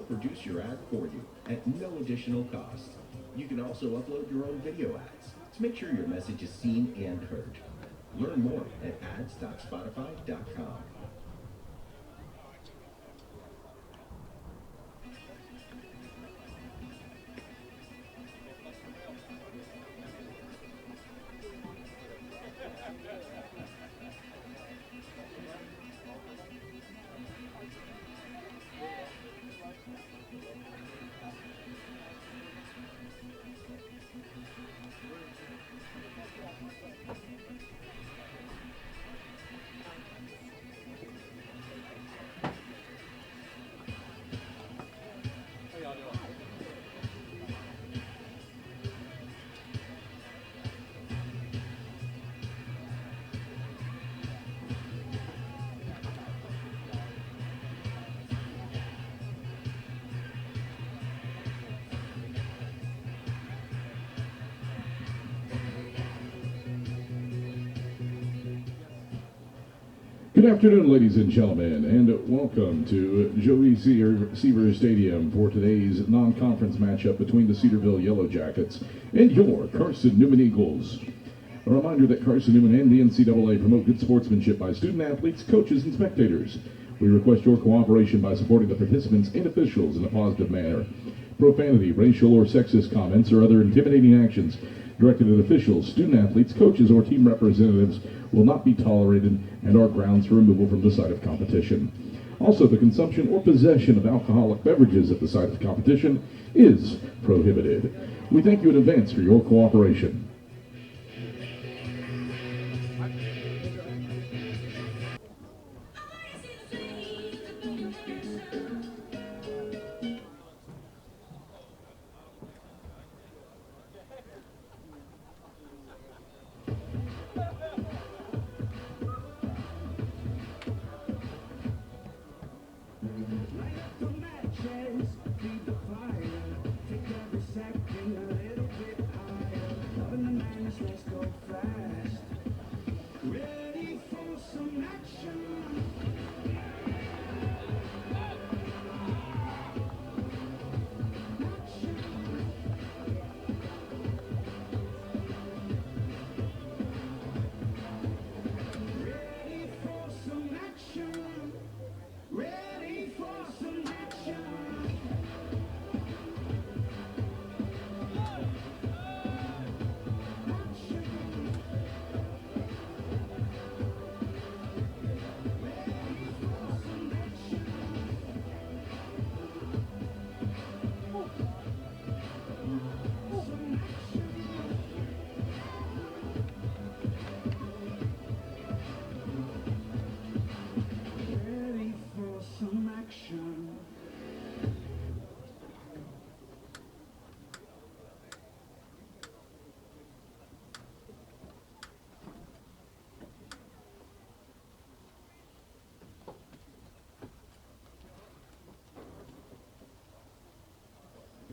produce your ad for you at no additional cost. You can also upload your own video ads to make sure your message is seen and heard. Learn more at ads.spotify.com. Good afternoon, ladies and gentlemen, and welcome to Joey Seaver Stadium for today's non-conference matchup between the Cedarville Yellow Jackets and your Carson-Newman Eagles. A reminder that Carson-Newman and the NCAA promote good sportsmanship by student athletes, coaches, and spectators. We request your cooperation by supporting the participants and officials in a positive manner. Profanity, racial or sexist comments, or other intimidating actions directed at officials, student athletes, coaches, or team representatives will not be tolerated and are grounds for removal from the site of competition. Also, the consumption or possession of alcoholic beverages at the site of competition is prohibited. We thank you in advance for your cooperation.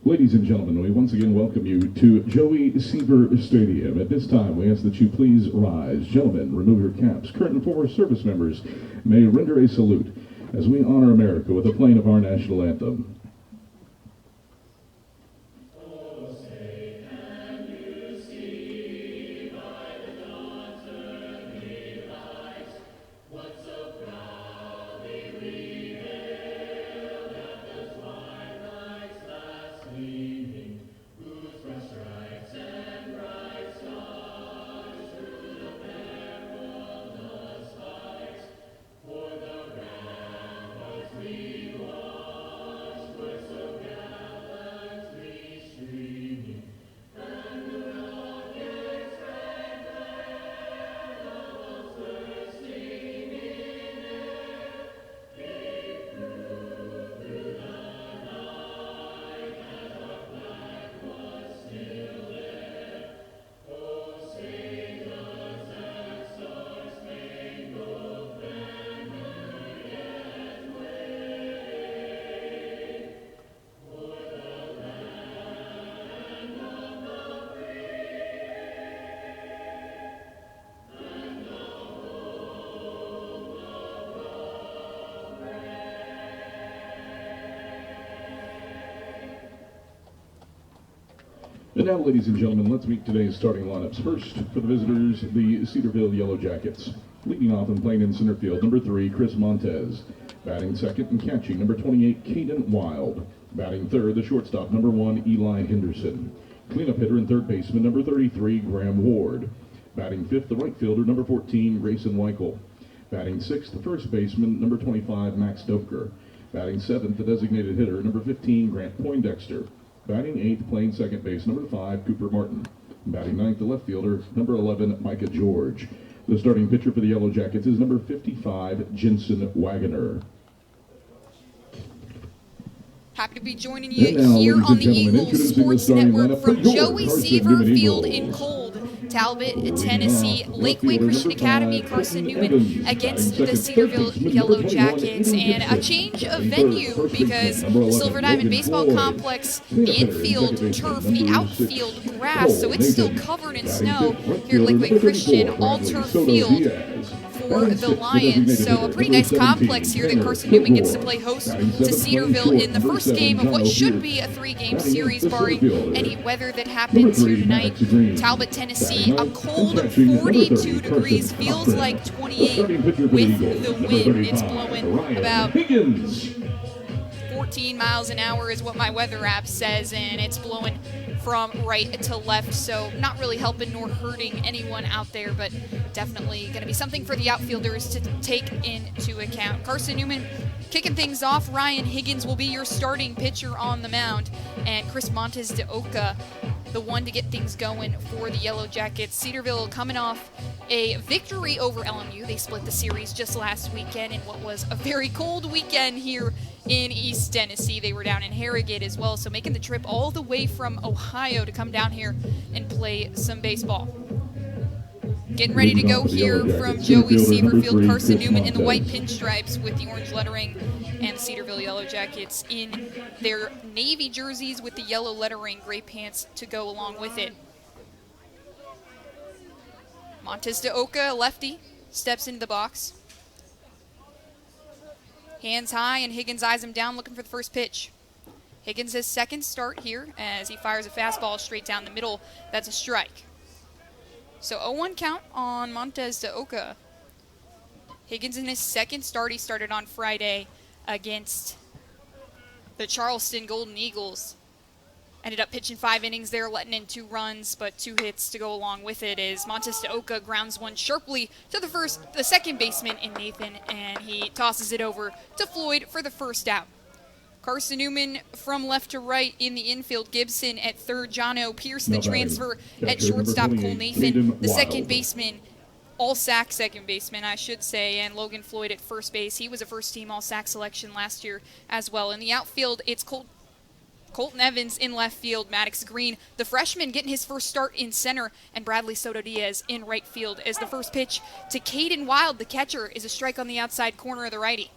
Ladies and gentlemen, we once again welcome you to Joey Seaver Stadium. At this time, we ask that you please rise. Gentlemen, remove your caps. Current and former service members may render a salute as we honor America with a playing of our national anthem. And now, ladies and gentlemen, let's meet today's starting lineups. First, for the visitors, the Cedarville Yellow Jackets. Leading off and playing in center field, number 3, Chris Montez. Batting second and catching, number 28, Caden Wild. Batting third, the shortstop, number 1, Eli Henderson. Cleanup hitter and third baseman, number 33, Graham Ward. Batting fifth, the right fielder, number 14, Grayson Weichel. Batting sixth, the first baseman, number 25, Max Doker. Batting seventh, the designated hitter, number 15, Grant Poindexter. Batting eighth, playing second base, number 5, Cooper Martin. Batting ninth, the left fielder, number 11, Micah George. The starting pitcher for the Yellow Jackets is number 55, Jensen Wagoner. Happy to be joining you here on the Eagles Sports Network from Joey Seaver Field in cold Talbot, Tennessee. Lakeway Christian Academy, Carson-Newman against the Cedarville Yellow Jackets. And a change of venue because the Silver Diamond Baseball Complex, the infield turf, the outfield grass, so it's still covered in snow here at Lakeway Christian, all turf field for the Lions. So a pretty nice complex here that Carson-Newman gets to play host to Cedarville in the first game of what should be a 3-game series, barring any weather that happens here tonight. Talbot, Tennessee, a cold 42 degrees, feels like 28 with the wind. It's blowing about 14 miles an hour is what my weather app says, and it's blowing from right to left, so not really helping nor hurting anyone out there, but definitely going to be something for the outfielders to take into account. Carson-Newman kicking things off. Ryan Higgins will be your starting pitcher on the mound, and Chris Montes de Oca, the one to get things going for the Yellow Jackets. Cedarville coming off a victory over LMU. They split the series just last weekend in what was a very cold weekend here in East Tennessee. They were down in Harrogate as well, so making the trip all the way from Ohio to come down here and play some baseball. Getting ready to go here from Joey Seaver Field, Carson-Newman in the white pinstripes with the orange lettering, and the Cedarville Yellow Jackets in their navy jerseys with the yellow lettering, gray pants to go along with it. Montes de Oca, lefty, steps into the box. Hands high, and Higgins eyes him down, looking for the first pitch. Higgins' his second start here as he fires a fastball straight down the middle. That's a strike. So 0-1 count on Montes de Oca. Higgins in his second start. He started on Friday against the Charleston Golden Eagles. Ended up pitching 5 innings there, letting in 2 runs, but 2 hits to go along with it as Montes de Oca grounds one sharply to the second baseman in Nathan, and he tosses it over to Floyd for the first out. Carson-Newman from left to right in the infield. Gibson at third. Jono Pierce, the transfer at shortstop. Cole Nathan, the second baseman, all-SAC second baseman, I should say, and Logan Floyd at first base. He was a first-team all-SAC selection last year as well. In the outfield, it's Colton Evans in left field. Maddox Green, the freshman, getting his first start in center, and Bradley Soto Diaz in right field as the first pitch to Caden Wild, the catcher, is a strike on the outside corner of the righty.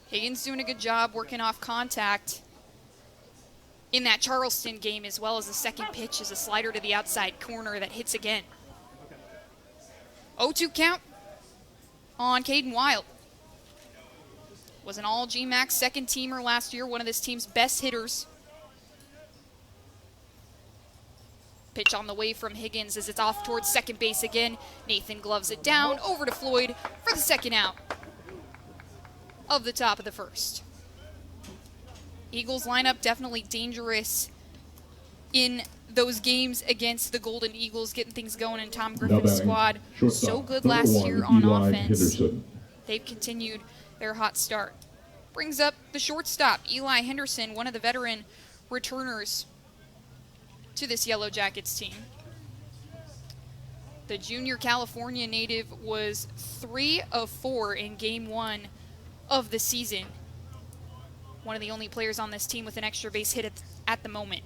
Higgins doing a good job working off contact in that Charleston game, as well as the second pitch is a slider to the outside corner that hits again. 0-2 count on Caden Wild. Was an all-GMAC second teamer last year, one of this team's best hitters. Pitch on the way from Higgins as it's off towards second base again. Nathan gloves it down, over to Floyd for the second out of the top of the first. Eagles lineup definitely dangerous in those games against the Golden Eagles, getting things going in Tom Griffin's squad. So good last year on offense. They've continued their hot start. Brings up the shortstop, Eli Henderson, one of the veteran returners to this Yellow Jackets team. The junior California native was 3 of 4 in game 1 of the season. One of the only players on this team with an extra base hit at the moment.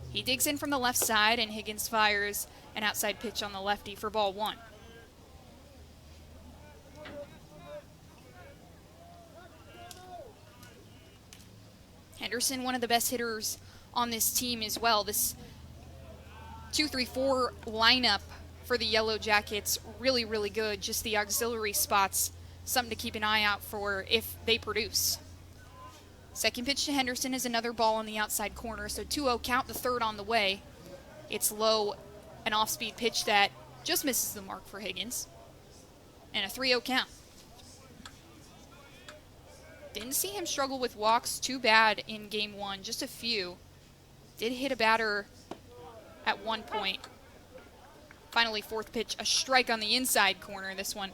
He digs in from the left side, and Higgins fires an outside pitch on the lefty for ball 1. Henderson, one of the best hitters on this team as well. This 2-3-4 lineup for the Yellow Jackets, really, really good. Just the auxiliary spots, something to keep an eye out for if they produce. Second pitch to Henderson is another ball on the outside corner, so 2-0 count, the third on the way. It's low, an off-speed pitch that just misses the mark for Higgins. And a 3-0 count. Didn't see him struggle with walks too bad in game one, just a few. Did hit a batter at one point. Finally, fourth pitch, a strike on the inside corner. This one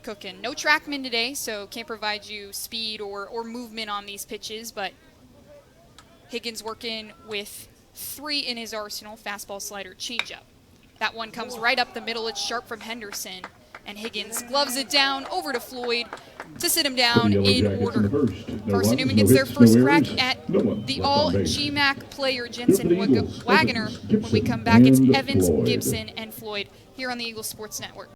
cooking. No trackman today, so can't provide you speed or movement on these pitches, but Higgins working with 3 in his arsenal, fastball, slider, changeup. That one comes right up the middle. It's sharp from Henderson, and Higgins gloves it down over to Floyd to sit him down in order. Carson-Newman gets their first crack at the all-GMAC player Jensen Wagner. When we come back, it's Evans, Gibson, and Floyd here on the Eagle Sports Network.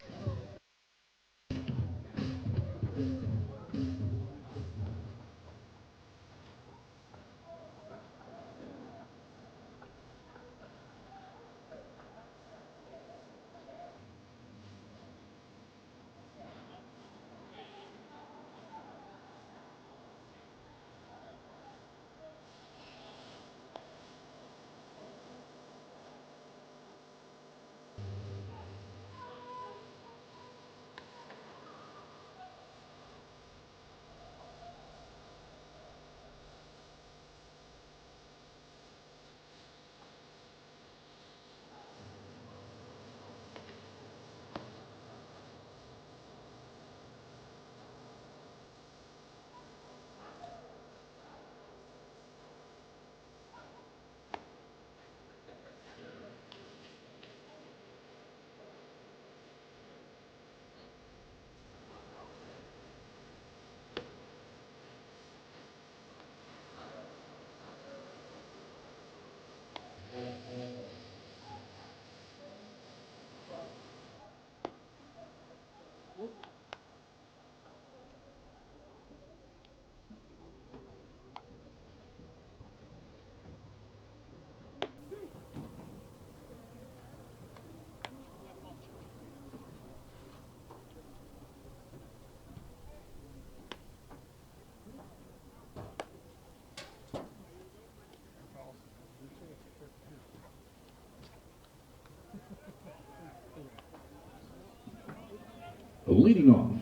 Leading off,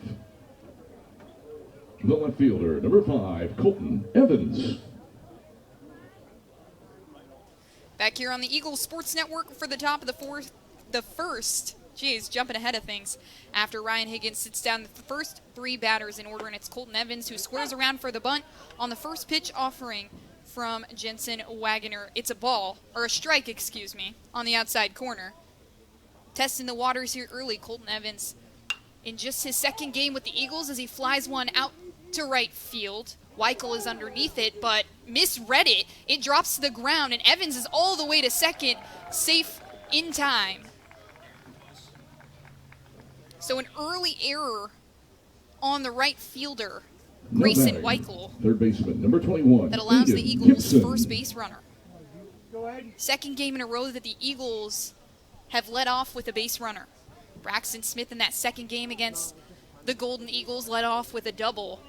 the left fielder, number 5, Colton Evans. Back here on the Eagle Sports Network for the top of the first. Geez, jumping ahead of things. After Ryan Higgins sits down the first 3 batters in order, and it's Colton Evans who squares around for the bunt on the first pitch offering from Jensen Wagner. It's a ball, or a strike, excuse me, on the outside corner. Testing the waters here early, Colton Evans in just his second game with the Eagles as he flies one out to right field. Weichel is underneath it, but misread it. It drops to the ground, and Evans is all the way to second, safe in time. So an early error on the right fielder, Grayson Weichel, third baseman, number 21, that allows the Eagles' Gibson. first base runner. Second game in a row that the Eagles have led off with a base runner. Braxton Smith in that second game against the Golden Eagles led off with a double.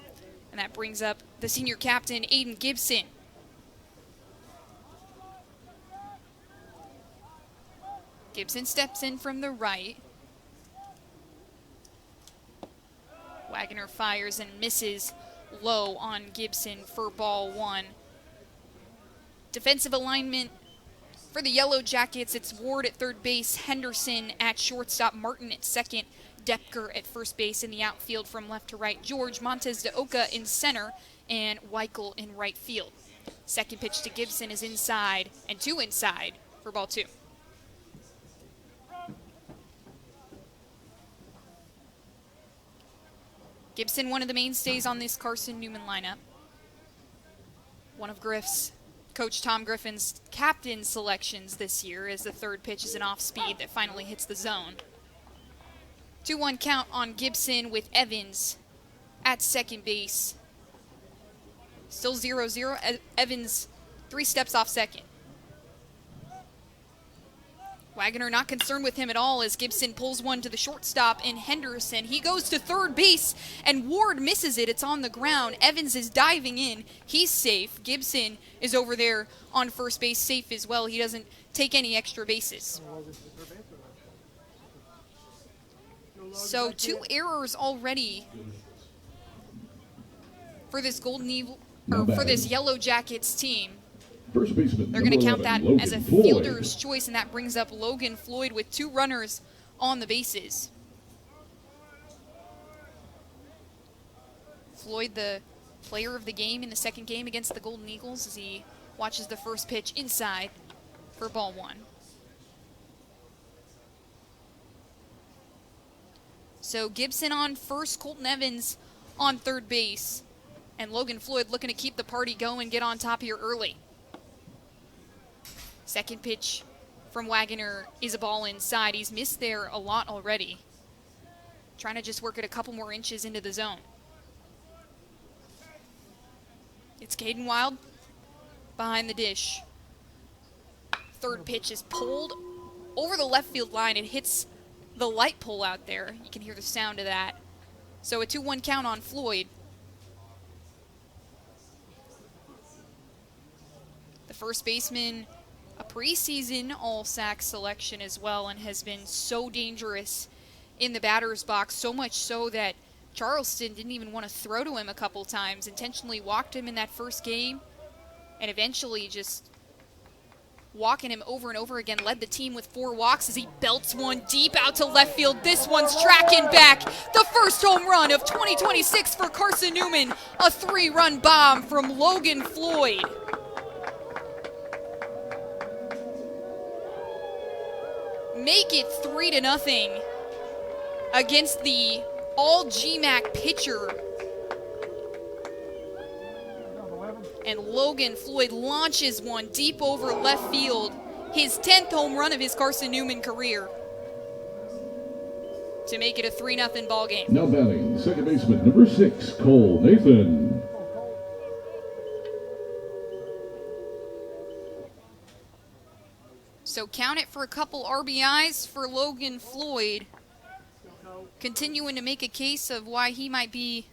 And that brings up the senior captain, Aiden Gibson. Gibson steps in from the right. Wagner fires and misses low on Gibson for ball 1. Defensive alignment for the Yellow Jackets, it's Ward at third base, Henderson at shortstop, Martin at second, Depker at first base. In the outfield from left to right, George Montes de Oca in center, and Weichel in right field. Second pitch to Gibson is inside, and 2 inside for ball 2. Gibson, one of the mainstays on this Carson-Newman lineup. One of Coach Tom Griffin's captain selections this year, as the third pitch is an off-speed that finally hits the zone. 2-1 count on Gibson with Evans at second base. Still 0-0. Evans 3 steps off second. Wagner not concerned with him at all as Gibson pulls one to the shortstop in Henderson. He goes to third base, and Ward misses it. It's on the ground. Evans is diving in. He's safe. Gibson is over there on first base, safe as well. He doesn't take any extra bases. So 2 errors already for this for this Yellow Jackets team. First baseman, They're going to count that Logan as a Floyd. fielder's choice, and that brings up Logan Floyd with 2 runners on the bases. Floyd, the player of the game in the second game against the Golden Eagles, as he watches the first pitch inside for ball 1. So Gibson on first, Colton Evans on third base, and Logan Floyd looking to keep the party going, get on top here early. Second pitch from Wagner is a ball inside. He's missed there a lot already. Trying to just work it a couple more inches into the zone. It's Caden Wild behind the dish. Third pitch is pulled over the left field line. It hits the light pole out there. You can hear the sound of that. So a 2-1 count on Floyd. The first baseman, a preseason all-sack selection as well, and has been so dangerous in the batter's box, so much so that Charleston didn't even want to throw to him a couple times, intentionally walked him in that first game, and eventually just walking him over and over again, led the team with 4 walks as he belts one deep out to left field. This one's tracking back. The first home run of 2026 for Carson-Newman, a 3-run bomb from Logan Floyd. Make it 3-0 against the all-GMAC pitcher. And Logan Floyd launches one deep over left field. His 10th home run of his Carson-Newman career to make it a 3-0 ball game. Now batting, second baseman, number 6, Cole Nathan. So count it for a couple RBIs for Logan Floyd. Continuing to make a case of why he might be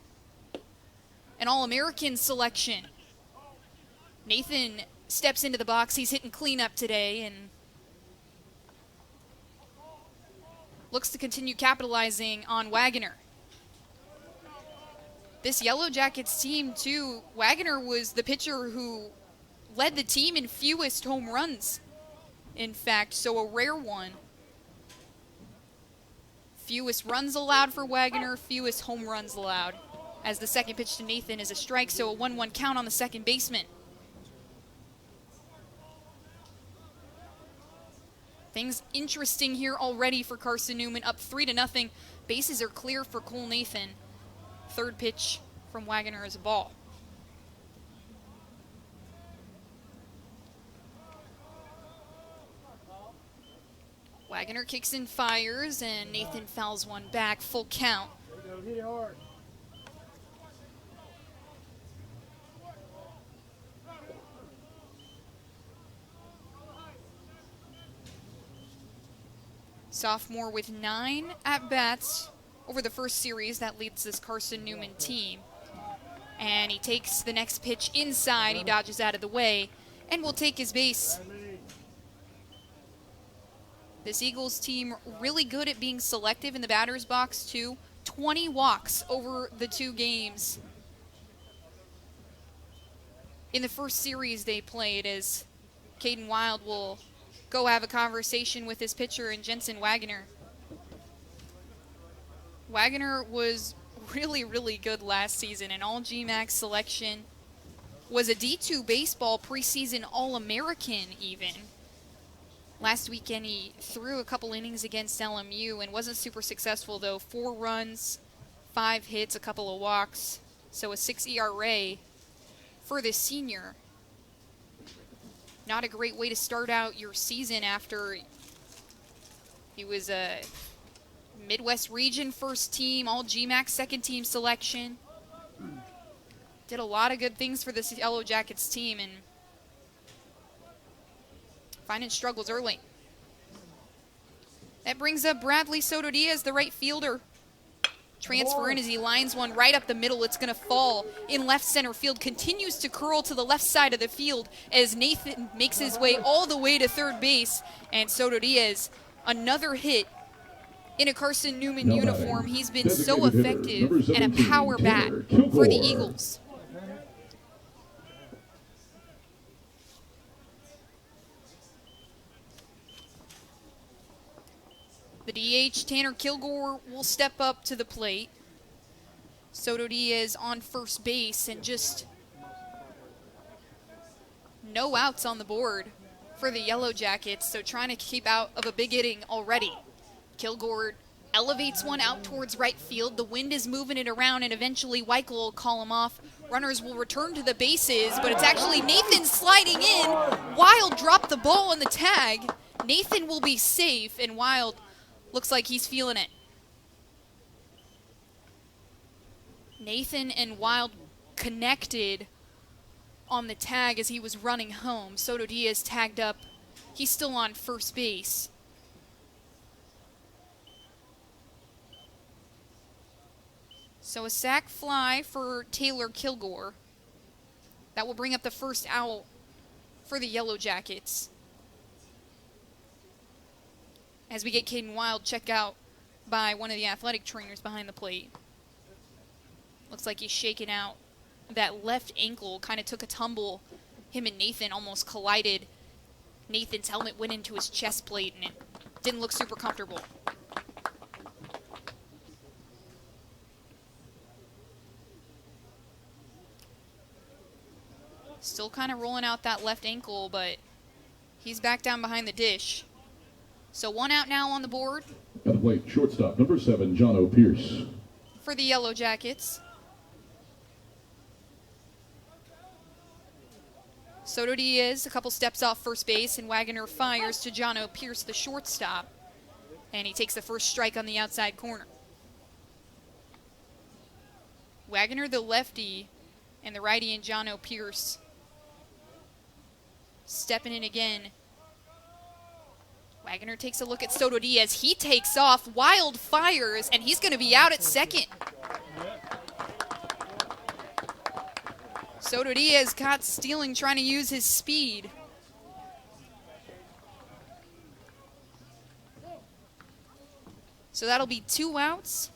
an All-American selection. Nathan steps into the box. He's hitting cleanup today and looks to continue capitalizing on Wagner. This Yellow Jackets team, too, Wagner was the pitcher who led the team in fewest home runs. In fact, so a rare one. Fewest runs allowed for Wagner, fewest home runs allowed. As the second pitch to Nathan is a strike, so a 1-1 count on the second baseman. Things interesting here already for Carson-Newman, up 3-0. Bases are clear for Cole Nathan. Third pitch from Wagner is a ball. Wagner kicks and fires, and Nathan fouls one back. Full count. Hit it hard. Sophomore with 9 at-bats over the first series. That leads this Carson-Newman team. And he takes the next pitch inside. He dodges out of the way and will take his base. This Eagles team really good at being selective in the batter's box, too. 20 walks over the 2 games in the first series they played, as Caden Wild will go have a conversation with his pitcher and Jensen Wagner. Wagner was really, really good last season, an all-GMAC selection. Was a D2 baseball preseason All-American even. Last weekend he threw a couple innings against LMU and wasn't super successful though. 4 runs, 5 hits, a couple of walks. So a 6 ERA for this senior. Not a great way to start out your season after he was a Midwest region first team, all GMAC second team selection. Did a lot of good things for this Yellow Jackets team and finding struggles early. That brings up Bradley Soto Diaz, the right fielder. Transfer in as he lines one right up the middle. It's going to fall in left center field. Continues to curl to the left side of the field as Nathan makes his way all the way to third base. And Soto Diaz, another hit in a Carson-Newman uniform. He's been so effective and a power bat for the Eagles. The DH, Tanner Kilgore, will step up to the plate. Soto Diaz on first base, and just no outs on the board for the Yellow Jackets, so trying to keep out of a big inning already. Kilgore elevates one out towards right field. The wind is moving it around, and eventually Weichel will call him off. Runners will return to the bases, but it's actually Nathan sliding in. Wild dropped the ball on the tag. Nathan will be safe, and Wild looks like he's feeling it. Nathan and Wild connected on the tag as he was running home. Soto Diaz tagged up. He's still on first base. So a sac fly for Taylor Kilgore. That will bring up the first out for the Yellow Jackets. As we get Caden Wild checked out by one of the athletic trainers behind the plate. Looks like he's shaking out that left ankle, kind of took a tumble. Him and Nathan almost collided. Nathan's helmet went into his chest plate, and it didn't look super comfortable. Still kind of rolling out that left ankle, but he's back down behind the dish. So one out now on the board. At the plate, shortstop, number 7, John O. Pierce. For the Yellow Jackets. Soto Diaz a couple steps off first base, and Wagner fires to John O. Pierce, the shortstop. And he takes the first strike on the outside corner. Wagner, the lefty, and the righty and John O. Pierce stepping in again. Wagner takes a look at Soto Diaz. He takes off. Wild fires, and he's going to be out at second. Soto Diaz caught stealing, trying to use his speed. So that'll be 2 outs.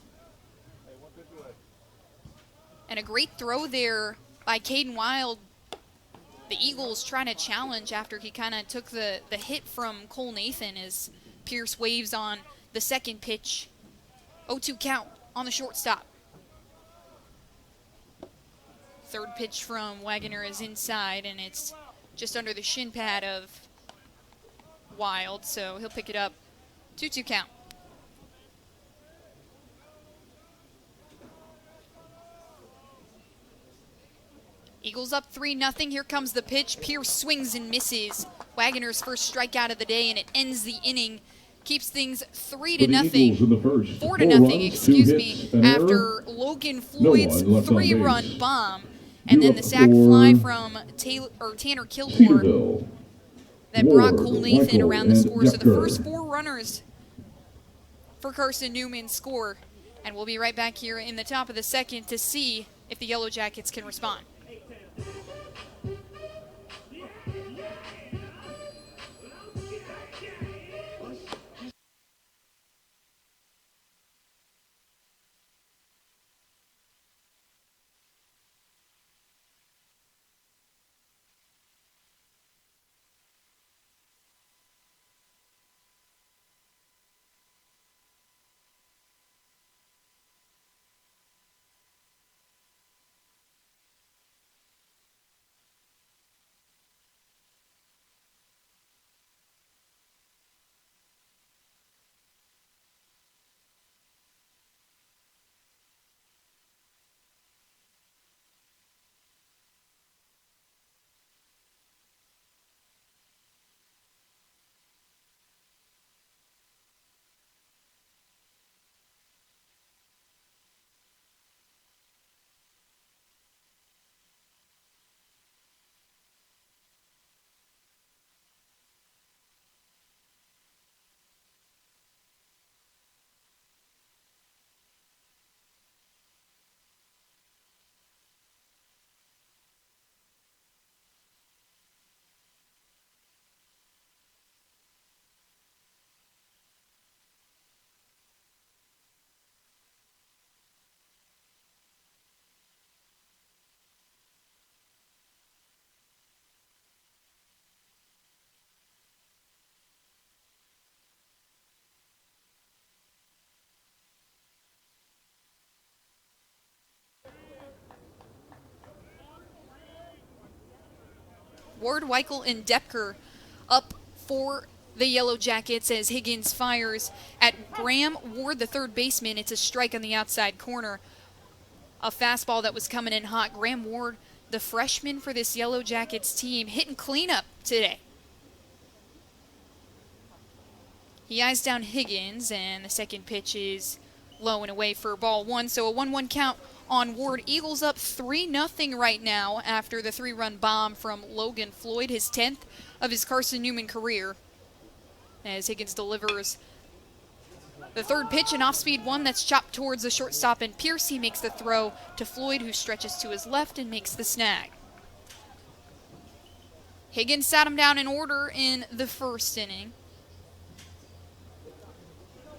And a great throw there by Caden Wild. The Eagles trying to challenge after he kind of took the hit from Cole Nathan as Pierce waves on the second pitch. 0-2 count on the shortstop. Third pitch from Wagner is inside, and it's just under the shin pad of Wild, so he'll pick it up. 2-2 count. Eagles up 3-0. Here comes the pitch. Pierce swings and misses. Wagner's first strikeout of the day, and it ends the inning. Keeps things 3-0. 4-0, excuse me, after Logan Floyd's 3-run bomb. And then the sac fly from Tanner Kilgore that brought Cole Nathan around the score. So the first 4 runners for Carson-Newman score. And we'll be right back here in the top of the second to see if the Yellow Jackets can respond. Ward, Weichel, and Depker up for the Yellow Jackets as Higgins fires at Graham Ward, the third baseman. It's a strike on the outside corner. A fastball that was coming in hot. Graham Ward, the freshman for this Yellow Jackets team, hitting cleanup today. He eyes down Higgins, and the second pitch is low and away for ball one. So a 1-1 count on Ward. Eagles up 3-0 right now after the 3-run bomb from Logan Floyd, his 10th of his Carson-Newman career. As Higgins delivers the third pitch, an off-speed one that's chopped towards the shortstop and Pierce. He makes the throw to Floyd, who stretches to his left and makes the snag. Higgins sat him down in order in the first inning.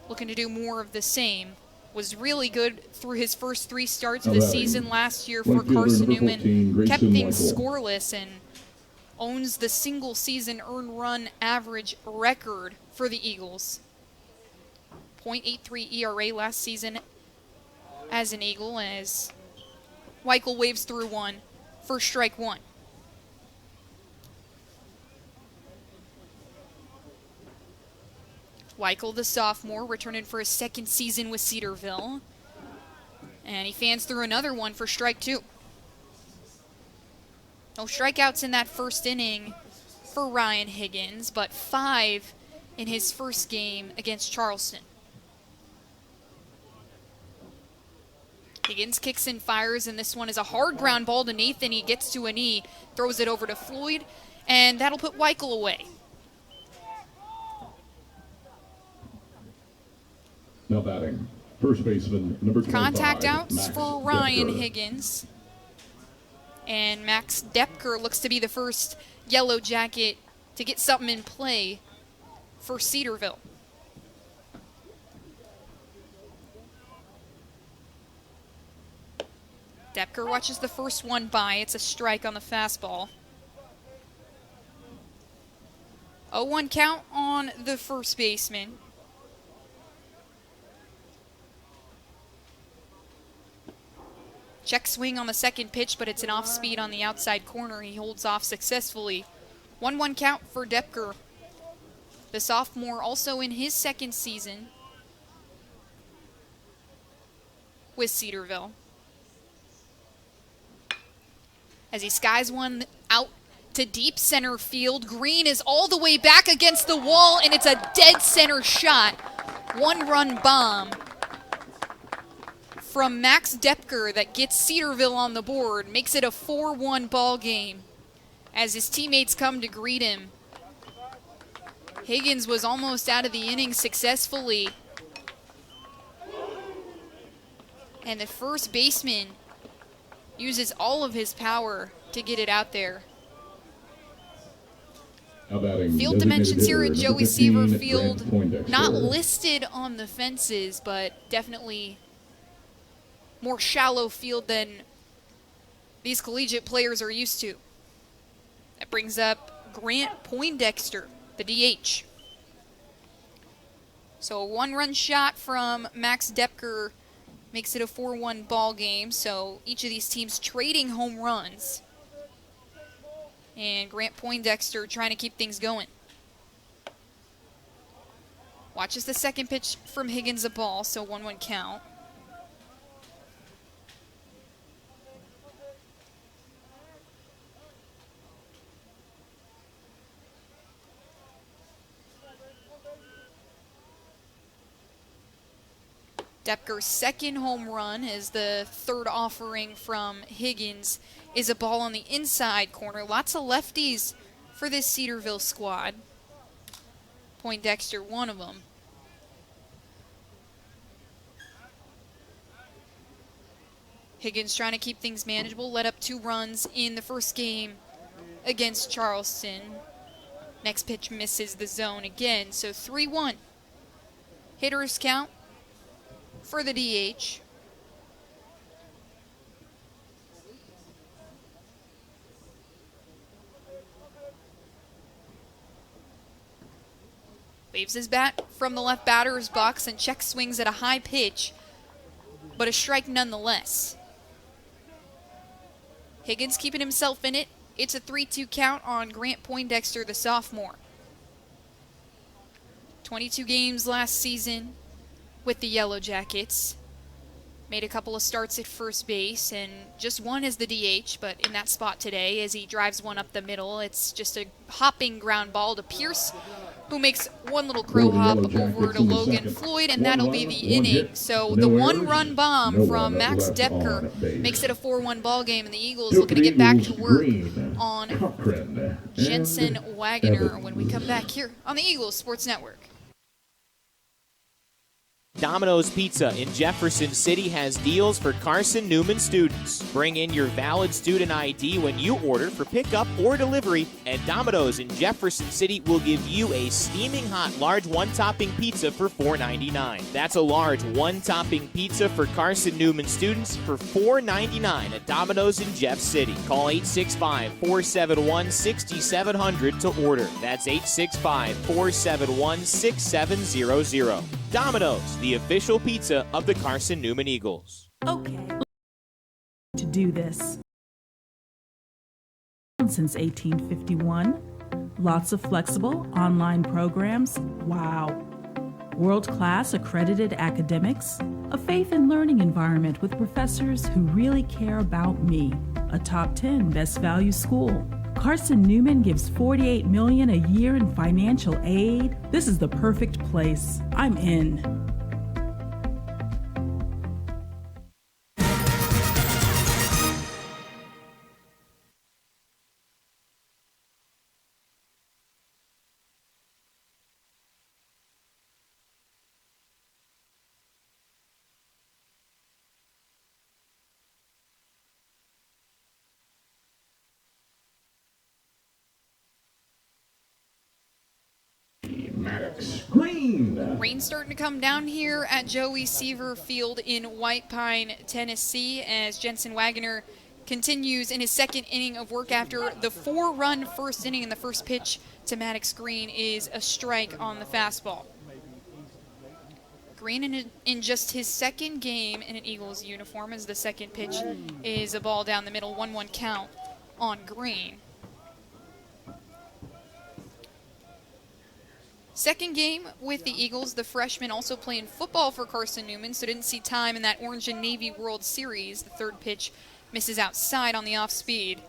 Looking to do more of the same. Was really good through his first 3 starts of the season last year for Carson-Newman. Kept things scoreless and owns the single-season earned run average record for the Eagles. .83 ERA last season as an Eagle, as Weichel waves through one for strike one. Weichel, the sophomore, returning for his second season with Cedarville. And he fans through another one for strike two. No strikeouts in that first inning for Ryan Higgins, but 5 in his first game against Charleston. Higgins kicks and fires, and this one is a hard ground ball to Nathan. He gets to a knee, throws it over to Floyd, and that'll put Weichel away. Now batting, first baseman, number 25. Contact outs Max for Ryan Depker. Higgins. And Max Depker looks to be the first Yellow Jacket to get something in play for Cedarville. Depker watches the first one by. It's a strike on the fastball. 0-1 count on the first baseman. Check swing on the second pitch, but it's an off speed on the outside corner. He holds off successfully. 1-1 count for Depker. The sophomore also in his second season with Cedarville. As he skies one out to deep center field. Green is all the way back against the wall, and it's a dead center shot. 1-run bomb from Max Depker that gets Cedarville on the board, makes it a 4-1 ball game as his teammates come to greet him. Higgins was almost out of the inning successfully. And the first baseman uses all of his power to get it out there. Field dimensions here at Joey Seaver Field, not listed on the fences, but definitely more shallow field than these collegiate players are used to. That brings up Grant Poindexter, the DH. So a 1-run shot from Max Depker makes it a 4-1 ball game. So each of these teams trading home runs. And Grant Poindexter trying to keep things going. Watches the second pitch from Higgins, a ball, so 1-1 count. Depker's second home run, as the third offering from Higgins is a ball on the inside corner. Lots of lefties for this Cedarville squad. Poindexter, one of them. Higgins trying to keep things manageable. Let up 2 runs in the first game against Charleston. Next pitch misses the zone again, so 3-1. Hitters count for the DH. Waves his bat from the left batter's box and check swings at a high pitch, but a strike nonetheless. Higgins keeping himself in it It's a 3-2 count on Grant Poindexter, the sophomore. 22 games last season with the Yellow Jackets. Made a couple of starts at first base and just one as the DH, but in that spot today as he drives one up the middle. It's just a hopping ground ball to Pierce, who makes one little crow hop over to Logan Floyd, and that'll be the inning. So the one-run bomb from Max Depker makes it a 4-1 ball game, and the Eagles looking to get back to work on Jensen Wagner when we come back here on the Eagles Sports Network. Domino's Pizza in Jefferson City has deals for Carson-Newman students. Bring in your valid student ID when you order for pickup or delivery, and Domino's in Jefferson City will give you a steaming hot large one-topping pizza for $4.99. That's a large one-topping pizza for Carson-Newman students for $4.99 at Domino's in Jeff City. Call 865-471-6700 to order. That's 865-471-6700. Domino's, the official pizza of the Carson-Newman Eagles. Okay. To do this. Since 1851. Lots of flexible online programs. Wow. World-class accredited academics. A faith and learning environment with professors who really care about me. A top 10 best value school. Carson-Newman gives $48 million a year in financial aid. This is the perfect place. I'm in. Rain starting to come down here at Joey Seaver Field in White Pine, Tennessee, as Jensen Wagner continues in his second inning of work after the 4-run first inning, and the first pitch to Maddox Green is a strike on the fastball. Green in just his second game in an Eagles uniform, as the second pitch is a ball down the middle, 1-1 count on Green. Second game with the Eagles, the freshman also playing football for Carson-Newman, so didn't see time in that Orange and Navy World Series. The third pitch misses outside on the off speed.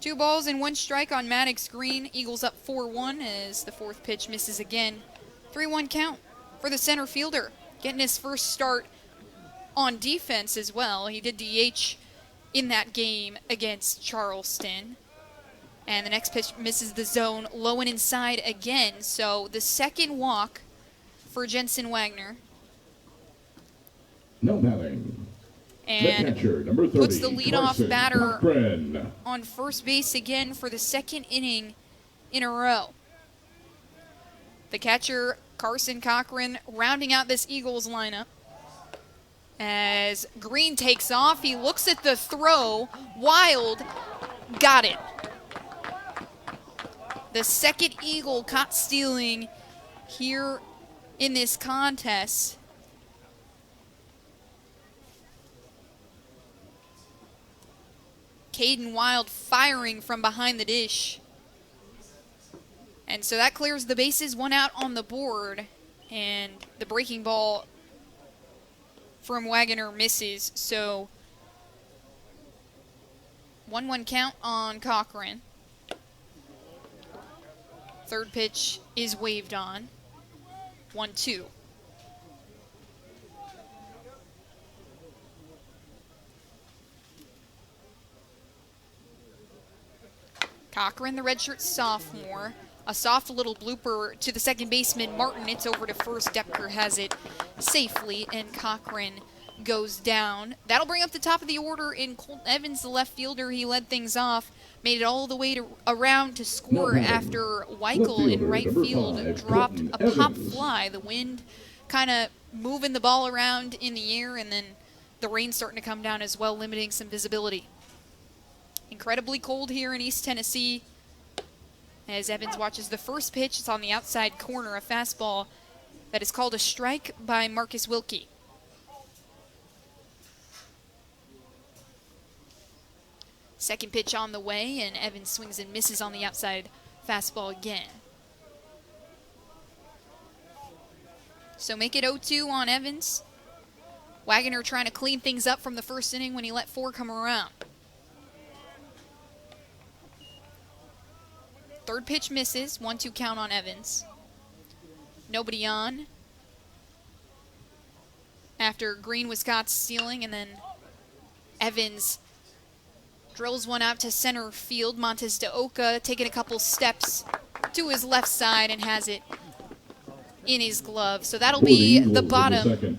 2 balls and 1 strike on Maddox Green. Eagles up 4-1 as the fourth pitch misses again. 3-1 count for the center fielder, getting his first start on defense as well. He did DH in that game against Charleston. And the next pitch misses the zone, low and inside again. So the second walk for Jensen Wagner. No batting. And the catcher, number 30, puts the leadoff batter Cochran on first base again for the second inning in a row. The catcher, Carson Cochran, rounding out this Eagles lineup. As Green takes off, he looks at the throw. Wild, got it. The second Eagle caught stealing here in this contest. Caden Wild firing from behind the dish. And so that clears the bases, 1 out on the board. And the breaking ball from Wagner misses. So 1-1 count on Cochran. Third pitch is waved on. 1-2. Cochran, the redshirt sophomore. A soft little blooper to the second baseman, Martin. It's over to first. Depker has it safely, and Cochran goes down. That'll bring up the top of the order in Colt Evans, the left fielder. He led things off. Made it all the way around to score after Weichel in right field dropped a pop fly. The wind kind of moving the ball around in the air, and then the rain starting to come down as well, limiting some visibility. Incredibly cold here in East Tennessee. As Evans watches the first pitch, it's on the outside corner, a fastball that is called a strike by Marcus Wilkie. Second pitch on the way, and Evans swings and misses on the outside fastball again. So make it 0-2 on Evans. Wagoner trying to clean things up from the first inning when he let 4 come around. Third pitch misses, 1-2 count on Evans. Nobody on. After Green was caught stealing, and then Evans drills one out to center field. Montes de Oca taking a couple steps to his left side and has it in his glove. So that'll be the bottom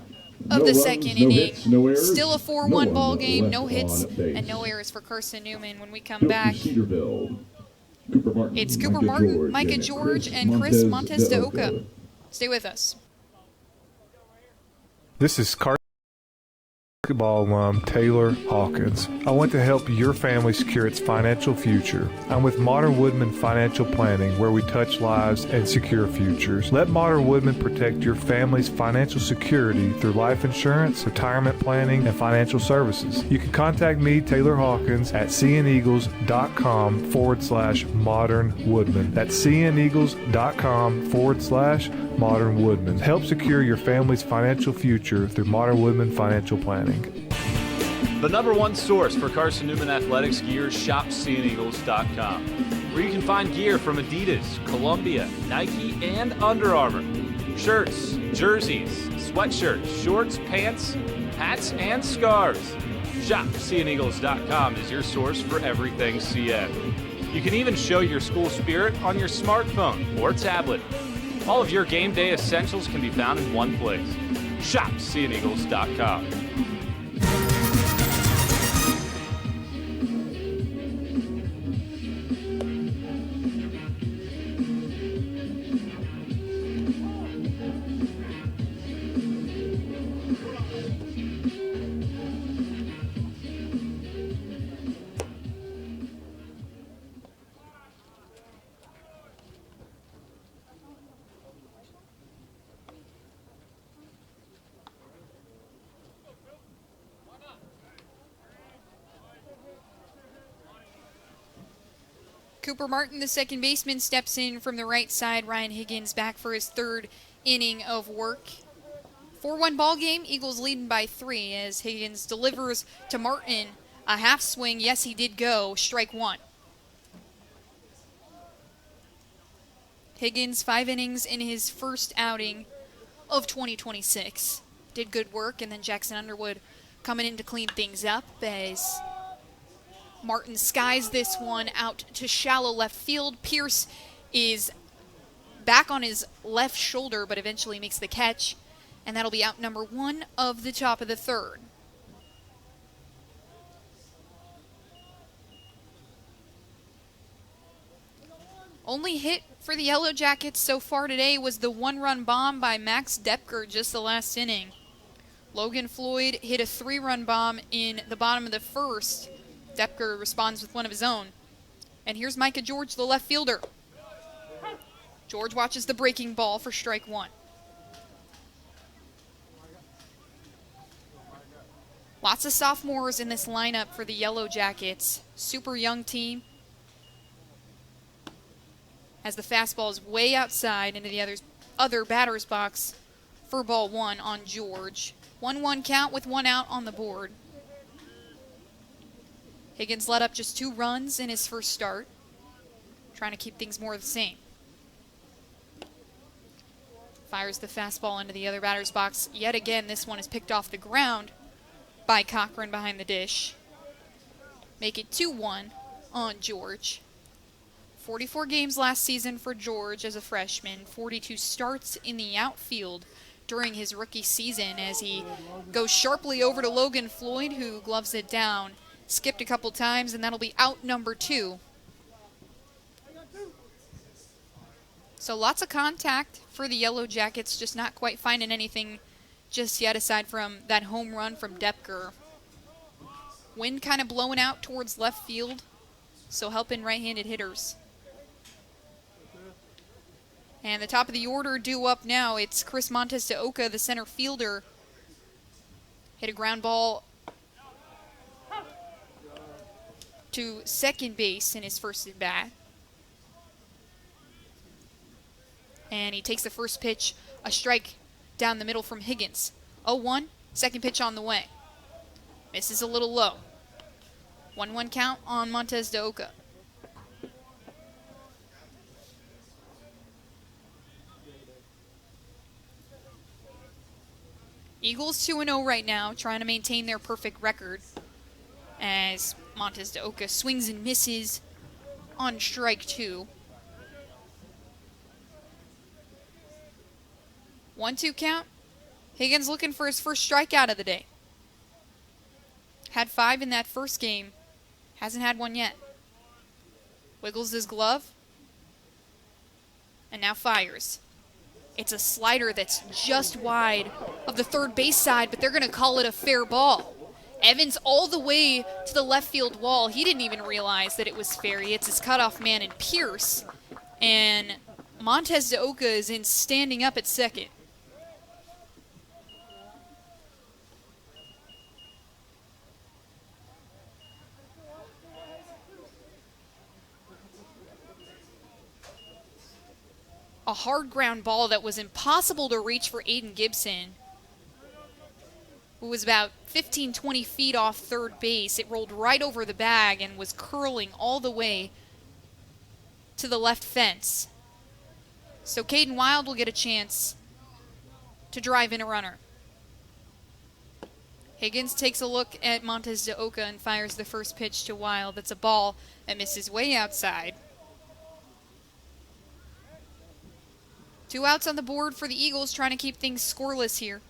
of the second inning. Still a 4-1 ball game, no hits and no errors for Carson-Newman. When we come back, it's Cooper Martin, Micah George, and Chris Montes de Oca. Stay with us. This is basketball alum Taylor Hawkins. I want to help your family secure its financial future. I'm with Modern Woodman Financial Planning, where we touch lives and secure futures. Let Modern Woodman protect your family's financial security through life insurance, retirement planning, and financial services. You can contact me, Taylor Hawkins, at cneagles.com/Modern Woodman. That's cneagles.com/Modern Woodman. Help secure your family's financial future through Modern Woodman Financial Planning. The #1 source for Carson-Newman athletics gear, shopseeandeagles.com, where you can find gear from Adidas, Columbia, Nike, and Under Armour. Shirts, jerseys, sweatshirts, shorts, pants, hats, and scarves. Shopseeandeagles.com is your source for everything CN. You can even show your school spirit on your smartphone or tablet. All of your game day essentials can be found in one place. Shopseeandeagles.com. Cooper Martin, the second baseman, steps in from the right side. Ryan Higgins back for his third inning of work. 4-1 ball game, Eagles leading by 3 as Higgins delivers to Martin a half swing. Yes, he did go. Strike 1. Higgins, 5 innings in his first outing of 2026. Did good work, and then Jackson Underwood coming in to clean things up as Martin skies this one out to shallow left field. Pierce is back on his left shoulder, but eventually makes the catch, and that'll be out number 1 of the top of the third. Only hit for the Yellow Jackets so far today was the 1-run bomb by Max Depker just the last inning. Logan Floyd hit a 3-run bomb in the bottom of the first. Depker responds with one of his own. And here's Micah George, the left fielder. George watches the breaking ball for strike 1. Lots of sophomores in this lineup for the Yellow Jackets. Super young team. As the fastball is way outside into the other batter's box for ball 1 on George. 1-1 count with 1 out on the board. Higgins let up just 2 runs in his first start, trying to keep things more the same. Fires the fastball into the other batter's box. Yet again, this one is picked off the ground by Cochran behind the dish. Make it 2-1 on George. 44 games last season for George as a freshman. 42 starts in the outfield during his rookie season as he goes sharply over to Logan Floyd, who gloves it down. Skipped a couple times, and that'll be out number 2. So lots of contact for the Yellow Jackets, just not quite finding anything just yet aside from that home run from Depker. Wind kind of blowing out towards left field, so helping right-handed hitters. And the top of the order due up now. It's Chris Montes de Oca, the center fielder. Hit a ground ball to second base in his first at bat. And he takes the first pitch, a strike down the middle from Higgins. 0-1, second pitch on the way. Misses a little low. 1-1 count on Montez de Oca. Eagles 2-0 right now, trying to maintain their perfect record as Montez de Oca swings and misses on strike 2. 1-2 count. Higgins looking for his first strikeout of the day. Had 5 in that first game. Hasn't had one yet. Wiggles his glove. And now fires. It's a slider that's just wide of the third base side, but they're going to call it a fair ball. Evans all the way to the left field wall. He didn't even realize that it was fair. He hits his cutoff man in Pierce. And Montez de Oca is in standing up at second. A hard ground ball that was impossible to reach for Aiden Gibson, who was about 15, 20 feet off third base. It rolled right over the bag and was curling all the way to the left fence. So Caden Wild will get a chance to drive in a runner. Higgins takes a look at Montez de Oca and fires the first pitch to Wild. That's a ball that misses way outside. 2 outs on the board for the Eagles, trying to keep things scoreless here.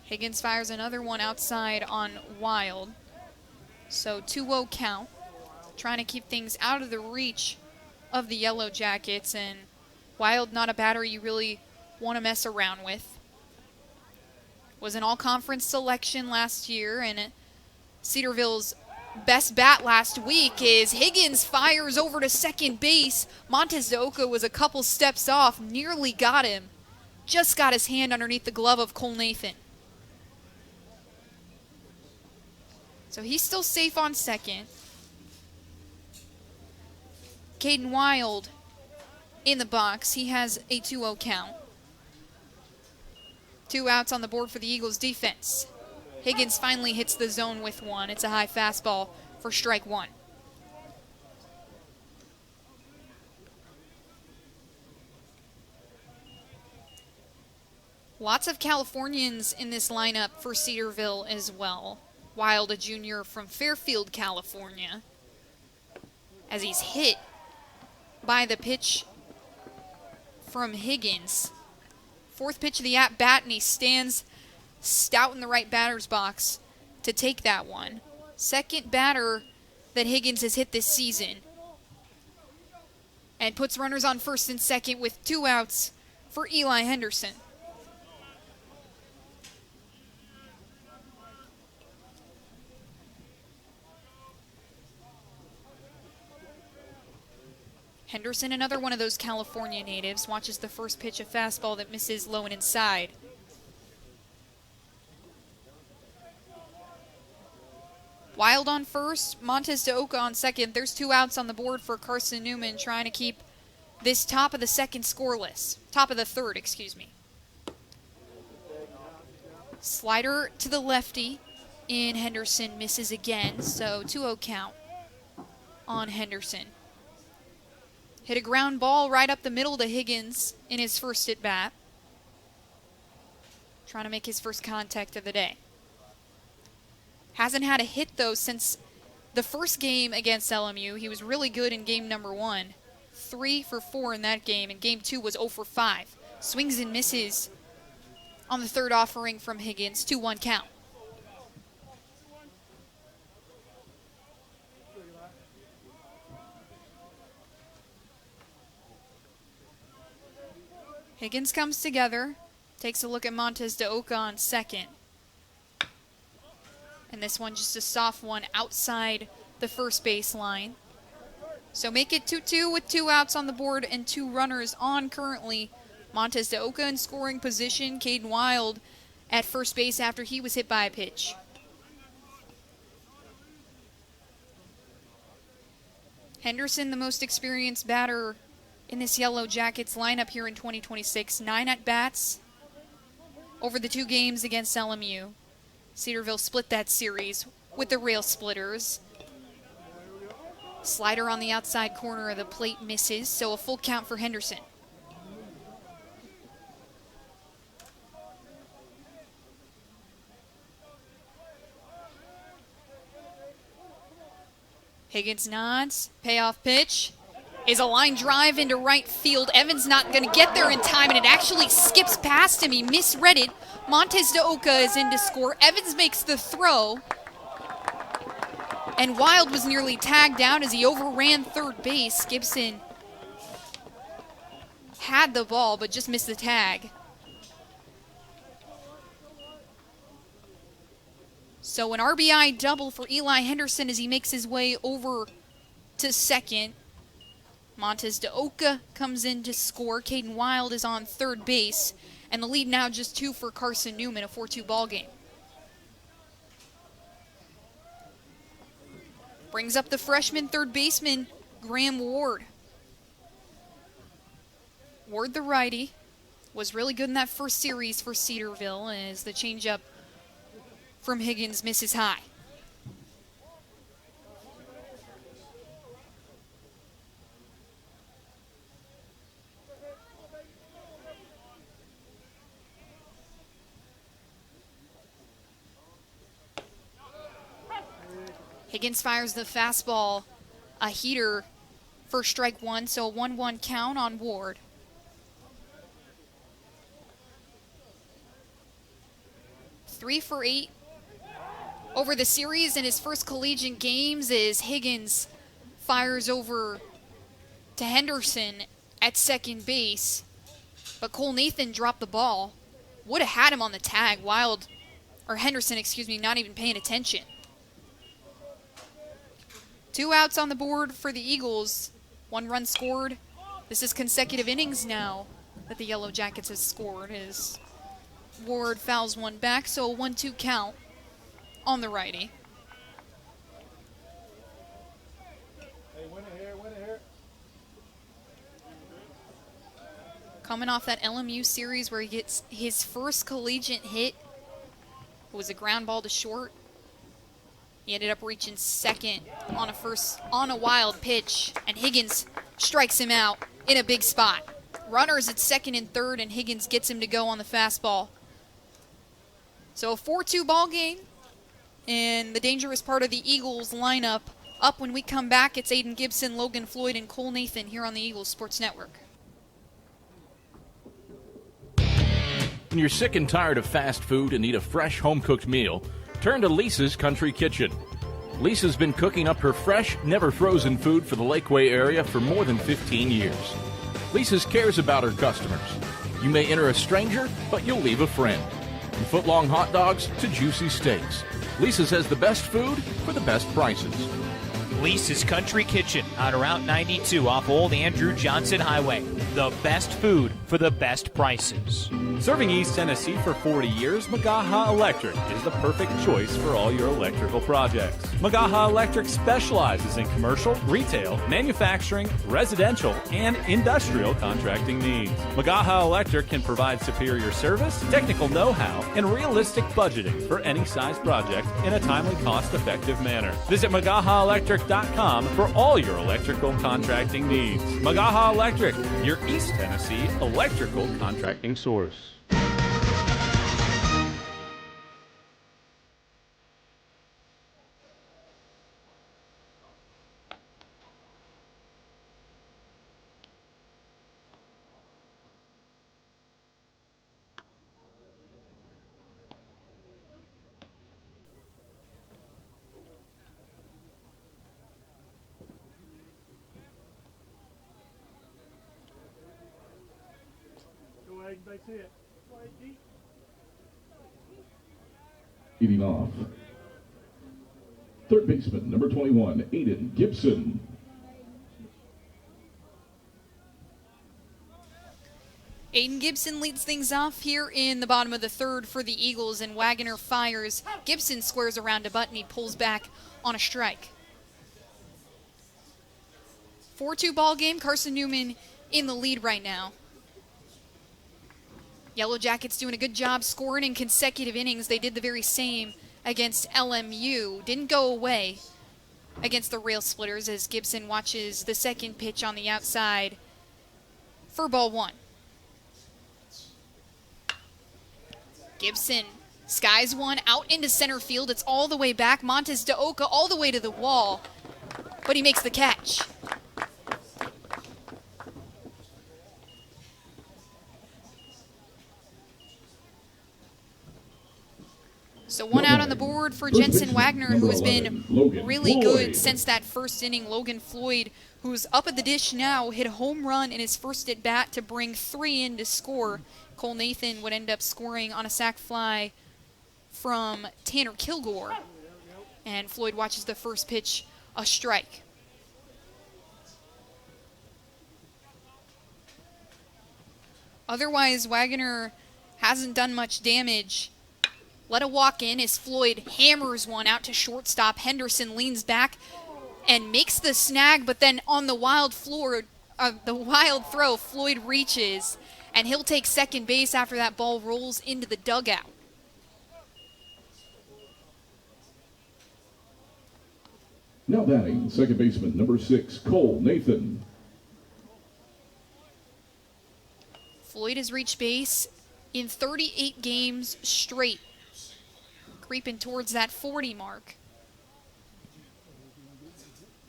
Higgins fires another one outside on Wild. So 2-0 count. Trying to keep things out of the reach of the Yellow Jackets, and Wild not a batter you really want to mess around with. Was an all-conference selection last year, and Cedarville's best bat last week is Higgins fires over to second base. Montez de Oca was a couple steps off, nearly got him. Just got his hand underneath the glove of Cole Nathan. So he's still safe on second. Caden Wild in the box. He has a 2-0 count. 2 outs on the board for the Eagles defense. Higgins finally hits the zone with one. It's a high fastball for strike 1. Lots of Californians in this lineup for Cedarville as well. Wild, a junior from Fairfield, California, as he's hit by the pitch from Higgins. 4th pitch of the at-bat, and he stands stout in the right batter's box to take that one. Second batter that Higgins has hit this season. And puts runners on first and second with 2 outs for Eli Henderson. Henderson, another one of those California natives, watches the first pitch, a fastball that misses low and inside. Wild on first, Montez de Oca on second. There's 2 outs on the board for Carson-Newman, trying to keep this top of the second scoreless. Top of the third, excuse me. Slider to the lefty in Henderson, misses again, so 2-0 count on Henderson. Hit a ground ball right up the middle to Higgins in his first at bat. Trying to make his first contact of the day. Hasn't had a hit, though, since the first game against LMU. He was really good in game number 1. 3 for 4 in that game, and game 2 was 0 for 5. Swings and misses on the third offering from Higgins. 2-1 count. Higgins comes together, takes a look at Montez de Oca on second. And this one just a soft one outside the first baseline. So make it 2-2 with 2 outs on the board and 2 runners on currently. Montez de Oca in scoring position. Caden Wild at first base after he was hit by a pitch. Henderson, the most experienced batter in this Yellow Jackets lineup here in 2026. 9 at-bats over the 2 games against LMU. Cedarville split that series with the Rail Splitters. Slider on the outside corner of the plate misses, so a full count for Henderson. Higgins nods, payoff pitch is a line drive into right field. Evans not going to get there in time, and it actually skips past him. He misread it. Montez de Oca is in to score. Evans makes the throw, and Wild was nearly tagged out as he overran third base. Gibson had the ball, but just missed the tag. So an RBI double for Eli Henderson as he makes his way over to second. Montez de Oca comes in to score. Caden Wild is on third base. And the lead now just 2 for Carson-Newman, a 4-2 ball game. Brings up the freshman third baseman, Graham Ward. Ward, the righty, was really good in that first series for Cedarville as the changeup from Higgins misses high. Higgins fires the fastball, a heater for strike 1, so a 1-1 count on Ward. Three for 8 over the series in his first collegiate games as Higgins fires over to Henderson at second base. But Cole Nathan dropped the ball. Would have had him on the tag. Henderson, not even paying attention. 2 outs on the board for the Eagles. 1 run scored. This is consecutive innings now that the Yellow Jackets have scored as Ward fouls one back, so a 1-2 count on the righty. Coming off that LMU series where he gets his first collegiate hit. It was a ground ball to short. He ended up reaching second on a wild pitch, and Higgins strikes him out in a big spot. Runners at second and third, and Higgins gets him to go on the fastball. So a 4-2 ball game, and the dangerous part of the Eagles lineup up when we come back. It's Aiden Gibson, Logan Floyd, and Cole Nathan here on the Eagles Sports Network. When you're sick and tired of fast food and need a fresh home-cooked meal, turn to Lisa's Country Kitchen. Lisa's been cooking up her fresh, never-frozen food for the Lakeway area for more than 15 years. Lisa's cares about her customers. You may enter a stranger, but you'll leave a friend. From foot-long hot dogs to juicy steaks, Lisa's has the best food for the best prices. Lisa's Country Kitchen on Route 92 off Old Andrew Johnson Highway. The best food for the best prices. Serving East Tennessee for 40 years, Magaha Electric is the perfect choice for all your electrical projects. Magaha Electric specializes in commercial, retail, manufacturing, residential, and industrial contracting needs. Magaha Electric can provide superior service, technical know-how, and realistic budgeting for any size project in a timely, cost-effective manner. Visit MagahaElectric.com for all your electrical contracting needs. Magaha Electric, your East Tennessee electrical contracting source. Leading off, third baseman, number 21, Aiden Gibson. Aiden Gibson leads things off here in the bottom of the third for the Eagles, and Wagner fires. Gibson squares around a butt, and he pulls back on a strike. 4-2 ball game. Carson-Newman in the lead right now. Yellow Jackets doing a good job scoring in consecutive innings. They did the very same against LMU. Didn't go away against the Rail Splitters as Gibson watches the second pitch on the outside for ball one. Gibson skies one out into center field. It's all the way back. Montes de Oca all the way to the wall, but he makes the catch. So one out on the board for Jensen Wagner, who has been really good since that first inning. Logan Floyd, who's up at the dish now, hit a home run in his first at bat to bring 3 in to score. Cole Nathan would end up scoring on a sac fly from Tanner Kilgore. And Floyd watches the first pitch, a strike. Otherwise, Wagner hasn't done much damage. Let a walk in as Floyd hammers one out to shortstop. Henderson leans back and makes the snag, but then on the wild throw, Floyd reaches, and he'll take second base after that ball rolls into the dugout. Now batting, second baseman, number 6, Cole Nathan. Floyd has reached base in 38 games straight, creeping towards that 40 mark.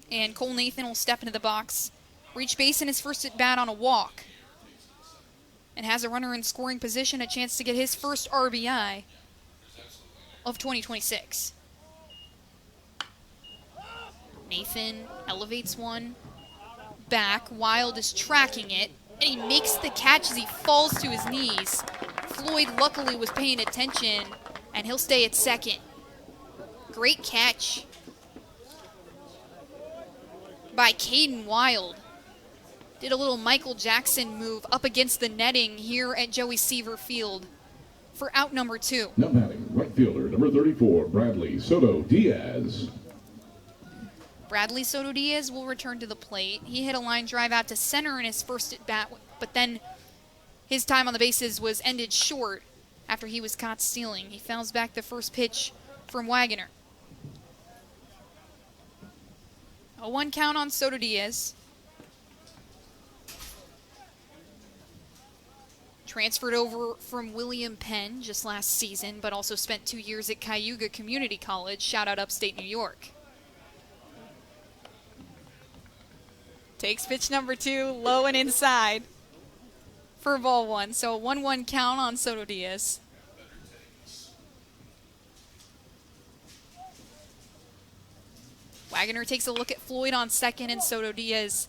And Cole Nathan will step into the box, reach base in his first at bat on a walk, and has a runner in scoring position, a chance to get his first RBI of 2026. Nathan elevates one back. Wild is tracking it, and he makes the catch as he falls to his knees. Floyd luckily was paying attention, and he'll stay at second. Great catch by Caden Wild. Did a little Michael Jackson move up against the netting here at Joey Seaver Field for out number 2. Now batting, right fielder, number 34, Bradley Soto Diaz. Bradley Soto Diaz will return to the plate. He hit a line drive out to center in his first at bat, but then his time on the bases was ended short after he was caught stealing. He fouls back the first pitch from Wagner. 0-1 count on Soto Diaz. Transferred over from William Penn just last season, but also spent 2 years at Cayuga Community College. Shout out upstate New York. Takes pitch number 2, low and inside for ball 1. So a 1-1 count on Soto Diaz. Wagner takes a look at Floyd on second, and Soto Diaz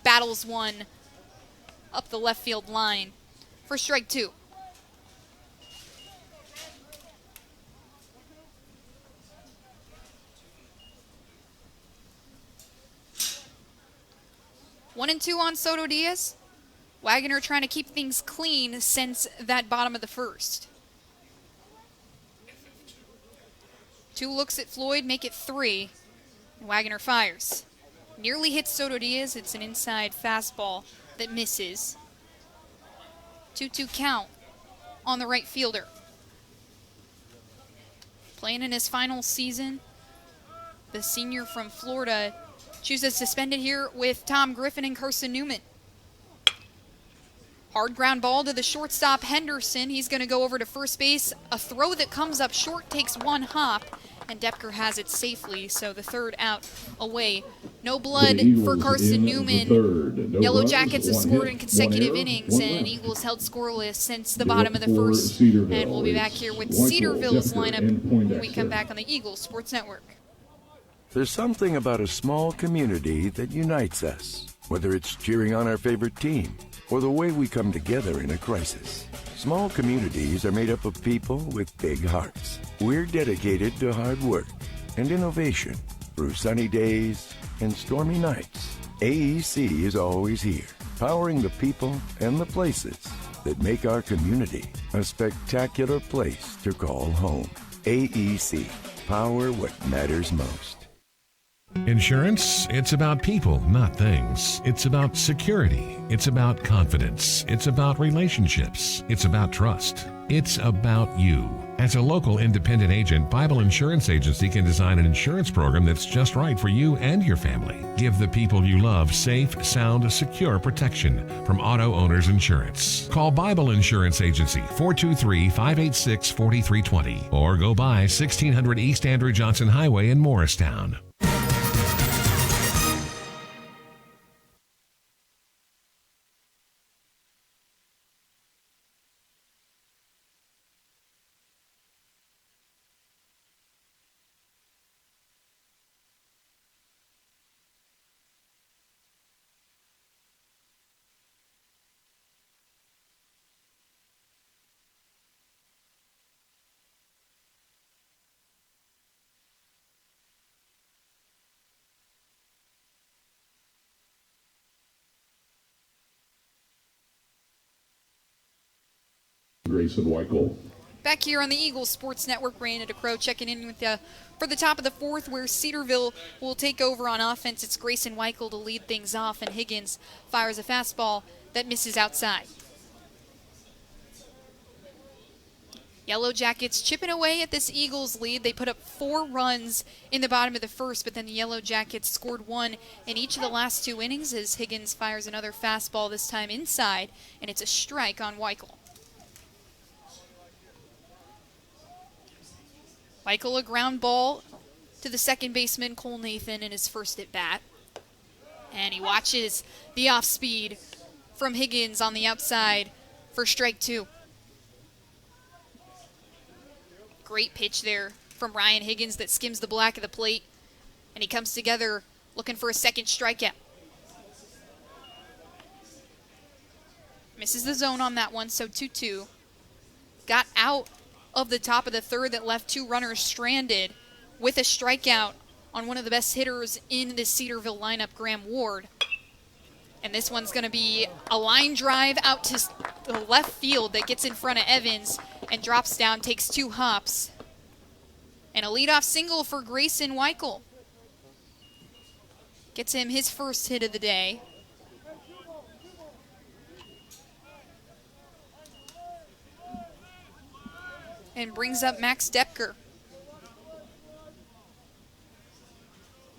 battles one up the left field line for strike 2. One and 2 on Soto Diaz. Wagner trying to keep things clean since that bottom of the first. 2 looks at Floyd, make it 3. And Wagner fires. Nearly hits Soto Diaz. It's an inside fastball that misses. 2-2 count on the right fielder. Playing in his final season, the senior from Florida chooses suspended here with Tom Griffin and Carson-Newman. Hard ground ball to the shortstop Henderson. He's going to go over to first base. A throw that comes up short takes 1 hop, and Depker has it safely, so the third out away. No blood for Carson-Newman. Yellow Jackets have scored in consecutive innings, and Eagles held scoreless since the bottom of the first. And we'll be back here with Cedarville's lineup when we come back on the Eagles Sports Network. There's something about a small community that unites us, whether it's cheering on our favorite team or the way we come together in a crisis. Small communities are made up of people with big hearts. We're dedicated to hard work and innovation through sunny days and stormy nights. AEC is always here, powering the people and the places that make our community a spectacular place to call home. AEC. Power what matters most. Insurance, it's about people, not things. It's about security. It's about confidence. It's about relationships. It's about trust. It's about you. As a local independent agent, Bible Insurance Agency can design an insurance program that's just right for you and your family. Give the people you love safe, sound, secure protection from Auto Owners Insurance. Call Bible Insurance Agency 423-586-4320 or go by 1600 East Andrew Johnson Highway in Morristown. Grayson Weichel. Back here on the Eagles Sports Network, Brandon DeCrow checking in with you for the top of the fourth, where Cedarville will take over on offense. It's Grayson Weichel to lead things off, and Higgins fires a fastball that misses outside. Yellow Jackets chipping away at this Eagles lead. They put up 4 runs in the bottom of the first, but then the Yellow Jackets scored 1 in each of the last 2 innings as Higgins fires another fastball, this time inside, and it's a strike on Weichel. Weichel, a ground ball to the second baseman, Cole Nathan, in his first at bat. And he watches the off speed from Higgins on the outside for strike 2. Great pitch there from Ryan Higgins that skims the black of the plate. And he comes together looking for a second strikeout. Misses the zone on that one, so 2-2. Got out of the top of the third that left 2 runners stranded with a strikeout on one of the best hitters in this Cedarville lineup, Graham Ward. And this one's going to be a line drive out to the left field that gets in front of Evans and drops down, takes 2 hops. And a leadoff single for Grayson Weichel. Gets him his first hit of the day. And brings up Max Depker.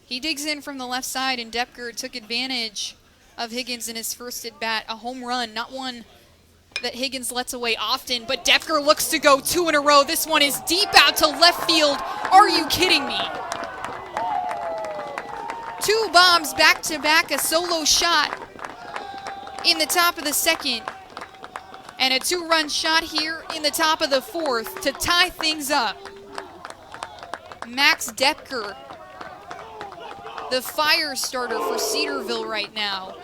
He digs in from the left side, and Depker took advantage of Higgins in his first at bat. A home run, not one that Higgins lets away often, but Depker looks to go 2 in a row. This one is deep out to left field. Are you kidding me? 2 bombs back to back, a solo shot in the top of the second. And a 2-run shot here in the top of the fourth to tie things up. Max Depker, the fire starter for Cedarville right now.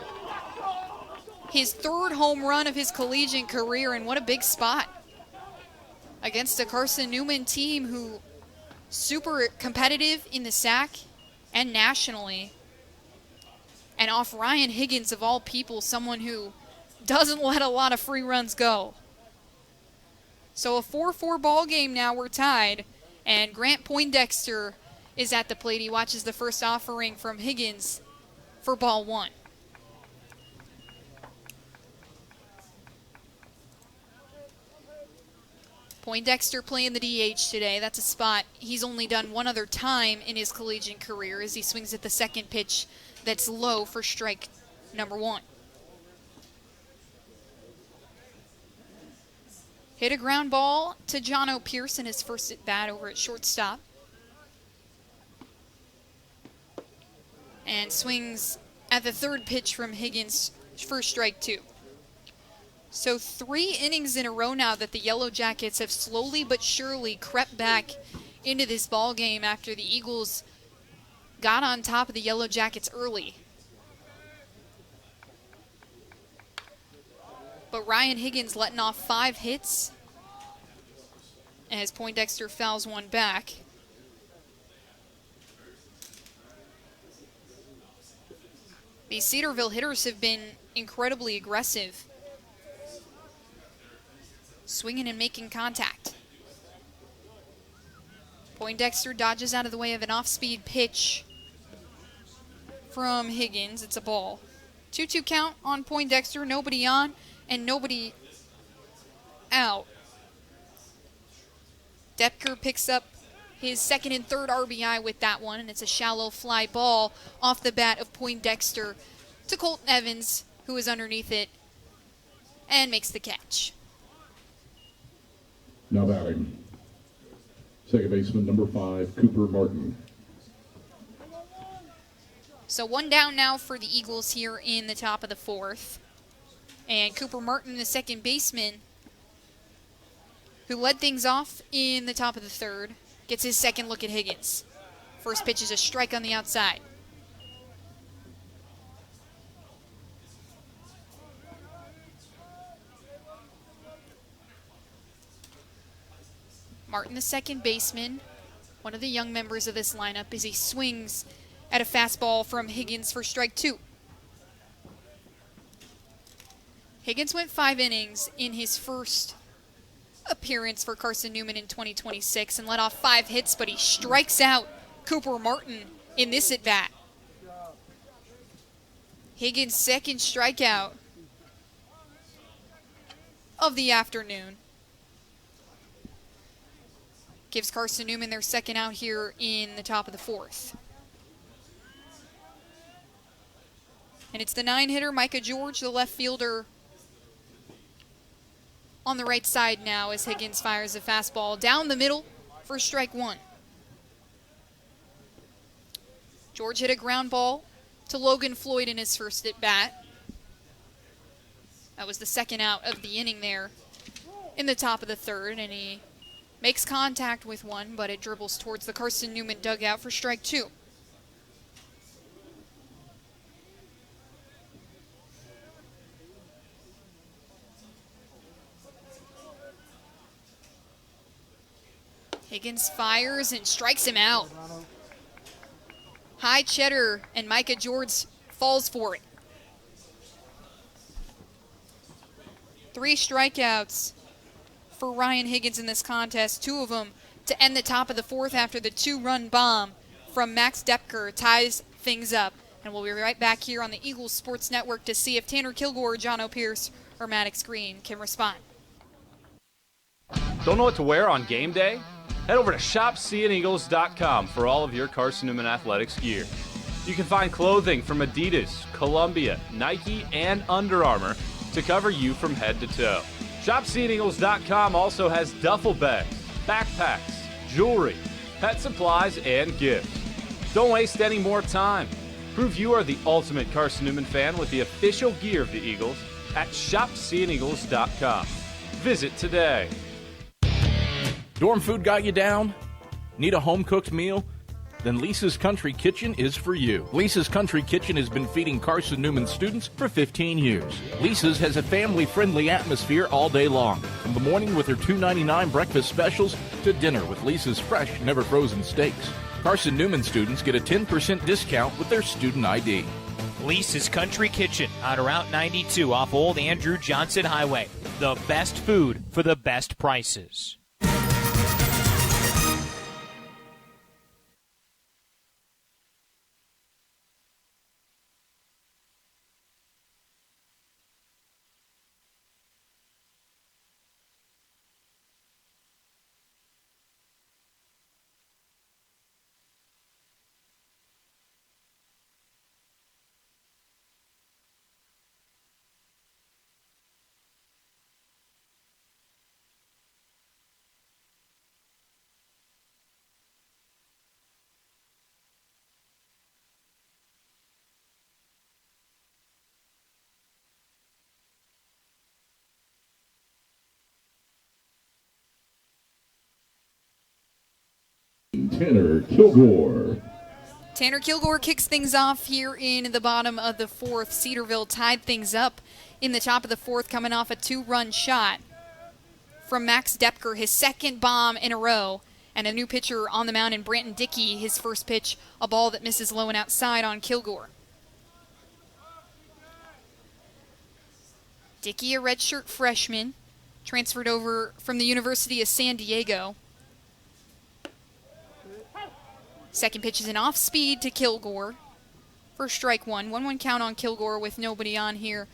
His 3rd home run of his collegiate career, and what a big spot against a Carson-Newman team who super competitive in the SAC and nationally. And off Ryan Higgins, of all people, someone who doesn't let a lot of free runs go. So a 4-4 ball game now, we're tied, and Grant Poindexter is at the plate. He watches the first offering from Higgins for ball 1. Poindexter playing the DH today. That's a spot he's only done one other time in his collegiate career as he swings at the second pitch that's low for strike number 1. Hit a ground ball to John O'Pearson, his first at bat over at shortstop. And swings at the 3rd pitch from Higgins for strike 2. So 3 innings in a row now that the Yellow Jackets have slowly but surely crept back into this ball game after the Eagles got on top of the Yellow Jackets early. But Ryan Higgins letting off 5 hits as Poindexter fouls one back. These Cedarville hitters have been incredibly aggressive. swinging and making contact. Poindexter dodges out of the way of an off-speed pitch from Higgins. It's a ball. 2-2 count on Poindexter. Nobody on and nobody out. Depker picks up his second and third RBI with that one, and it's a shallow fly ball off the bat of Poindexter to Colton Evans, who is underneath it and makes the catch. Now batting, second baseman number 5, Cooper Martin. So one down now for the Eagles here in the top of the fourth. And Cooper Martin, the second baseman, who led things off in the top of the third, gets his second look at Higgins. First pitch is a strike on the outside. Martin, the second baseman, one of the young members of this lineup, as he swings at a fastball from Higgins for strike 2. Higgins went 5 innings in his first appearance for Carson-Newman in 2026 and let off 5 hits, but he strikes out Cooper Martin in this at-bat. Higgins' second strikeout of the afternoon. Gives Carson-Newman their second out here in the top of the fourth. And it's the 9-hitter, Micah George, the left fielder, on the right side now as Higgins fires a fastball down the middle for strike 1. George hit a ground ball to Logan Floyd in his first at-bat. That was the second out of the inning there in the top of the third, and he makes contact with one, but it dribbles towards the Carson-Newman dugout for strike 2. Higgins fires and strikes him out. High cheddar, and Micah George falls for it. 3 strikeouts for Ryan Higgins in this contest, 2 of them to end the top of the fourth after the 2-run bomb from Max Depker ties things up. And we'll be right back here on the Eagles Sports Network to see if Tanner Kilgore, John O'Pierce, or Maddox Green can respond. Don't know what to wear on game day? Head over to shopseeandeagles.com for all of your Carson-Newman athletics gear. You can find clothing from Adidas, Columbia, Nike, and Under Armour to cover you from head to toe. ShopSeeingEagles.com also has duffel bags, backpacks, jewelry, pet supplies, and gifts. Don't waste any more time. Prove you are the ultimate Carson-Newman fan with the official gear of the Eagles at ShopSeeingEagles.com. Visit today. Dorm food got you down? Need a home-cooked meal? Then Lisa's Country Kitchen is for you. Lisa's Country Kitchen has been feeding Carson-Newman students for 15 years. Lisa's has a family-friendly atmosphere all day long, from the morning with her $2.99 breakfast specials to dinner with Lisa's fresh, never-frozen steaks. Carson-Newman students get a 10% discount with their student ID. Lisa's Country Kitchen on Route 92 off Old Andrew Johnson Highway. The best food for the best prices. Tanner Kilgore. Tanner Kilgore kicks things off here in the bottom of the fourth. Cedarville tied things up in the top of the fourth, coming off a 2-run shot from Max Depker, his second bomb in a row, and a new pitcher on the mound in Branton Dickey, his first pitch, a ball that misses low and outside on Kilgore. Dickey, a redshirt freshman, transferred over from the University of San Diego. Second pitch is an off-speed to Kilgore for strike one. 1-1 count on Kilgore with nobody on here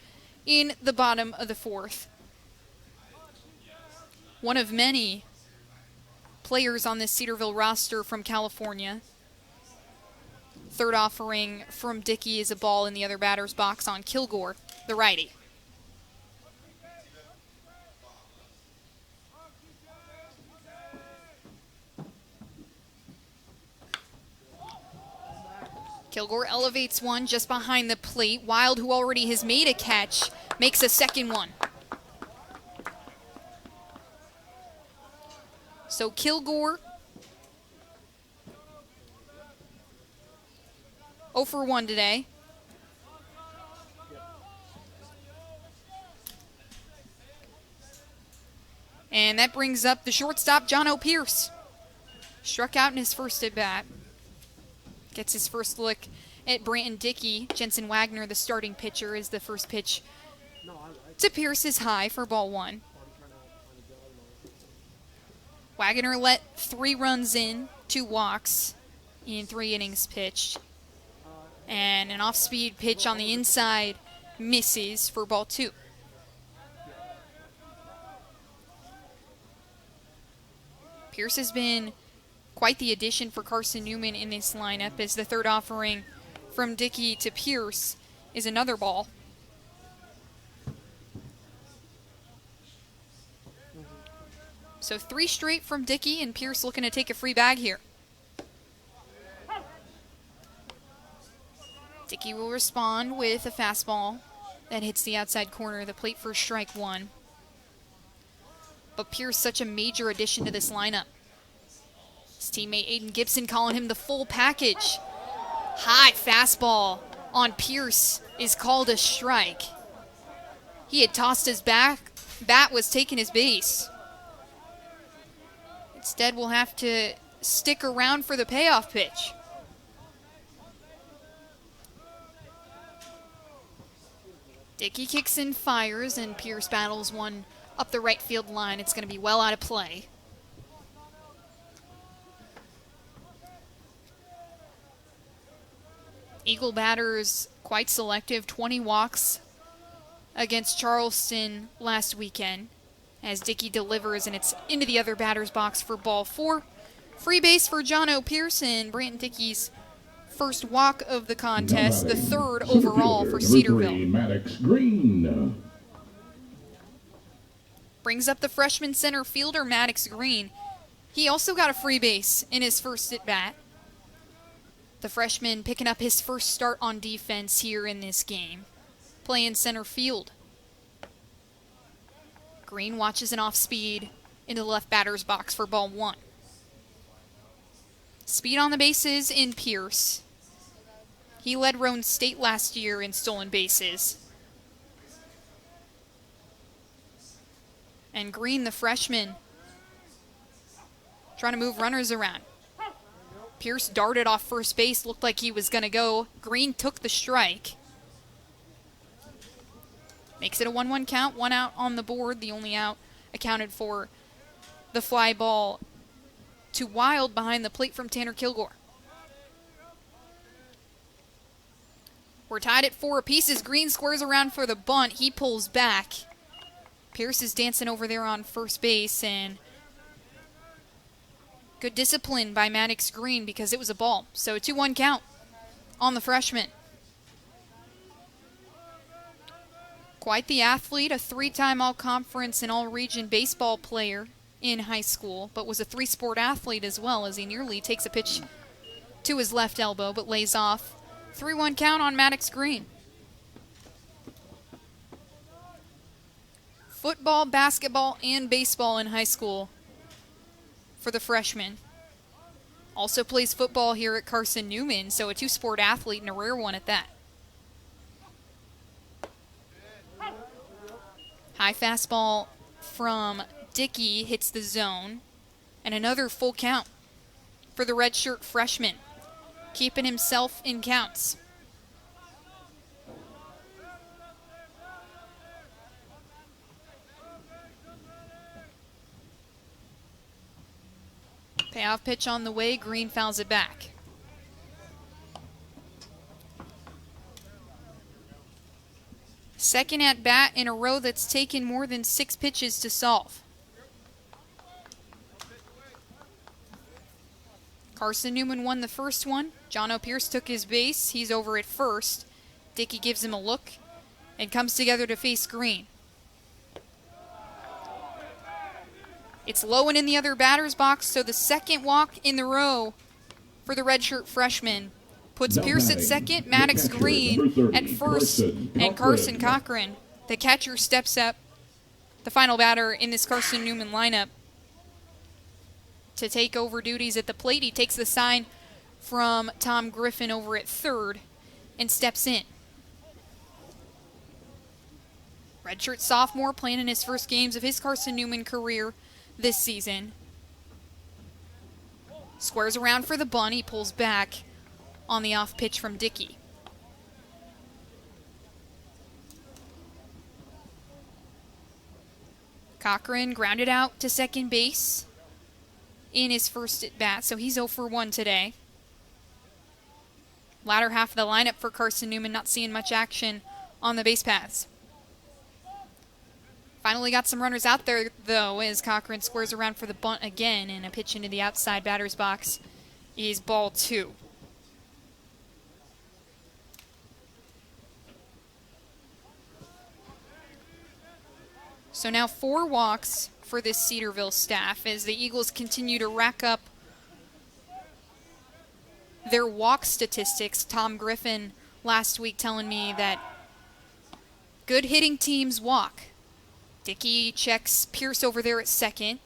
in the bottom of the fourth. One of many players on this Cedarville roster from California. Third offering from Dickey is a ball in the other batter's box on Kilgore, the righty. Kilgore elevates one just behind the plate. Wild, who already has made a catch, makes a second one. So Kilgore 0 for 1 today. And that brings up the shortstop, Jono Pierce. Struck out in his first at bat. Gets his first look at Branton Dickey. Jensen Wagner, the starting pitcher, is the first pitch to Pierce is high for ball one. Wagner let 3 runs in, 2 walks in 3 innings pitched. And an off-speed pitch on the inside misses for ball 2. Pierce has been quite the addition for Carson-Newman in this lineup, as the third offering from Dickey to Pierce is another ball. So 3 straight from Dickey, and Pierce looking to take a free bag here. Dickey will respond with a fastball that hits the outside corner of the plate for strike one. But Pierce, such a major addition to this lineup. His teammate Aiden Gibson calling him the full package. High fastball on Pierce is called a strike. He had tossed his bat was taking his base. Instead, we'll have to stick around for the payoff pitch. Dickey kicks and fires, and Pierce battles one up the right field line. It's going to be well out of play. Eagle batters quite selective, 20 walks against Charleston last weekend as Dickey delivers, and it's into the other batter's box for ball 4. Free base for Jono Pearson, Branton Dickey's first walk of the contest, the third overall for Cedarville. Maddox Green brings up the freshman center fielder, Maddox Green. He also got a free base in his first at-bat. The freshman picking up his first start on defense here in this game, playing center field. Green watches an off-speed into the left batter's box for ball 1. Speed on the bases in Pierce. He led Roane State last year in stolen bases. And Green, the freshman, trying to move runners around. Pierce darted off first base, looked like he was going to go. Green took the strike. Makes it a 1-1 count, 1 out on the board. The only out accounted for the fly ball to Wild behind the plate from Tanner Kilgore. We're tied at 4 apiece as Green squares around for the bunt. He pulls back. Pierce is dancing over there on first base, and good discipline by Maddox Green because it was a ball. So a 2-1 count on the freshman. Quite the athlete, a 3-time all-conference and all-region baseball player in high school, but was a 3-sport athlete as well, as he nearly takes a pitch to his left elbow but lays off. 3-1 count on Maddox Green. Football, basketball, and baseball in high school for the freshman. Also plays football here at Carson-Newman, so a 2-sport athlete and a rare one at that. High fastball from Dickey hits the zone, and another full count for the redshirt freshman, keeping himself in counts. Payoff pitch on the way. Green fouls it back. Second at bat in a row that's taken more than 6 pitches to solve. Carson-Newman won the first one. John O'Pierce took his base. He's over at first. Dickey gives him a look and comes together to face Green. It's low and in the other batter's box, so the second walk in the row for the redshirt freshman puts Pierce at second, Maddox Green at first, and Carson Cochran, the catcher, steps up, the final batter in this Carson-Newman lineup, to take over duties at the plate. He takes the sign from Tom Griffin over at third and steps in. Redshirt sophomore playing in his first games of his Carson-Newman career this season. Squares around for the bunt. He pulls back on the off pitch from Dickey. Cochran grounded out to second base in his first at bat, so he's 0 for 1 today. Latter half of the lineup for Carson-Newman, not seeing much action on the base paths. Finally got some runners out there, though, as Cochran squares around for the bunt again, and a pitch into the outside batter's box is ball 2. So now 4 walks for this Cedarville staff as the Eagles continue to rack up their walk statistics. Tom Griffin last week telling me that good hitting teams walk. Dickey checks Pierce over there at second,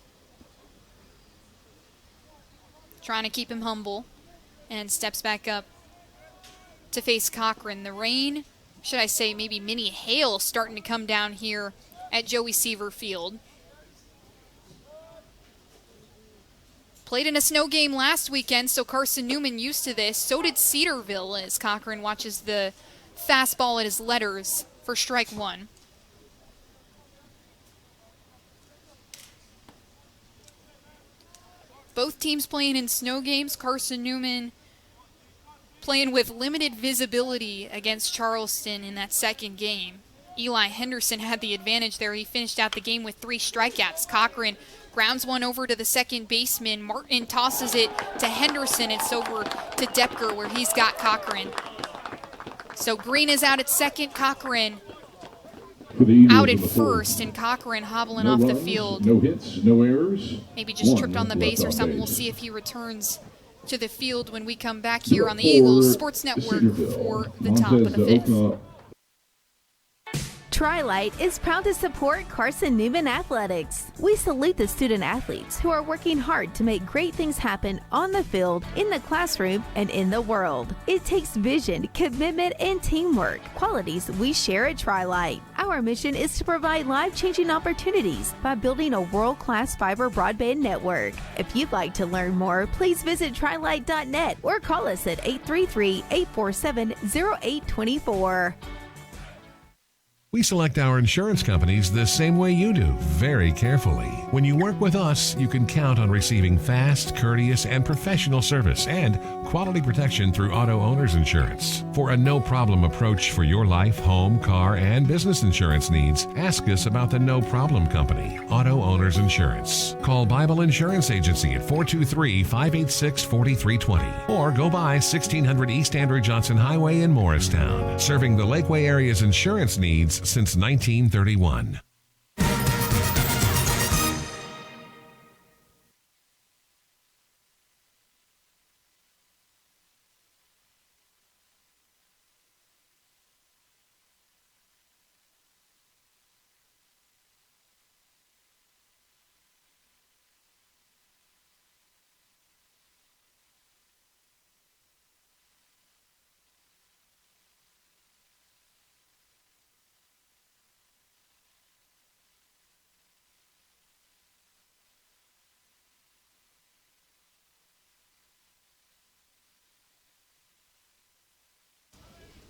trying to keep him humble, and steps back up to face Cochran. The rain, should I say maybe mini hail, starting to come down here at Joey Seaver Field. Played in a snow game last weekend, so Carson-Newman used to this. So did Cedarville, as Cochran watches the fastball at his letters for strike 1. Both teams playing in snow games. Carson-Newman playing with limited visibility against Charleston in that second game. Eli Henderson had the advantage there. He finished out the game with 3 strikeouts. Cochran grounds one over to the second baseman. Martin tosses it to Henderson. It's over to Depker, where he's got Cochran. So Green is out at second. Cochran out at first, and Cochran hobbling off the field. No hits, no errors. Maybe just tripped on the base or something. We'll see if he returns to the field when we come back here on the Eagles Sports Network for the top of the 5th. Tri-Lite is proud to support Carson-Newman Athletics. We salute the student athletes who are working hard to make great things happen on the field, in the classroom, and in the world. It takes vision, commitment, and teamwork, qualities we share at Tri-Lite. Our mission is to provide life-changing opportunities by building a world-class fiber broadband network. If you'd like to learn more, please visit trilite.net or call us at 833-847-0824. We select our insurance companies the same way you do, very carefully. When you work with us, you can count on receiving fast, courteous, and professional service and quality protection through Auto Owners Insurance. For a no-problem approach for your life, home, car, and business insurance needs, ask us about the No Problem Company, Auto Owners Insurance. Call Bible Insurance Agency at 423-586-4320 or go by 1600 East Andrew Johnson Highway in Morristown, serving the Lakeway area's insurance needs since 1931.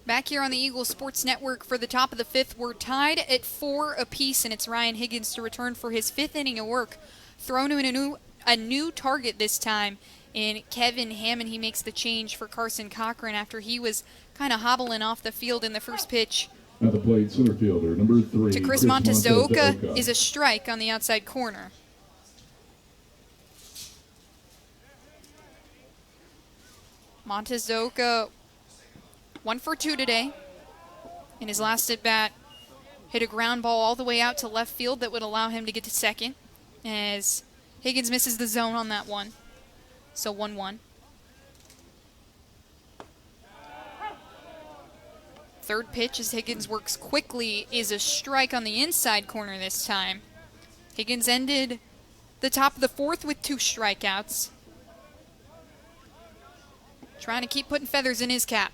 Back here on the Eagles Sports Network for the top of the 5th, we're tied at 4 apiece, and it's Ryan Higgins to return for his 5th inning of work. Thrown to a new target this time in Kevin Hammond. He makes the change for Carson Cochran after he was kind of hobbling off the field in the first pitch. At the plate, center fielder, number 3. To Chris Montes de Oca is a strike on the outside corner. Montes de Oca 1 for 2 today. In his last at bat, hit a ground ball all the way out to left field that would allow him to get to second, as Higgins misses the zone on that one. So 1-1. Third pitch as Higgins works quickly is a strike on the inside corner this time. Higgins ended the top of the fourth with 2 strikeouts. Trying to keep putting feathers in his cap.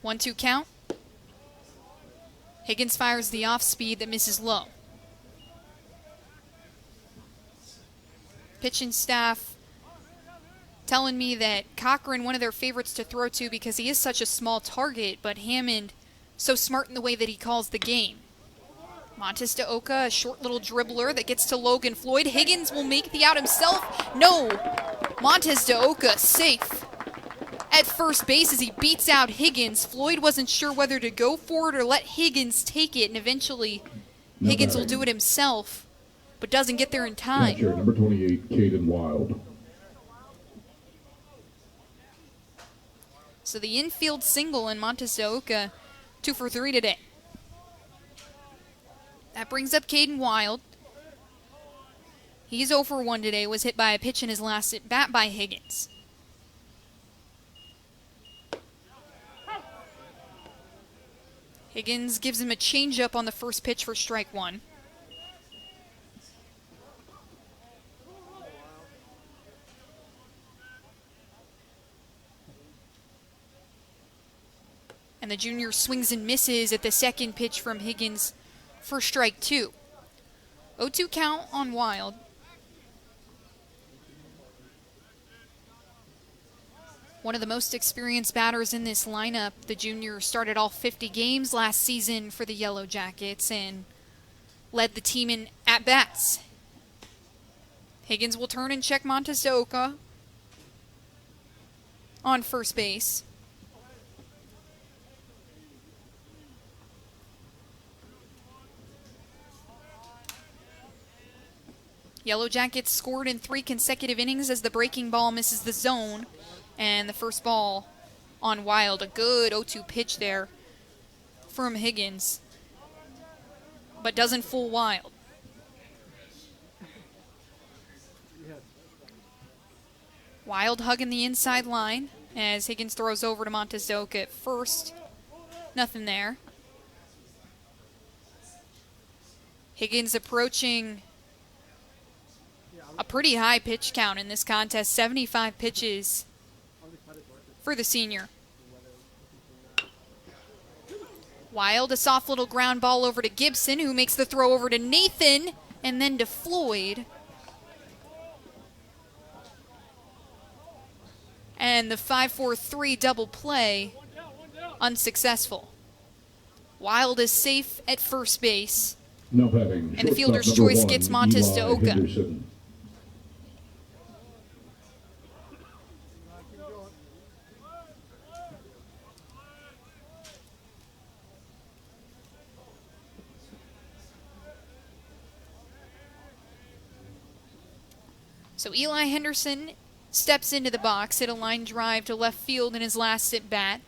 1-2 count. Higgins fires the off speed that misses low. Pitching staff telling me that Cochran, one of their favorites to throw to because he is such a small target, but Hammond, so smart in the way that he calls the game. Montes de Oca, a short little dribbler that gets to Logan Floyd. Higgins will make the out himself. No! Montes de Oca safe at first base as he beats out Higgins. Floyd wasn't sure whether to go for it or let Higgins take it, and eventually Higgins will do it himself, but doesn't get there in time. Catcher, number 28, Caden Wild. So the infield single in Montes de Oca, 2 for 3 today. That brings up Caden Wild. He's 0 for 1 today, was hit by a pitch in his last at bat by Higgins. Higgins gives him a changeup on the first pitch for strike 1. And the junior swings and misses at the second pitch from Higgins for strike 2. 0-2 count on Wild. One of the most experienced batters in this lineup. The junior started all 50 games last season for the Yellow Jackets and led the team in at-bats. Higgins will turn and check Montes de Oca on first base. Yellow Jackets scored in 3 consecutive innings as the breaking ball misses the zone. And the first ball on Wild, a good 0-2 pitch there from Higgins, but doesn't fool Wild. Wild hugging the inside line as Higgins throws over to Montes de Oca at first. Nothing there. Higgins approaching a pretty high pitch count in this contest, 75 pitches for the senior. Wild, a soft little ground ball over to Gibson, who makes the throw over to Nathan, and then to Floyd. And the 5-4-3 double play, unsuccessful. Wild is safe at first base. Now batting, and the fielder's choice 1, gets Montes de Oca. Henderson. So Eli Henderson steps into the box, hit a line drive to left field in his last at bat.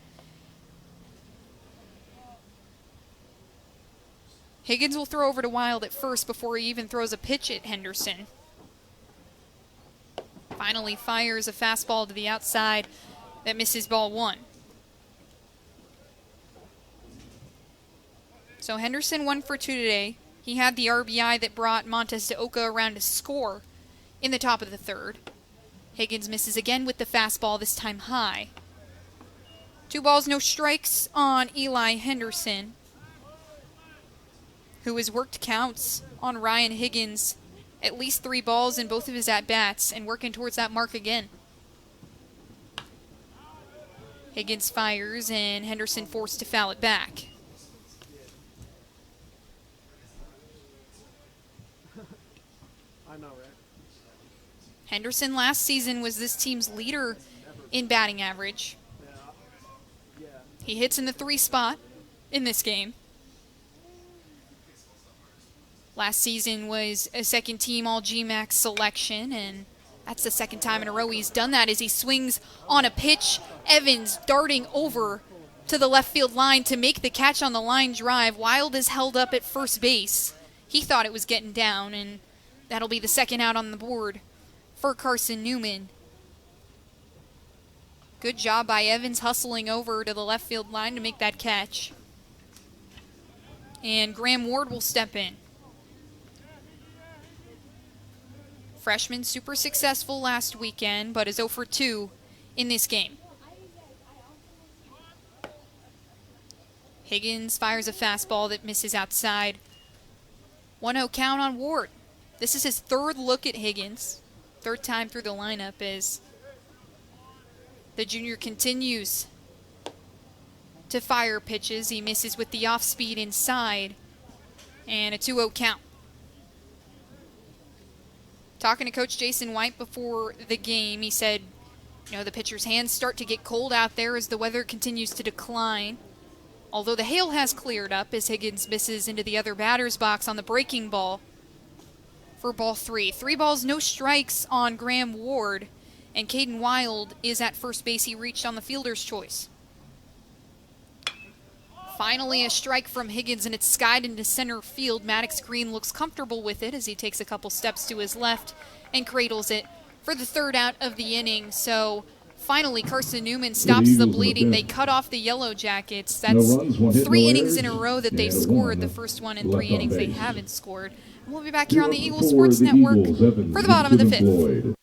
Higgins will throw over to Wild at first before he even throws a pitch at Henderson. Finally fires a fastball to the outside that misses ball 1. So Henderson 1 for 2 today. He had the RBI that brought Montes de Oca around to score in the top of the third. Higgins misses again with the fastball, this time high. 2 balls, no strikes on Eli Henderson, who has worked counts on Ryan Higgins, at least 3 balls in both of his at-bats, and working towards that mark again. Higgins fires, and Henderson forced to foul it back. I know, right? Henderson last season was this team's leader in batting average. He hits in the 3 spot in this game. Last season was a second team all GMAX selection, and that's the second time in a row he's done that as he swings on a pitch. Evans darting over to the left field line to make the catch on the line drive. Wild is held up at first base. He thought it was getting down, and that'll be the second out on the board for Carson-Newman. Good job by Evans hustling over to the left field line to make that catch. And Graham Ward will step in. Freshman super successful last weekend, but is 0 for 2 in this game. Higgins fires a fastball that misses outside. 1-0 count on Ward. This is his third look at Higgins. Third time through the lineup as the junior continues to fire pitches. He misses with the off-speed inside, and a 2-0 count. Talking to Coach Jason White before the game, he said, the pitcher's hands start to get cold out there as the weather continues to decline. Although the hail has cleared up as Higgins misses into the other batter's box on the breaking ball for ball 3. 3 balls, no strikes on Graham Ward, and Caden Wild is at first base. He reached on the fielder's choice. Finally a strike from Higgins, and it's skied into center field. Maddox Green looks comfortable with it as he takes a couple steps to his left and cradles it for the third out of the inning. So finally Carson-Newman stops the bleeding. They cut off the Yellow Jackets. That's 3 innings in a row that they've scored. The first one in 3 innings they haven't scored. We'll be back here on the Eagles Sports Network for the bottom of the 5th.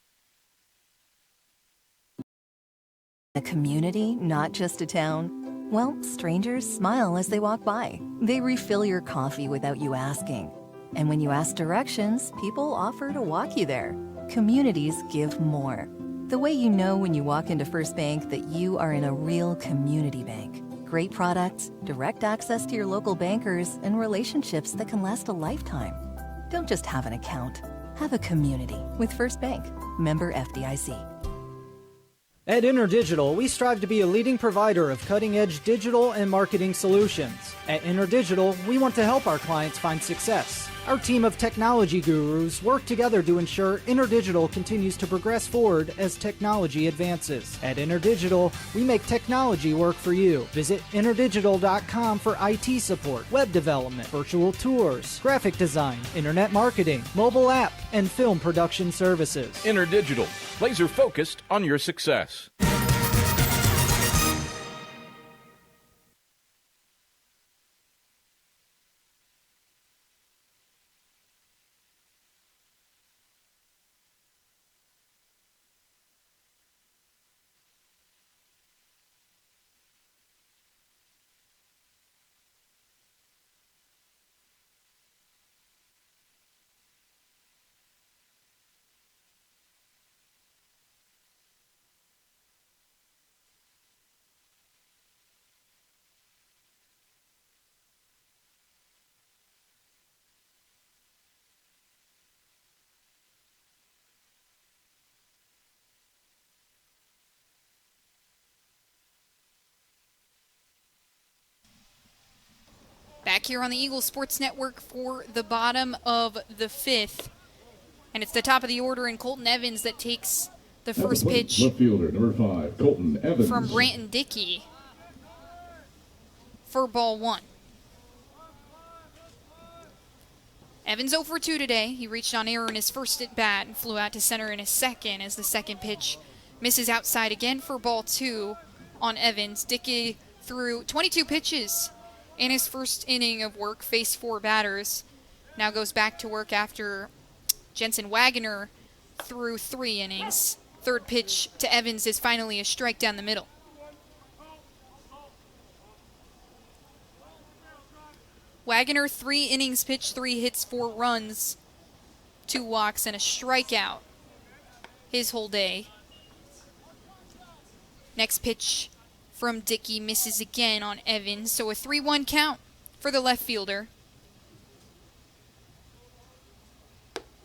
A community, not just a town. Well, strangers smile as they walk by. They refill your coffee without you asking. And when you ask directions, people offer to walk you there. Communities give more. The way you know when you walk into First Bank that you are in a real community bank. Great products, direct access to your local bankers, and relationships that can last a lifetime. Don't just have an account. Have a community with First Bank. Member FDIC. At InterDigital, we strive to be a leading provider of cutting-edge digital and marketing solutions. At InterDigital, we want to help our clients find success. Our team of technology gurus work together to ensure InterDigital continues to progress forward as technology advances. At InterDigital, we make technology work for you. Visit interdigital.com for IT support, web development, virtual tours, graphic design, internet marketing, mobile app, and film production services. InterDigital, laser focused on your success. Back here on the Eagles Sports Network for the bottom of the 5th. And it's the top of the order in Colton Evans that takes the first pitch. Left fielder, number 5, Colton Evans. From Branton Dickey for ball 1. Evans 0 for 2 today. He reached on error in his first at bat and flew out to center in his second as the second pitch misses outside again for ball 2 on Evans. Dickey threw 22 pitches in his first inning of work, faced 4 batters. Now goes back to work after Jensen Wagoner threw 3 innings. Third pitch to Evans is finally a strike down the middle. Wagoner 3 innings pitched, 3 hits, 4 runs, 2 walks, and a strikeout his whole day. Next pitch from Dickey misses again on Evans, so a 3-1 count for the left fielder.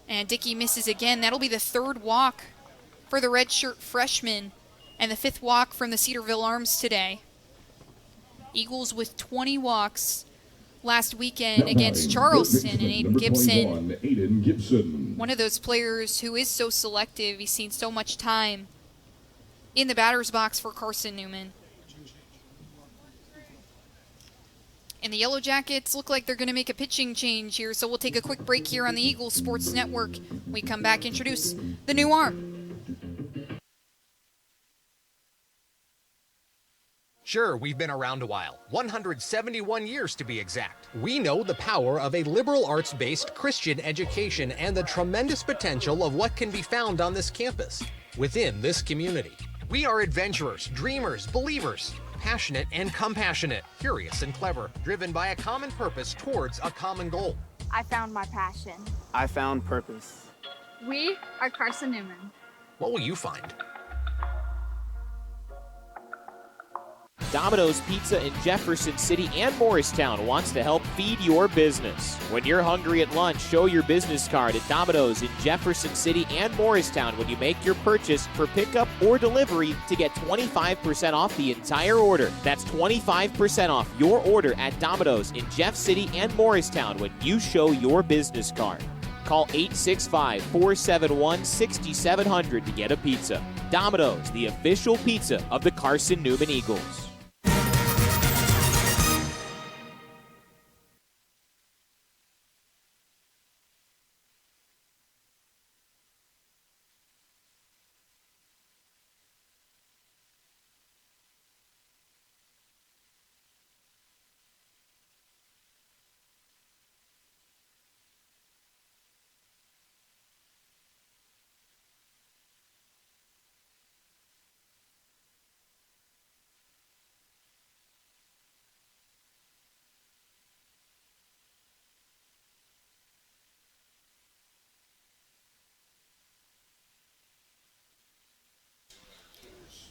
And Dickey misses again. That'll be the third walk for the redshirt freshman and the fifth walk from the Cedarville Arms today. Eagles with 20 walks last weekend against Charleston, and Aiden Gibson, one of those players who is so selective. He's seen so much time in the batter's box for Carson-Newman. And the Yellow Jackets look like they're going to make a pitching change here, so we'll take a quick break here on the Eagles Sports Network. When we come back, introduce the new arm. Sure, we've been around a while, 171 years to be exact. We know the power of a liberal arts-based Christian education and the tremendous potential of what can be found on this campus, within this community. We are adventurers, dreamers, believers, passionate and compassionate, curious and clever, driven by a common purpose towards a common goal. I found my passion. I found purpose. We are Carson-Newman. What will you find? Domino's Pizza in Jefferson City and Morristown wants to help feed your business. When you're hungry at lunch, show your business card at Domino's in Jefferson City and Morristown when you make your purchase for pickup or delivery to get 25% off the entire order. That's 25% off your order at Domino's in Jeff City and Morristown when you show your business card. Call 865-471-6700 to get a pizza. Domino's, the official pizza of the Carson-Newman Eagles.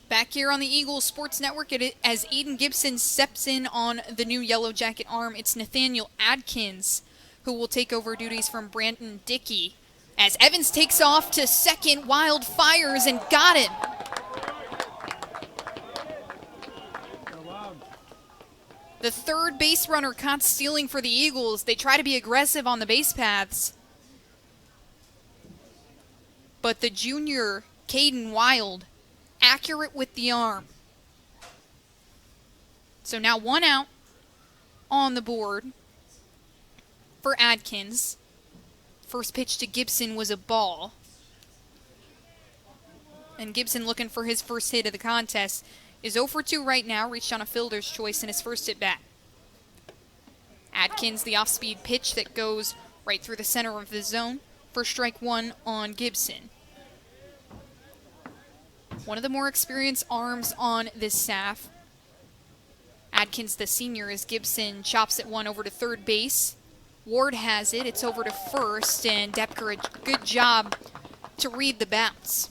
Back here on the Eagles Sports Network, as Aiden Gibson steps in on the new Yellow Jacket arm, it's Nathaniel Adkins who will take over duties from Brandon Dickey. As Evans takes off to second, Wild fires and got him. The third base runner caught stealing for the Eagles. They try to be aggressive on the base paths, but the junior, Caden Wild, accurate with the arm. So now one out on the board for Adkins. First pitch to Gibson was a ball. And Gibson, looking for his first hit of the contest, is 0 for 2 right now, reached on a fielder's choice in his first at bat. Adkins, the off-speed pitch that goes right through the center of the zone for strike one on Gibson. One of the more experienced arms on this staff. Adkins, the senior, as Gibson chops it one over to third base. Ward has it. It's over to first, and Depker, a good job to read the bounce.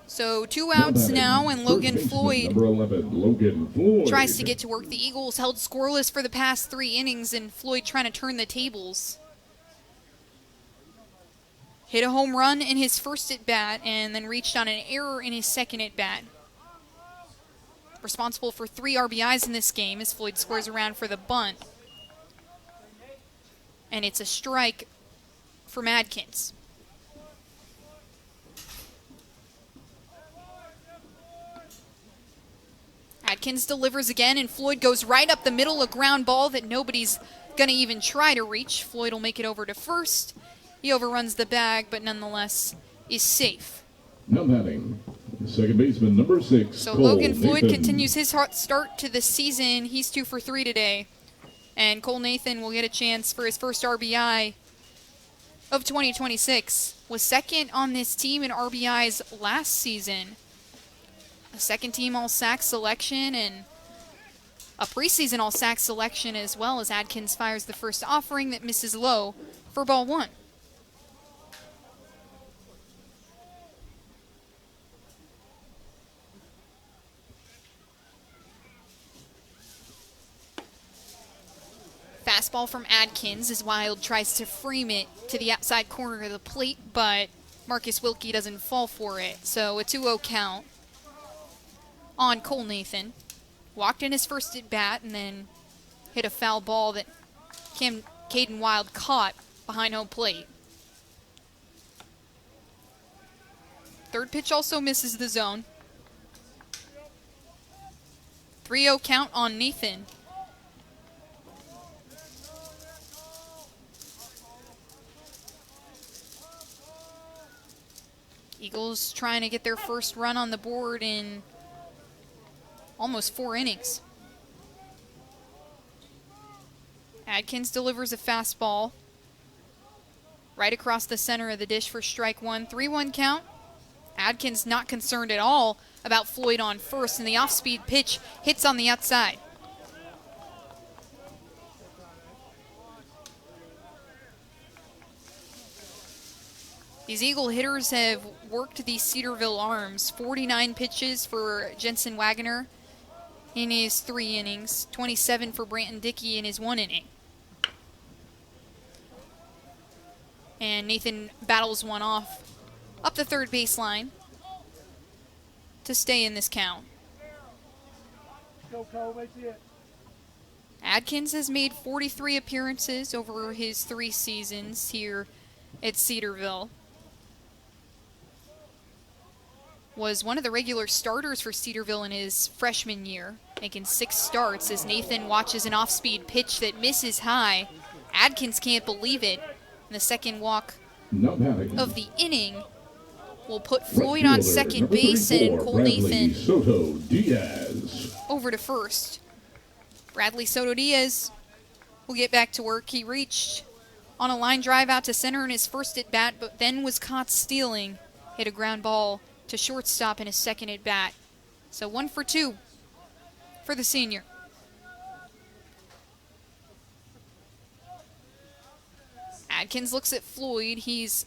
So 2 outs now, and Logan Floyd tries to get to work. The Eagles held scoreless for the past 3 innings, and Floyd trying to turn the tables. Hit a home run in his first at-bat and then reached on an error in his second at-bat. Responsible for 3 RBIs in this game as Floyd squares around for the bunt. And it's a strike from Adkins. Adkins delivers again, and Floyd goes right up the middle, a ground ball that nobody's going to even try to reach. Floyd will make it over to first. He overruns the bag, but nonetheless is safe. Now batting, second baseman number 6. So Cole Logan Floyd Nathan continues his hot start to the season. He's 2 for 3 today. And Cole Nathan will get a chance for his first RBI of 2026. Was second on this team in RBIs last season. A second-team All-SAC selection and a preseason All-SAC selection as well, as Adkins fires the first offering that misses low for ball 1. fastball from Adkins as Wild tries to frame it to the outside corner of the plate, but Marcus Wilkie doesn't fall for it. So a 2-0 count on Cole Nathan. Walked in his first at bat and then hit a foul ball that Caden Wild caught behind home plate. Third pitch also misses the zone. 3-0 count on Nathan. Eagles trying to get their first run on the board in almost 4 innings. Adkins delivers a fastball right across the center of the dish for strike one. 3-1 count. Adkins not concerned at all about Floyd on first, and the off-speed pitch hits on the outside. These Eagle hitters have worked these Cedarville arms. 49 pitches for Jensen Wagoner in his 3 innings, 27 for Branton Dickey in his 1 inning. And Nathan battles one off up the third baseline to stay in this count. Adkins has made 43 appearances over his 3 seasons here at Cedarville. Was one of the regular starters for Cedarville in his freshman year, making 6 starts as Nathan watches an off-speed pitch that misses high. Adkins can't believe it. And the second walk of the inning will put Floyd on second base and Cole Nathan Soto Diaz over to first. Bradley Soto Diaz will get back to work. He reached on a line drive out to center in his first at bat, but then was caught stealing. Hit a ground ball to shortstop in his second at bat. So 1 for 2 for the senior. Adkins looks at Floyd. He's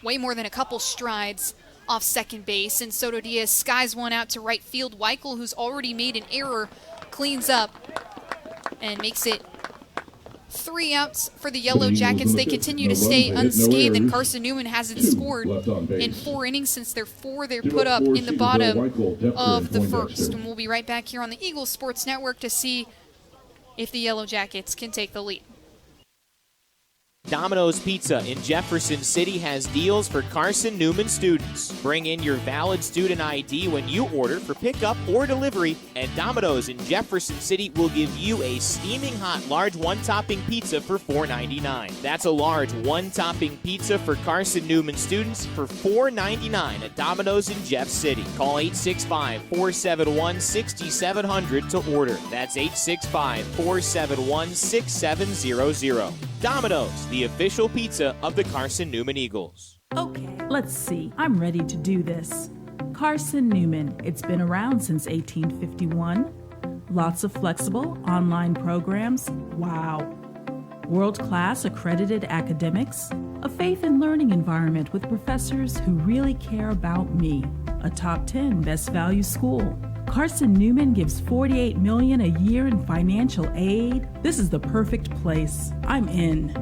way more than a couple strides off second base, and Soto Diaz skies one out to right field. Weichel, who's already made an error, cleans up and makes it 3 outs for the Yellow Jackets. They continue to stay unscathed, and Carson-Newman hasn't scored in 4 innings since their 4 they put up in the bottom of the first. And we'll be right back here on the Eagles Sports Network to see if the Yellow Jackets can take the lead. Domino's Pizza in Jefferson City has deals for Carson-Newman students. Bring in your valid student ID when you order for pickup or delivery, and Domino's in Jefferson City will give you a steaming hot large 1-topping pizza for $4.99. That's a large 1-topping pizza for Carson-Newman students for $4.99 at Domino's in Jeff City. Call 865-471-6700 to order. That's 865-471-6700. Domino's, the official pizza of the Carson-Newman Eagles. Okay, let's see. I'm ready to do this. Carson-Newman. It's been around since 1851. Lots of flexible online programs. Wow. World-class accredited academics. A faith and learning environment with professors who really care about me. A top 10 best value school. Carson-Newman gives $48 million a year in financial aid. This is the perfect place. I'm in.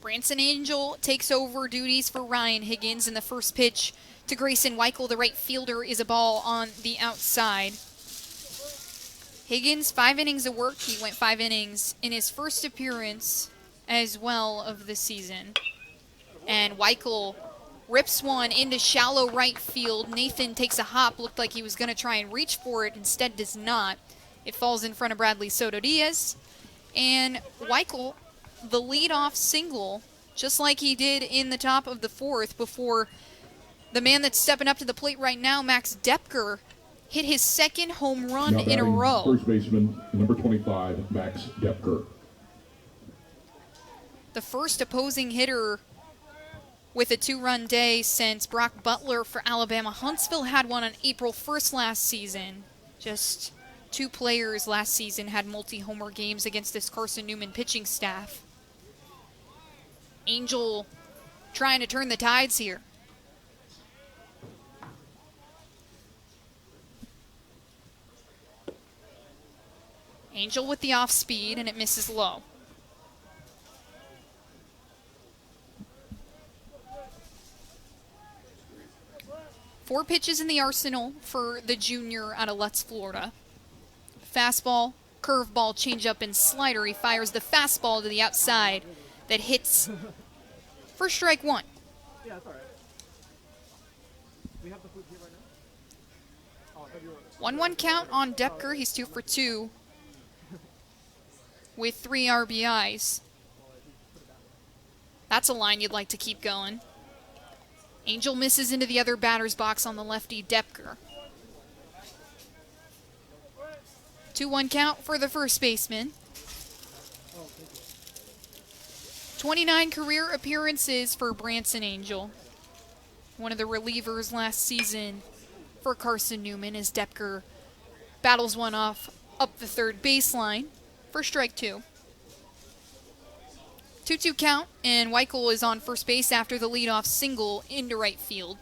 Branson Angel takes over duties for Ryan Higgins, and the first pitch to Grayson Weichel, the right fielder, is a ball on the outside. Higgins, 5 innings of work. He went 5 innings in his first appearance as well of the season. And Weichel rips one into shallow right field. Nathan takes a hop, looked like he was going to try and reach for it, instead does not. It falls in front of Bradley Soto Diaz. And Weichel, the leadoff single, just like he did in the top of the 4th before the man that's stepping up to the plate right now, Max Depker, hit his 2nd home run Now in a batting row. First baseman, number 25, Max Depker. The first opposing hitter with a 2-run day since Brock Butler for Alabama. Huntsville had one on April 1st last season. Just 2 players last season had multi-homer games against this Carson-Newman pitching staff. Angel trying to turn the tides here. Angel with the off speed, and it misses low. Four pitches in the arsenal for the junior out of Lutz, Florida. Fastball, curveball, changeup, and slider. He fires the fastball to the outside that hits for strike 1. Yeah, that's all right. We have the food here right now? Oh, I thought you were... 1-1 count on Depker. He's 2 for 2 with 3 RBIs. That's a line you'd like to keep going. Angel misses into the other batter's box on the lefty Depker. 2-1 count for the first baseman. 29 career appearances for Branson Angel. One of the relievers last season for Carson-Newman as Depker battles one off up the third baseline for strike 2. 2-2 count, and Weichel is on first base after the leadoff single into right field.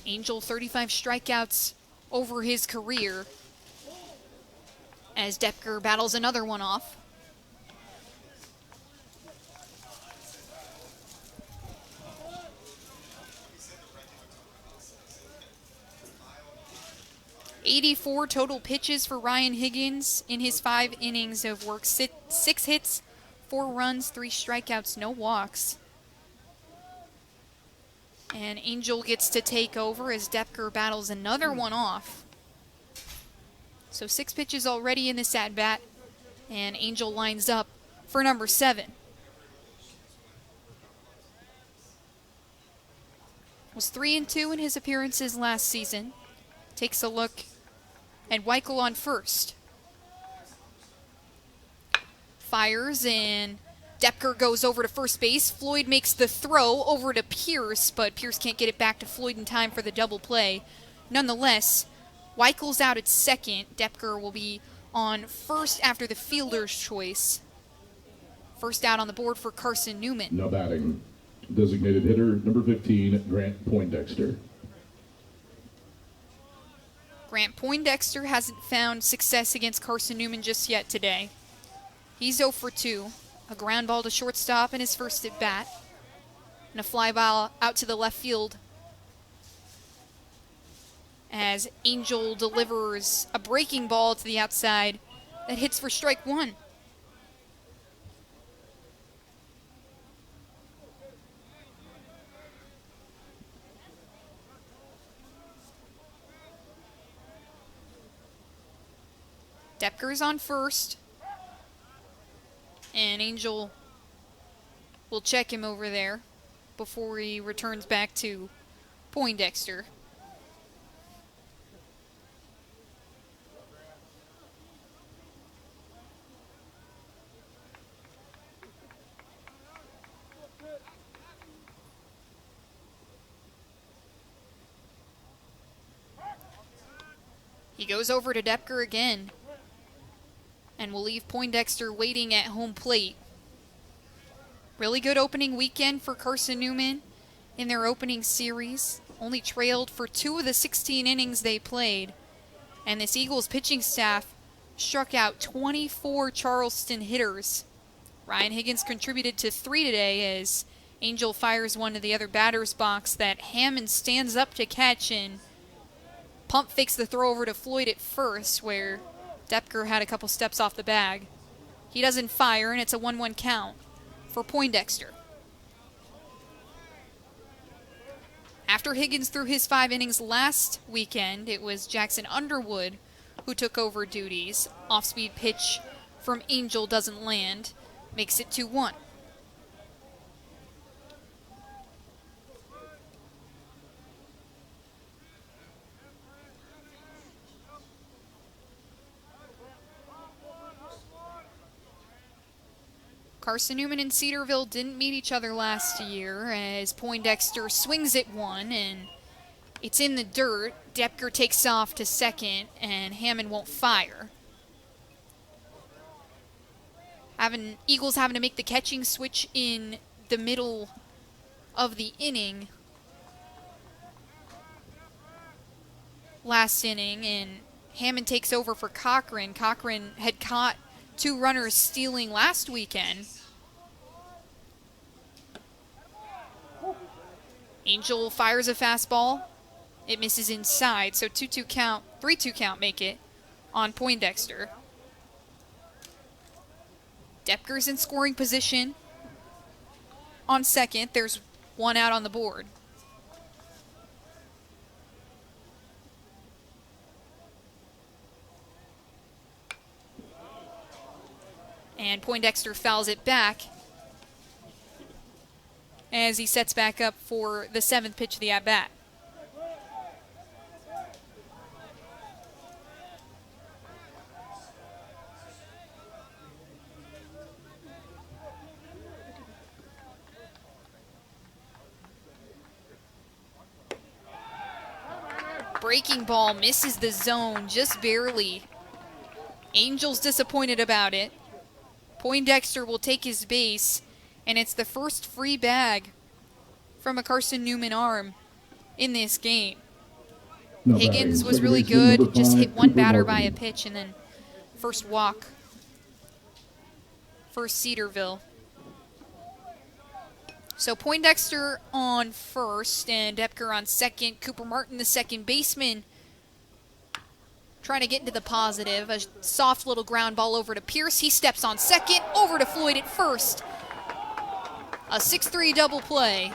Angel, 35 strikeouts over his career as Depker battles another one off. .84 total pitches for Ryan Higgins in his 5 innings of work. 6 hits, 4 runs, 3 strikeouts, no walks. And Angel gets to take over as Depker battles another one off. So 6 pitches already in this at-bat, and Angel lines up for number 7. Was 3-2 in his appearances last season. Takes a look, and Weichel on first. Fires, and Depker goes over to first base. Floyd makes the throw over to Pierce, but Pierce can't get it back to Floyd in time for the double play. Nonetheless, Weichel's out at second. Depker will be on first after the fielder's choice. First out on the board for Carson-Newman. Now batting, designated hitter, number 15, Grant Poindexter. Grant Poindexter hasn't found success against Carson-Newman just yet today. He's 0 for 2. A ground ball to shortstop in his first at bat. And a fly ball out to the left field as Angel delivers a breaking ball to the outside that hits for strike 1. Depker's on first. And Angel will check him over there before he returns back to Poindexter. He goes over to Depker again and will leave Poindexter waiting at home plate. Really good opening weekend for Carson-Newman in their opening series. Only trailed for 2 of the 16 innings they played. And this Eagles pitching staff struck out 24 Charleston hitters Ryan Higgins contributed to 3 today as Angel fires one to the other batter's box that Hammond stands up to catch and pump fakes the throw over to Floyd at first, where Depker had a couple steps off the bag. He doesn't fire, and it's a 1-1 count for Poindexter. After Higgins threw his 5 innings last weekend, it was Jackson Underwood who took over duties. Off-speed pitch from Angel doesn't land, makes it 2-1. Carson-Newman and Cedarville didn't meet each other last year as Poindexter swings at one and it's in the dirt. Depker takes off to second and Hammond won't fire. Eagles having to make the catching switch in the middle of the inning. Last inning, and Hammond takes over for Cochran. Cochran had caught 2 runners stealing last weekend. Angel fires a fastball. It misses inside, so 2-2 count, 3-2 count make it on Poindexter. Depker's in scoring position on second. There's 1 out on the board. And Poindexter fouls it back as he sets back up for the 7th pitch of the at-bat. Breaking ball misses the zone just barely. Angel's disappointed about it. Poindexter will take his base, and it's the first free bag from a Carson-Newman arm in this game. Higgins was really good, just hit 1 batter by a pitch, and then first walk for Cedarville. So Poindexter on first and Depker on second. Cooper Martin, the second baseman, trying to get into the positive. A soft little ground ball over to Pierce. He steps on second, over to Floyd at first. A 6-3 double play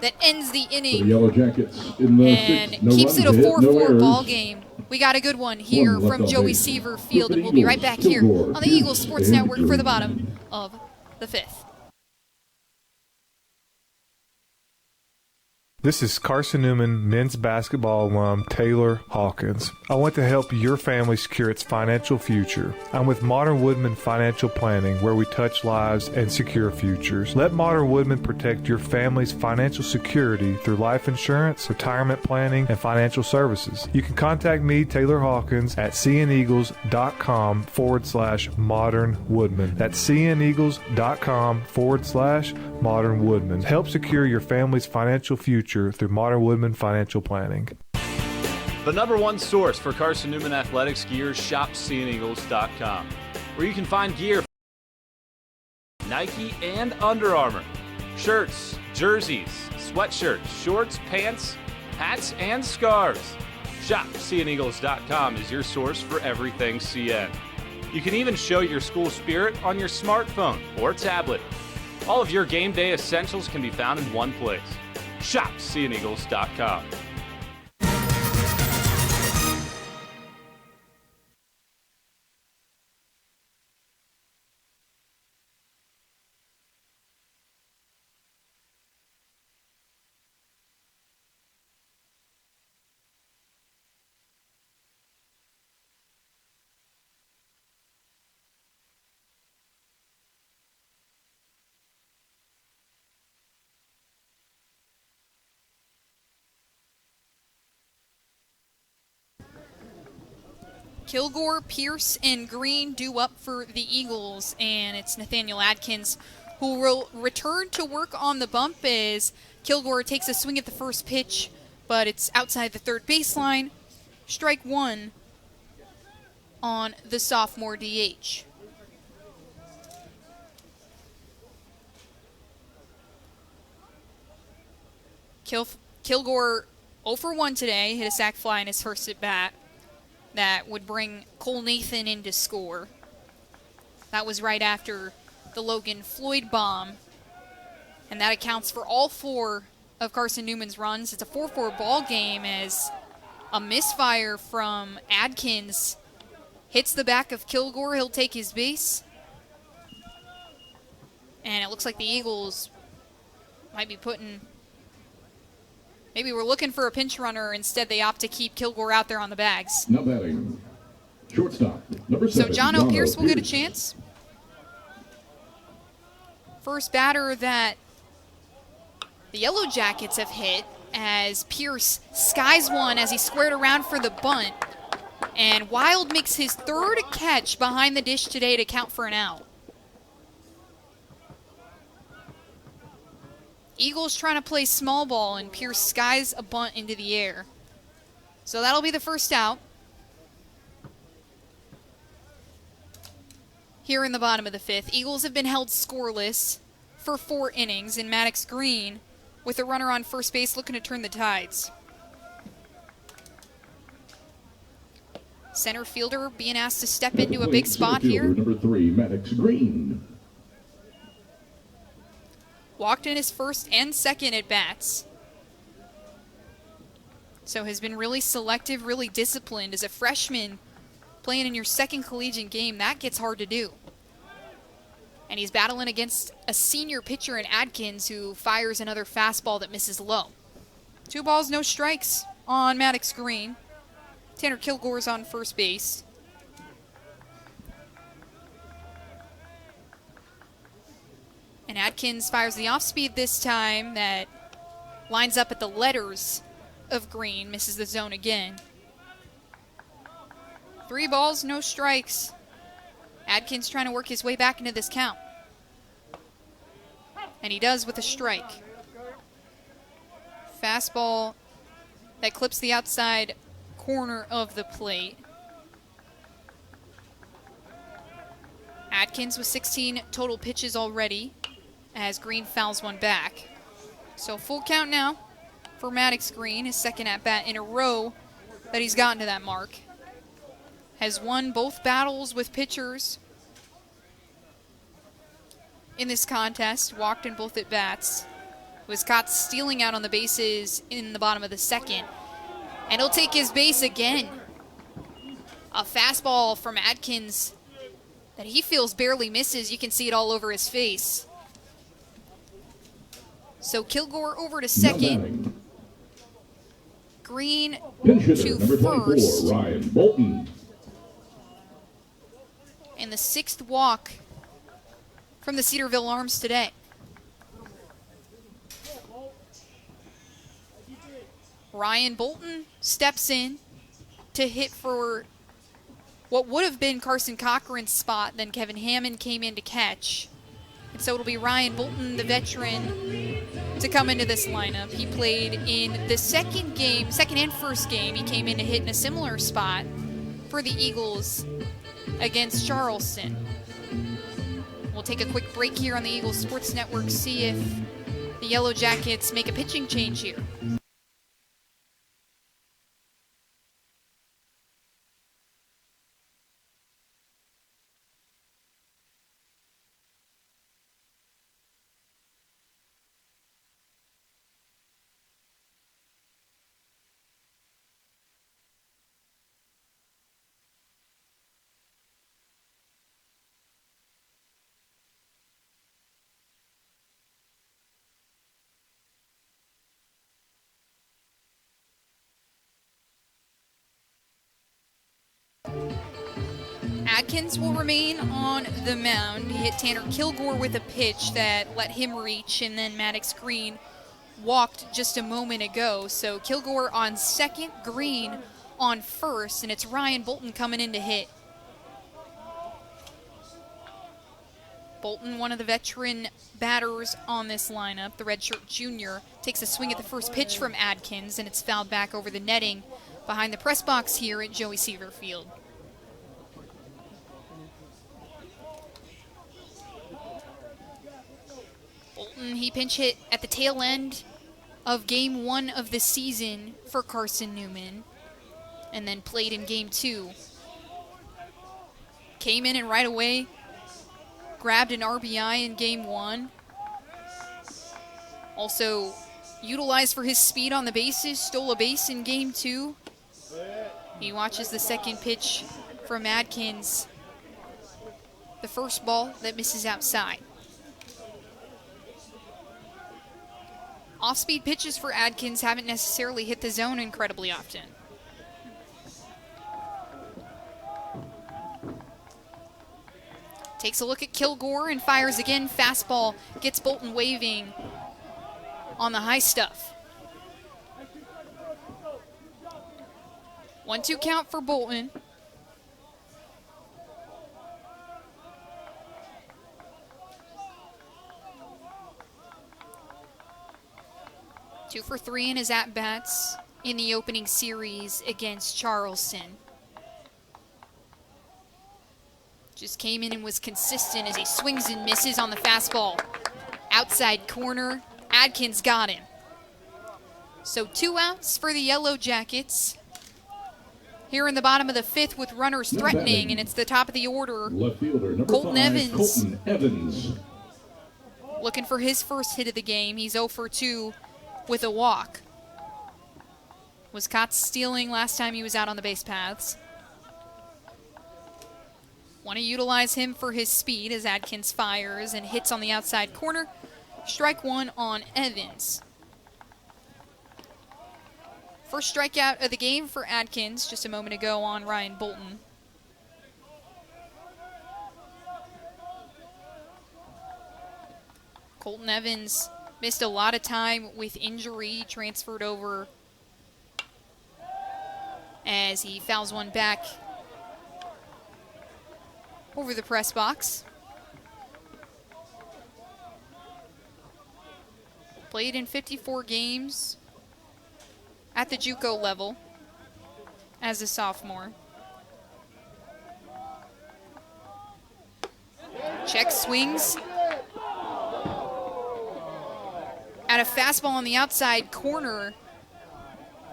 that ends the inning the Yellow Jackets in the and 6th. No keeps it a runs hit, 4-4 no errors. ball game. We got a good one here One left from on Joey base. Seaver Field, Good and we'll be right Eagles, back here Kilgore, on the Eagles Pierce, Sports and Network for the Green. bottom of the 5th. This is Carson-Newman men's basketball alum Taylor Hawkins. I want to help your family secure its financial future. I'm with Modern Woodman Financial Planning, where we touch lives and secure futures. Let Modern Woodman protect your family's financial security through life insurance, retirement planning, and financial services. You can contact me, Taylor Hawkins, at cneagles.com/Modern Woodman. That's cneagles.com/Modern Woodman. Help secure your family's financial future through Modern Woodman Financial Planning. The #1 source for Carson-Newman athletics gear, shop CNEagles.com, where you can find gear from Nike and Under Armour. Shirts, jerseys, sweatshirts, shorts, pants, hats, and scarves. Shop CNEagles.com is your source for everything CN. You can even show your school spirit on your smartphone or tablet. All of your game day essentials can be found in one place. Shop CNEagles.com. Kilgore, Pierce, and Green due up for the Eagles, and it's Nathaniel Adkins who will return to work on the bump as Kilgore takes a swing at the first pitch, but it's outside the third baseline. Strike 1 on the sophomore DH. Kilgore 0 for 1 today, hit a sac fly in his first at bat. That would bring Cole Nathan in to score. That was right after the Logan Floyd bomb. And that accounts for all 4 of Carson-Newman's runs. It's a 4-4 ball game as a misfire from Adkins hits the back of Kilgore. He'll take his base. And it looks like the Eagles might be maybe we're looking for a pinch runner. Instead, they opt to keep Kilgore out there on the bags. Now batting, shortstop, number 7. So John O'Pierce will get a chance. First batter that the Yellow Jackets have hit, as Pierce skies one as he squared around for the bunt. And Wild makes his 3rd catch behind the dish today to count for an out. Eagles trying to play small ball, and Pierce skies a bunt into the air. So that'll be the first out. Here in the bottom of the 5th, Eagles have been held scoreless for 4 innings, and Maddox Green, with a runner on first base, looking to turn the tides. Center fielder being asked to step into a big spot here. Number 3, Maddox Green. Walked in his first and second at bats. So has been really selective, really disciplined. As a freshman playing in your second collegiate game, that gets hard to do. And he's battling against a senior pitcher in Adkins who fires another fastball that misses low. 2 balls, no strikes on Maddox Green. Tanner Kilgore's on first base. And Adkins fires the off-speed this time that lines up at the letters of Green, misses the zone again. 3 balls, no strikes. Adkins trying to work his way back into this count. And he does with a strike. Fastball that clips the outside corner of the plate. Adkins with 16 total pitches already as Green fouls one back. So full count now for Maddox Green, his 2nd at-bat in a row that he's gotten to that mark. Has won both battles with pitchers in this contest, walked in both at-bats. Was caught stealing out on the bases in the bottom of the 2nd. And he'll take his base again. A fastball from Adkins that he feels barely misses. You can see it all over his face. So Kilgore over to second. Green to number 24, first. Ryan Bolton. And the 6th walk from the Cedarville Arms today. Ryan Bolton steps in to hit for what would have been Carson Cochran's spot. Then Kevin Hammond came in to catch. And so it'll be Ryan Bolton, the veteran, to come into this lineup. He played in the second and first game. He came in to hit in a similar spot for the Eagles against Charleston. We'll take a quick break here on the Eagles Sports Network, see if the Yellow Jackets make a pitching change here. Adkins will remain on the mound. He hit Tanner Kilgore with a pitch that let him reach, and then Maddox Green walked just a moment ago. So Kilgore on second, Green on first, and it's Ryan Bolton coming in to hit. Bolton, one of the veteran batters on this lineup, the redshirt junior, takes a swing at the first pitch from Adkins, and it's fouled back over the netting behind the press box here at Joey Seaver Field. Bolton, he pinch hit at the tail end of Game 1 of the season for Carson-Newman, and then played in Game 2. Came in and right away grabbed an RBI in Game 1. Also utilized for his speed on the bases, stole a base in Game 2. He watches the second pitch from Adkins. The first ball that misses outside. Off-speed pitches for Adkins haven't necessarily hit the zone incredibly often. Takes a look at Kilgore and fires again. Fastball gets Bolton waving on the high stuff. 1-2 count for Bolton. Two for three in his at-bats in the opening series against Charleston. Just came in and was consistent as he swings and misses on the fastball. Outside corner, Adkins got him. So 2 outs for the Yellow Jackets. Here in the bottom of the 5th with runners threatening, and it's the top of the order. Left fielder, number Colton 5, Evans. Colton Evans. Looking for his first hit of the game. He's 0 for 2 with a walk. Was caught stealing last time he was out on the base paths. Want to utilize him for his speed as Adkins fires and hits on the outside corner. Strike 1 on Evans. First strikeout of the game for Adkins just a moment ago on Ryan Bolton. Colton Evans missed a lot of time with injury, transferred over as he fouls one back over the press box. Played in 54 games at the JUCO level as a sophomore. Check swings at a fastball on the outside corner,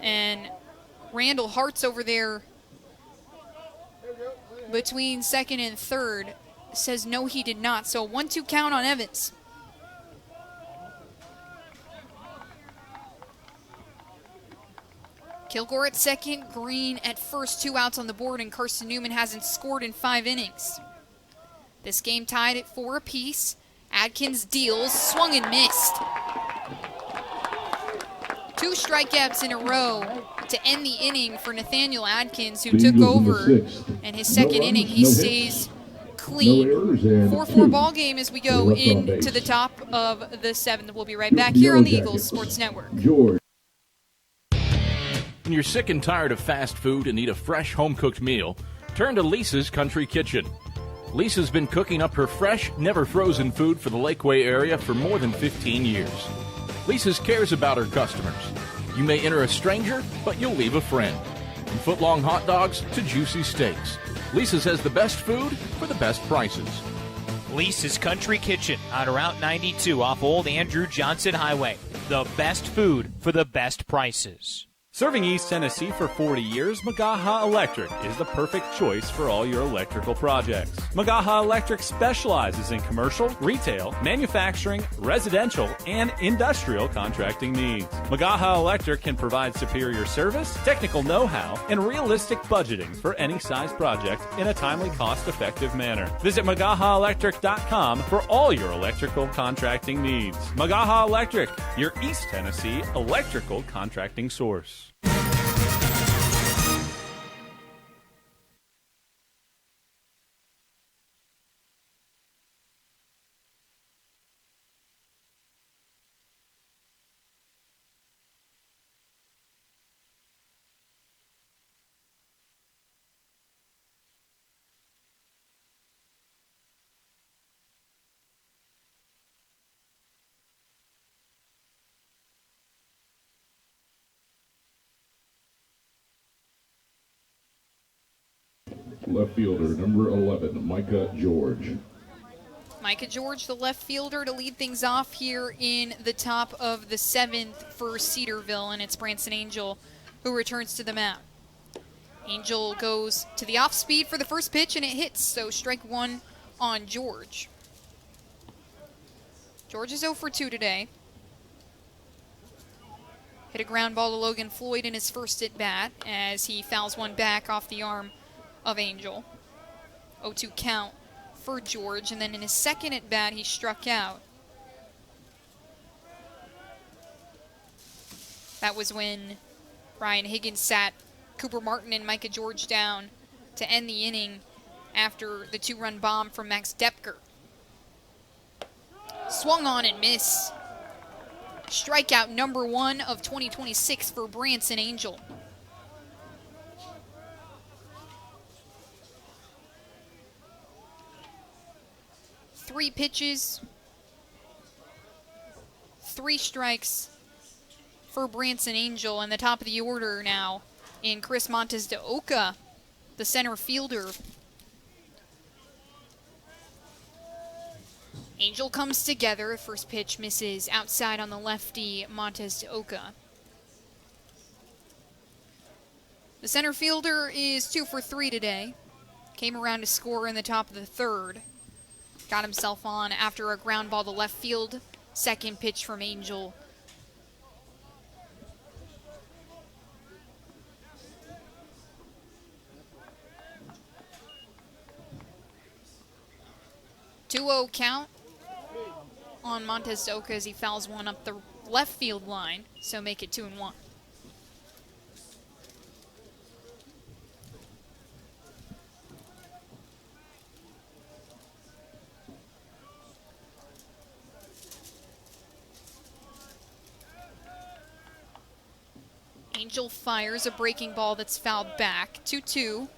and Randall Hart's over there between second and third says no, he did not. So 1-2 count on Evans. Kilgore at second, Green at first, 2 outs on the board, and Carson-Newman hasn't scored in 5 innings. This game tied at 4 apiece. Adkins deals, swung and missed. 2 strikeouts in a row to end the inning for Nathaniel Adkins, who took over. And his second inning, he stays clean. 4-4 ball game as we go into the top of the 7th. We'll be right back here on the Eagles Sports Network. When you're sick and tired of fast food and need a fresh home-cooked meal, turn to Lisa's Country Kitchen. Lisa's been cooking up her fresh, never-frozen food for the Lakeway area for more than 15 years. Lisa's cares about her customers. You may enter a stranger, but you'll leave a friend. From foot-long hot dogs to juicy steaks, Lisa's has the best food for the best prices. Lisa's Country Kitchen on Route 92 off Old Andrew Johnson Highway. The best food for the best prices. Serving East Tennessee for 40 years, Magaha Electric is the perfect choice for all your electrical projects. Magaha Electric specializes in commercial, retail, manufacturing, residential, and industrial contracting needs. Magaha Electric can provide superior service, technical know-how, and realistic budgeting for any size project in a timely, cost-effective manner. Visit MagahaElectric.com for all your electrical contracting needs. Magaha Electric, your East Tennessee electrical contracting source. Left fielder, number 11, Micah George. Micah George, the left fielder, to lead things off here in the top of the 7th for Cedarville, and it's Branson Angel who returns to the mound. Angel goes to the off speed for the first pitch, and it hits, so strike one on George. George is 0 for 2 today. Hit a ground ball to Logan Floyd in his first at bat as he fouls one back off the arm of Angel. 0-2 count for George, and then in his second at bat he struck out. That was when Ryan Higgins sat Cooper Martin and Micah George down to end the inning after the 2-run bomb from Max Depker. Swung on and missed. Strikeout number 1 of 2026 for Branson Angel. Three pitches, 3 strikes for Branson Angel, and the top of the order now in Chris Montes de Oca, the center fielder. Angel comes together. First pitch misses outside on the lefty Montes de Oca. The center fielder is 2 for 3 today. Came around to score in the top of the 3rd. Got himself on after a ground ball to left field. Second pitch from Angel. Two-0 count on Montes de Oca as he fouls one up the left field line, so make it 2-1. Angel fires a breaking ball that's fouled back. 2-2.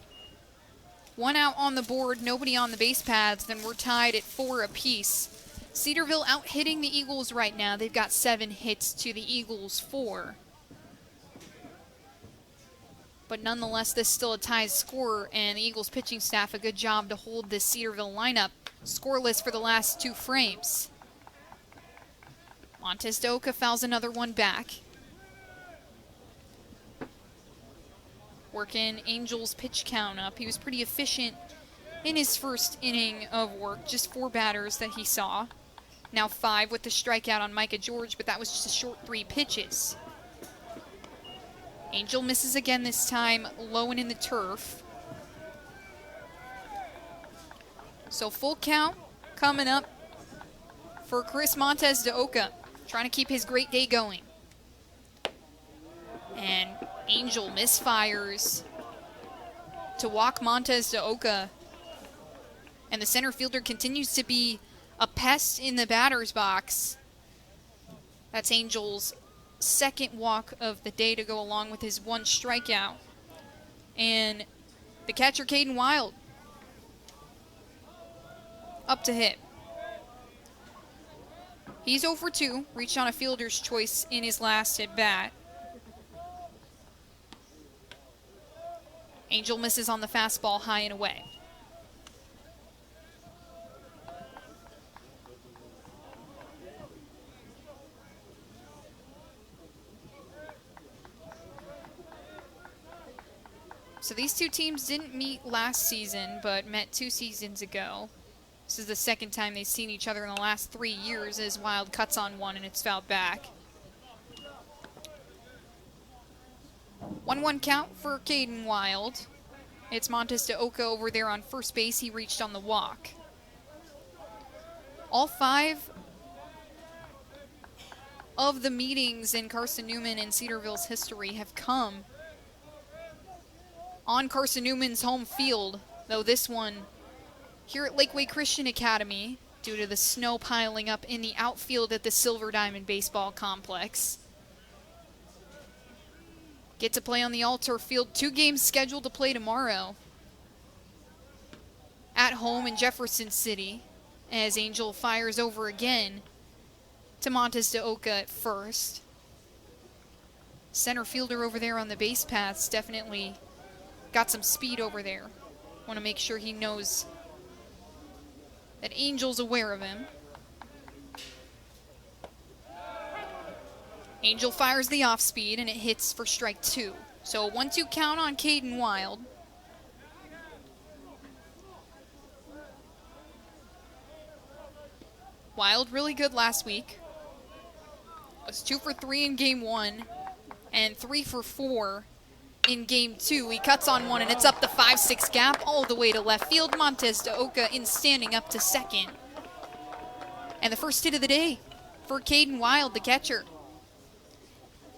1 out on the board, nobody on the base paths, then we're tied at 4 apiece. Cedarville out hitting the Eagles right now. They've got 7 hits to the Eagles 4. But nonetheless, this is still a tie score, and the Eagles pitching staff a good job to hold this Cedarville lineup scoreless for the last 2 frames. Montes de Oca fouls another one back. Working Angel's pitch count up. He was pretty efficient in his first inning of work. Just 4 batters that he saw. Now 5 with the strikeout on Micah George, but that was just a short 3 pitches. Angel misses again this time, low and in the turf. So full count coming up for Chris Montes de Oca, trying to keep his great day going. And Angel misfires to walk Montes de Oca. And the center fielder continues to be a pest in the batter's box. That's Angel's second walk of the day to go along with his 1 strikeout. And the catcher, Caden Wild, up to hit. He's 0 for 2, reached on a fielder's choice in his last at bat. Angel misses on the fastball high and away. So these 2 teams didn't meet last season, but met 2 seasons ago. This is the second time they've seen each other in the last 3 years as Wild cuts on one and it's fouled back. 1-1 count for Caden Wild. It's Montes de Oca over there on first base. He reached on the walk. All 5 of the meetings in Carson-Newman and Cedarville's history have come on Carson-Newman's home field, though this one here at Lakeway Christian Academy due to the snow piling up in the outfield at the Silver Diamond Baseball Complex. Get to play on the all-turf field. 2 games scheduled to play tomorrow at home in Jefferson City as Angel fires over again to Montes de Oca at first. Center fielder over there on the base paths definitely got some speed over there. Want to make sure he knows that Angel's aware of him. Angel fires the off speed, and it hits for strike 2. So a 1-2 count on Caden Wild. Wild really good last week. Was 2 for 3 in game 1 and 3 for 4 in game 2. He cuts on one, and it's up the 5-6 gap all the way to left field. Montez de Oca in standing up to second. And the first hit of the day for Caden Wild, the catcher.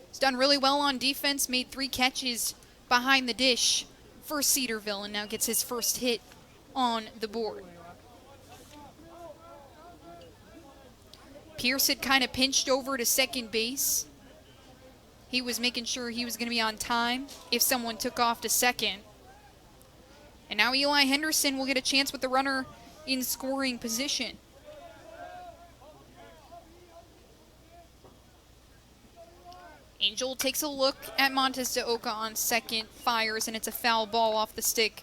He's done really well on defense, made 3 catches behind the dish for Cedarville, and now gets his first hit on the board. Pierce had kind of pinched over to second base. He was making sure he was going to be on time if someone took off to second. And now Eli Henderson will get a chance with the runner in scoring position. Angel takes a look at Montez de Oca on second, fires, and it's a foul ball off the stick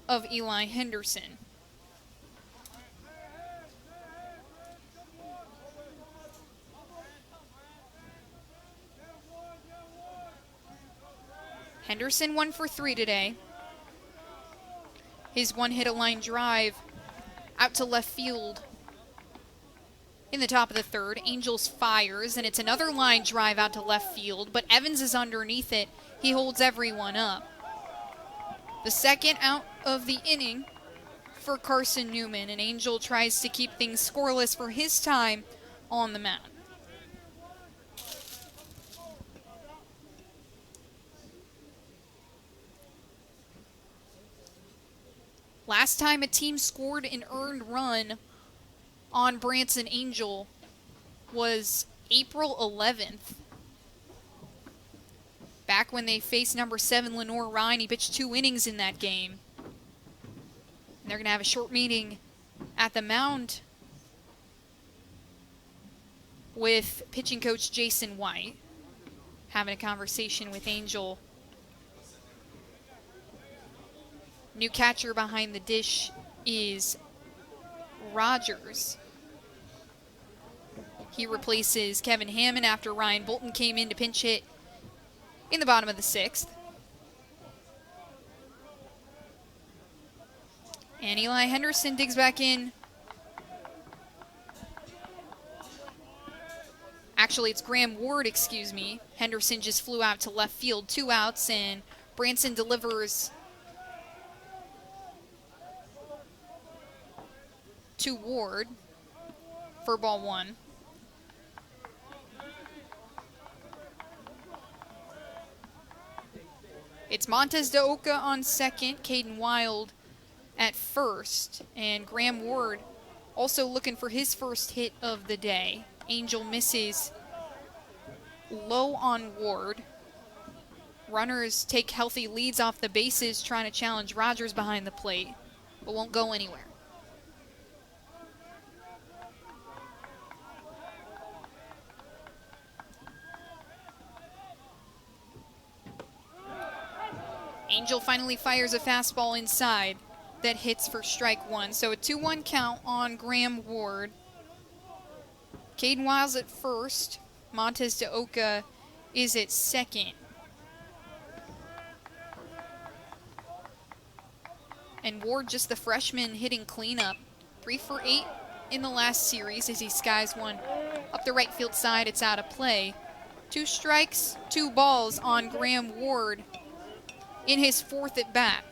of Eli Henderson. Henderson 1 for 3 today. His one hit a line drive out to left field in the top of the third. Angels fires, and it's another line drive out to left field, but Evans is underneath it. He holds everyone up. The second out of the inning for Carson-Newman, and Angel tries to keep things scoreless for his time on the mound. Last time a team scored an earned run on Branson Angel was April 11th. Back when they faced number 7 Lenore Ryan, he pitched 2 innings in that game. And they're going to have a short meeting at the mound with pitching coach Jason White, having a conversation with Angel. New catcher behind the dish is Rogers. He replaces Kevin Hammond after Ryan Bolton came in to pinch hit in the bottom of the 6th. And Eli Henderson digs back in. Actually, it's Graham Ward, excuse me. Henderson just flew out to left field, 2 outs, and Branson delivers to Ward for ball 1. It's Montez de Oca on second, Caden Wild at first, and Graham Ward also looking for his first hit of the day. Angel misses low on Ward. Runners take healthy leads off the bases, trying to challenge Rogers behind the plate, but won't go anywhere. Angel finally fires a fastball inside that hits for strike 1. So a 2-1 count on Graham Ward. Caden Wiles at first. Montez de Oca is at second. And Ward, just the freshman, hitting cleanup. 3 for 8 in the last series as he skies one up the right field side. It's out of play. 2 strikes, 2 balls on Graham Ward in his 4th at bat.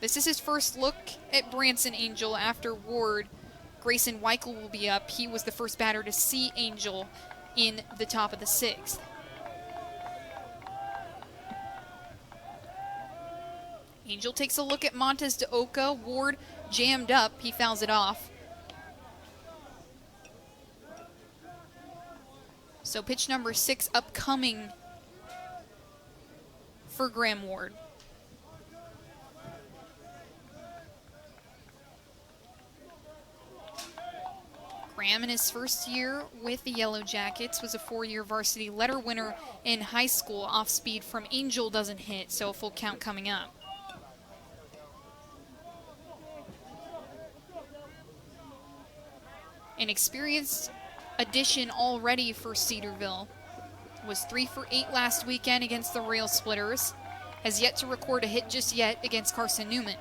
This is his first look at Branson Angel after Ward. Grayson Weichel will be up. He was the first batter to see Angel in the top of the 6th. Angel takes a look at Montez de Oca. Ward jammed up. He fouls it off. So pitch number 6 upcoming for Graham Ward. Graham, in his first year with the Yellow Jackets, was a 4-year varsity letter winner in high school. Off speed from Angel doesn't hit, so a full count coming up. An experienced addition already for Cedarville. Was 3 for 8 last weekend against the Rail Splitters. Has yet to record a hit just yet against Carson-Newman.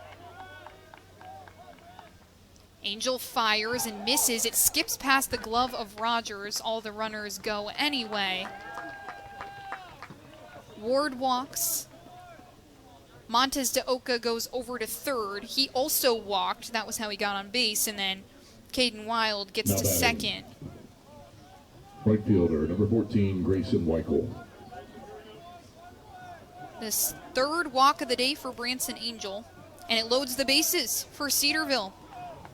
Angel fires and misses. It skips past the glove of Rogers. All the runners go anyway. Ward walks. Montez de Oca goes over to third. He also walked. That was how he got on base. And then Caden Wild gets to second. Right fielder, number 14, Grayson Weichel. This third walk of the day for Branson Angel. And it loads the bases for Cedarville.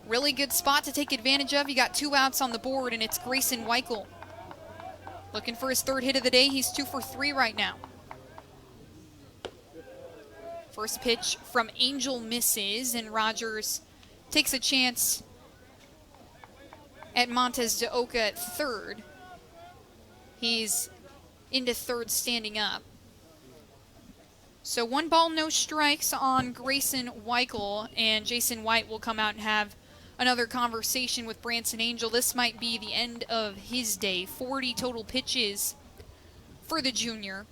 Really good spot to take advantage of. You got 2 outs on the board, and it's Grayson Weichel. Looking for his third hit of the day. He's 2 for 3 right now. First pitch from Angel misses, and Rogers takes a chance at Montez de Oca at third. He's into third standing up. So 1 ball, no strikes on Grayson Weichel, and Jason White will come out and have another conversation with Branson Angel. This might be the end of his day. 40 total pitches for the junior.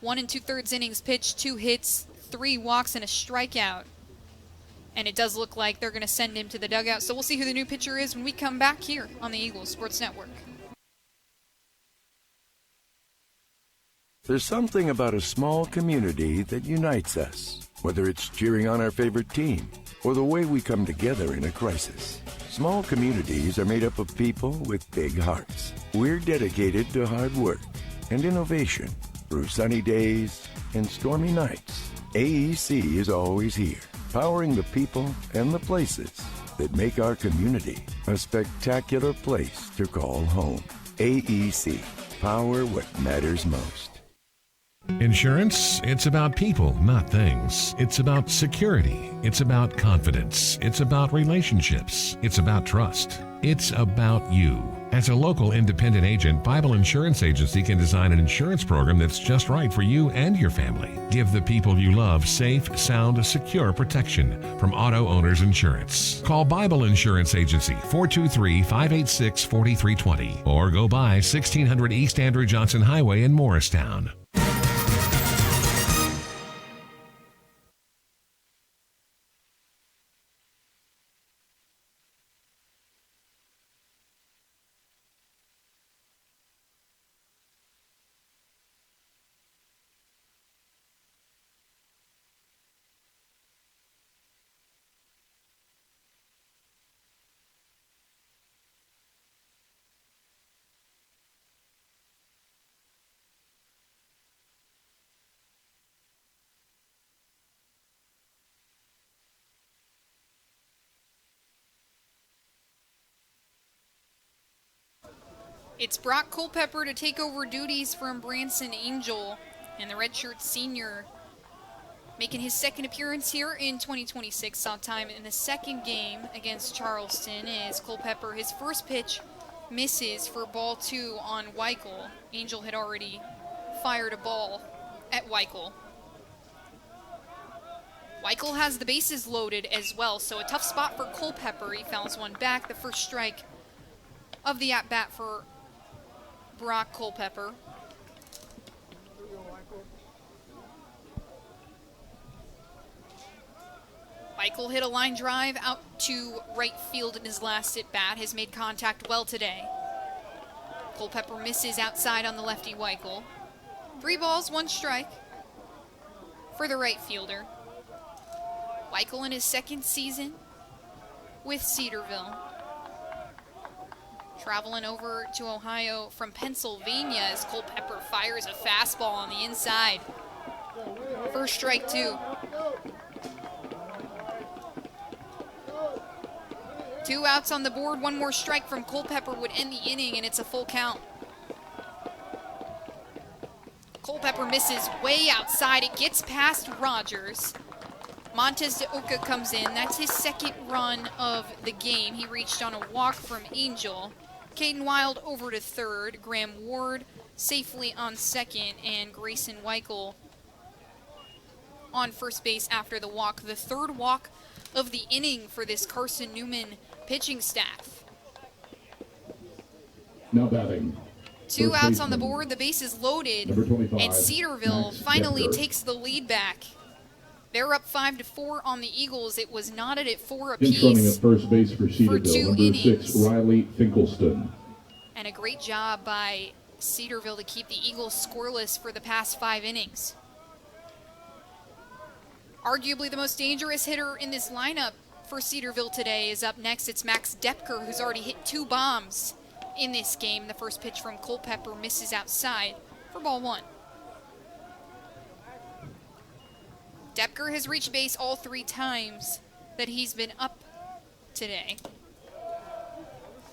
1 2/3 innings pitched, 2 hits, 3 walks, and a strikeout. And it does look like they're going to send him to the dugout. So we'll see who the new pitcher is when we come back here on the Eagles Sports Network. There's something about a small community that unites us, whether it's cheering on our favorite team or the way we come together in a crisis. Small communities are made up of people with big hearts. We're dedicated to hard work and innovation through sunny days and stormy nights. AEC is always here, powering the people and the places that make our community a spectacular place to call home. AEC, power what matters most. Insurance, it's about people, not things. It's about security. It's about confidence. It's about relationships. It's about trust. It's about you. As a local independent agent, Bible Insurance Agency can design an insurance program that's just right for you and your family. Give the people you love safe, sound, secure protection from Auto Owners Insurance. Call Bible Insurance Agency 423-586-4320 or go by 1600 East Andrew Johnson Highway in Morristown. It's Brock Culpepper to take over duties from Branson Angel, and the redshirt senior making his second appearance here in 2026. Saw time in the second game against Charleston as Culpepper, his first pitch misses for ball 2 on Weichel. Angel had already fired a ball at Weichel. Weichel has the bases loaded as well, so a tough spot for Culpepper. He fouls one back, the first strike of the at-bat for Brock Culpepper. Weichel hit a line drive out to right field in his last at-bat, has made contact well today. Culpepper misses outside on the lefty Weichel. 3 balls, 1 strike for the right fielder. Weichel in his second season with Cedarville. Traveling over to Ohio from Pennsylvania as Culpepper fires a fastball on the inside. First strike 2. 2 outs on the board, 1 more strike from Culpepper would end the inning, and it's a full count. Culpepper misses way outside. It gets past Rogers. Montez de Oca comes in. That's his second run of the game. He reached on a walk from Angel. Caden Wild over to third. Graham Ward safely on second. And Grayson Weichel on first base after the walk. The third walk of the inning for this Carson-Newman pitching staff. Now batting. Two First outs on the baseman, board, the base is loaded, number 25, and Cedarville Max finally Decker. takes the lead back. They're up 5-4 on the Eagles. It was knotted at 4 In running apiece. at first base for Cedarville, two number innings. 6, Riley Finkelstein. And a great job by Cedarville to keep the Eagles scoreless for the past 5 innings. Arguably the most dangerous hitter in this lineup for Cedarville today is up next. It's Max Decker, who's already hit 2 bombs in this game. The first pitch from Culpepper misses outside for ball 1. Decker has reached base all 3 times that he's been up today.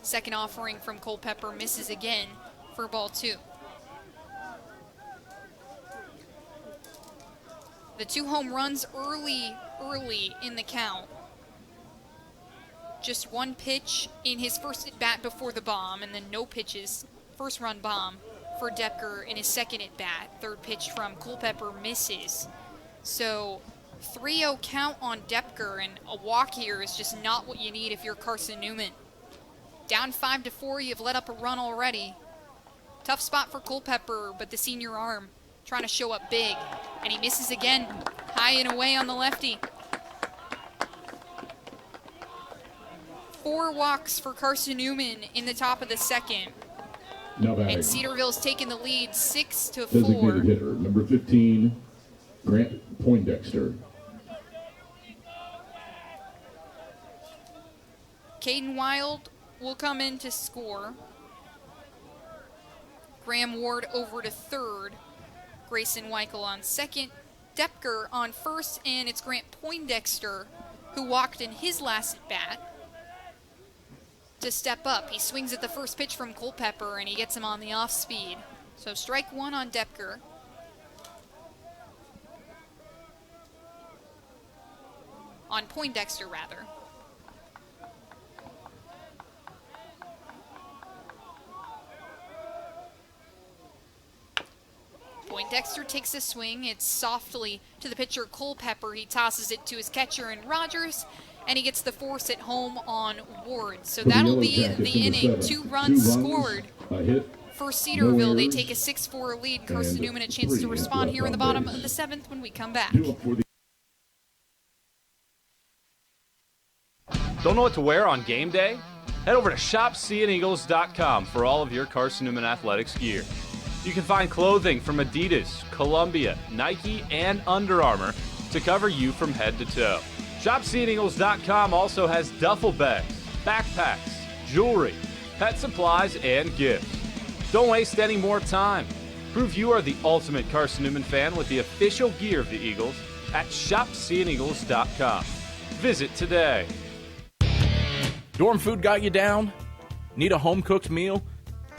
Second offering from Culpepper misses again for ball 2. The 2 home runs early in the count. Just 1 pitch in his first at bat before the bomb, and then no pitches, first run bomb for Decker in his second at bat. Third pitch from Culpepper misses. So 3-0 count on Decker, and a walk here is just not what you need if you're Carson-Newman. Down 5-4, you've let up a run already. Tough spot for Culpepper, but the senior arm trying to show up big, and he misses again, high and away on the lefty. 4 walks for Carson-Newman in the top of the second. Now batting. And Cedarville's taken the lead 6-4. Designated hitter, number 15, Grant Poindexter. Caden Wild will come in to score. Graham Ward over to third. Grayson Weichel on second. Decker on first, and it's Grant Poindexter, who walked in his last at bat, to step up. He swings at the first pitch from Culpepper, and he gets him on the off speed. So strike 1 on Decker. On Poindexter, rather. Poindexter takes a swing. It's softly to the pitcher, Culpepper. He tosses it to his catcher, and Rogers, and he gets the force at home on Ward. So that'll be the inning. 2 runs scored a hit, for Cedarville. no They errors, take a 6-4 lead. and Carson-Newman a chance to 3 respond here in the left on bottom base. of the 7th when we come back. 2 up for the Don't know what to wear on game day? Head over to shopseeandeagles.com for all of your Carson-Newman athletics gear. You can find clothing from Adidas, Columbia, Nike, and Under Armour to cover you from head to toe. ShopSeeAndEagles.com also has duffel bags, backpacks, jewelry, pet supplies, and gifts. Don't waste any more time. Prove you are the ultimate Carson-Newman fan with the official gear of the Eagles at ShopSeeAndEagles.com. Visit today. Dorm food got you down? Need a home-cooked meal?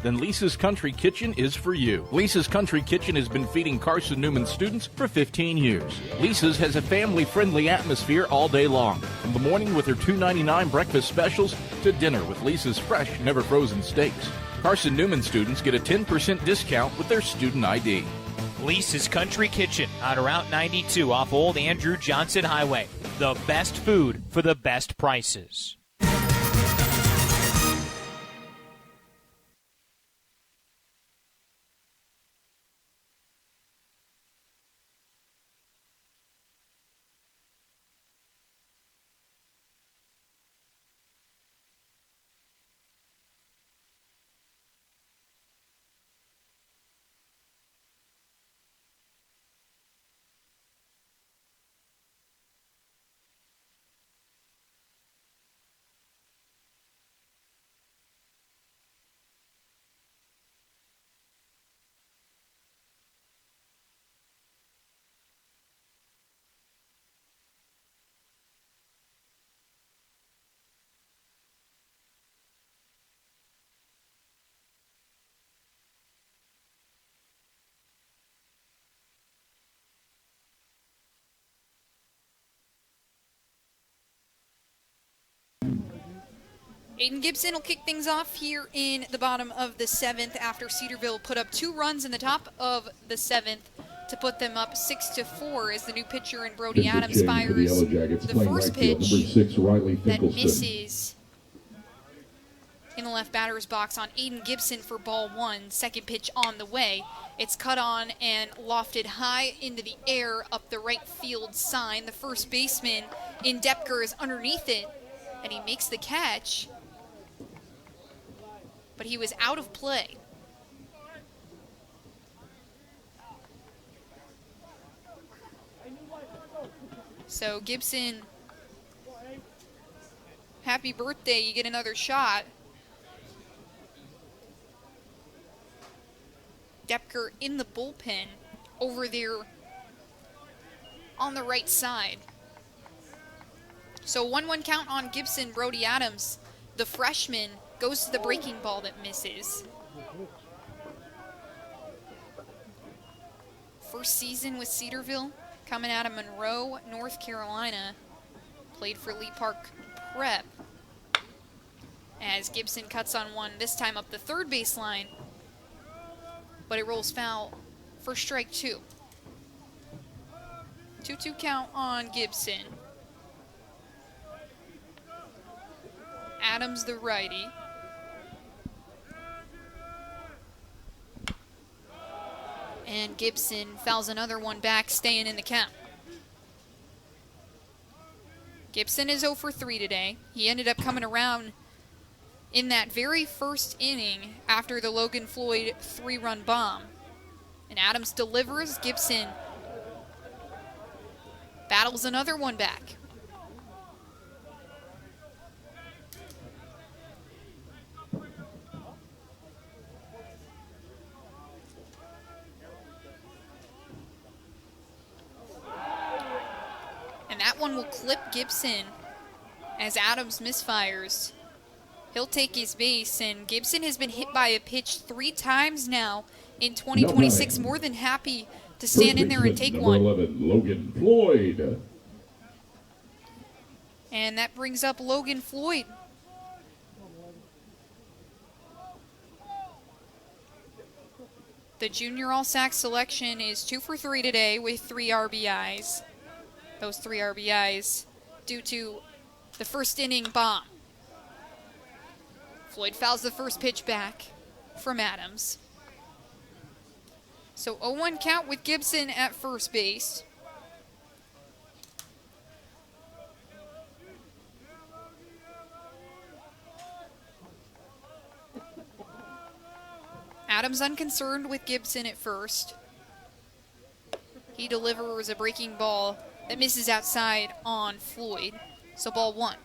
Then Lisa's Country Kitchen is for you. Lisa's Country Kitchen has been feeding Carson-Newman students for 15 years. Lisa's has a family-friendly atmosphere all day long, from the morning with her $2.99 breakfast specials to dinner with Lisa's fresh, never-frozen steaks. Carson-Newman students get a 10% discount with their student ID. Lisa's Country Kitchen on Route 92 off Old Andrew Johnson Highway. The best food for the best prices. Aiden Gibson will kick things off here in the bottom of the 7th after Cedarville put up 2 runs in the top of the 7th to put them up 6-4 as the new pitcher in Brody Adams fires the first pitch number 6, Riley that Finkelstein. misses in the left batter's box on Aiden Gibson for ball 1. Second pitch on the way. It's cut on and lofted high into the air up the right field sign. The first baseman in Depker is underneath it, and he makes the catch, but he was out of play. So Gibson, happy birthday, you get another shot. Depker in the bullpen over there on the right side. So 1-1 count on Gibson. Brody Adams, the freshman, goes to the breaking ball that misses. First season with Cedarville, coming out of Monroe, North Carolina. Played for Lee Park Prep. As Gibson cuts on one, this time up the third baseline, but it rolls foul for strike 2. 2-2 count on Gibson. Adams the righty. And Gibson fouls another one back, staying in the count. Gibson is 0 for 3 today. He ended up coming around in that very first inning after the Logan Floyd 3-run bomb. And Adams delivers. Gibson battles another one back. And that one will clip Gibson as Adams misfires. He'll take his base, and Gibson has been hit by a pitch 3 times now in 2026. More than happy to stand in there and take one. Number 11, Logan Floyd. And that brings up Logan Floyd. The junior All-Sac selection is 2 for 3 today with 3 RBIs. Those 3 RBIs due to the first inning bomb. Floyd fouls the first pitch back from Adams. So 0-1 count with Gibson at first base. Adams unconcerned with Gibson at first. He delivers a breaking ball that misses outside on Floyd. So ball 1.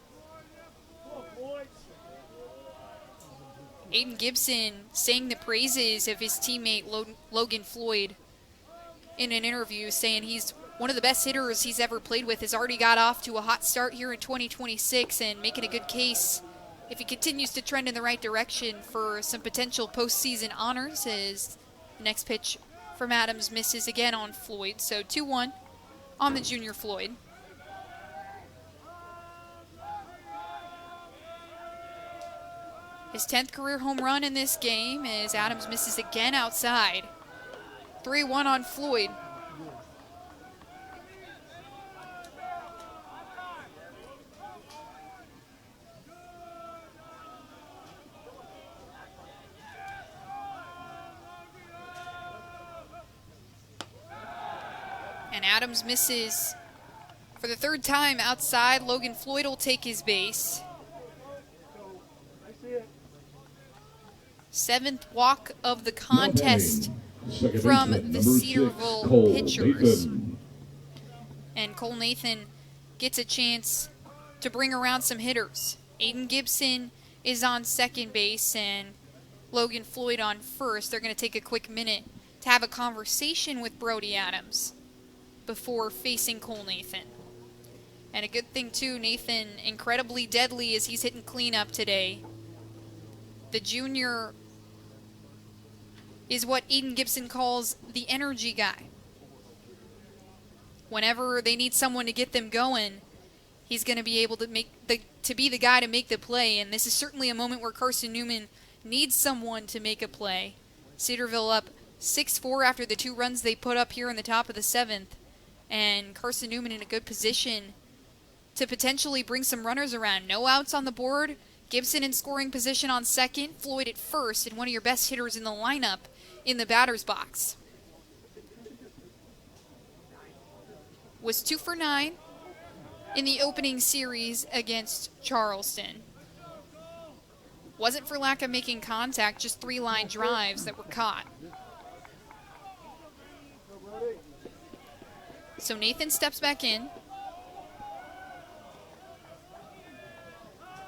Aiden Gibson saying the praises of his teammate Logan Floyd in an interview, saying he's one of the best hitters he's ever played with, has already got off to a hot start here in 2026 and making a good case if he continues to trend in the right direction for some potential postseason honors, as the next pitch from Adams misses again on Floyd. So 2-1 on the junior Floyd. His 10th career home run in this game as Adams misses again outside. 3-1 on Floyd. And Adams misses for the 3rd time outside. Logan Floyd will take his base. 7th walk of the contest from the Cedarville pitchers. And Cole Nathan gets a chance to bring around some hitters. Aiden Gibson is on second base and Logan Floyd on first. They're going to take a quick minute to have a conversation with Brody Adams before facing Cole Nathan. And a good thing too, Nathan incredibly deadly as he's hitting cleanup today. The junior is what Aiden Gibson calls the energy guy. Whenever they need someone to get them going, he's going to be able to be the guy to make the play. And this is certainly a moment where Carson-Newman needs someone to make a play. Cedarville up 6-4 after the 2 runs they put up here in the top of the 7th. And Carson-Newman in a good position to potentially bring some runners around. No outs on the board. Gibson in scoring position on second, Floyd at first, and one of your best hitters in the lineup in the batter's box. Was 2 for 9 in the opening series against Charleston. Wasn't for lack of making contact, just 3 line drives that were caught. So Nathan steps back in.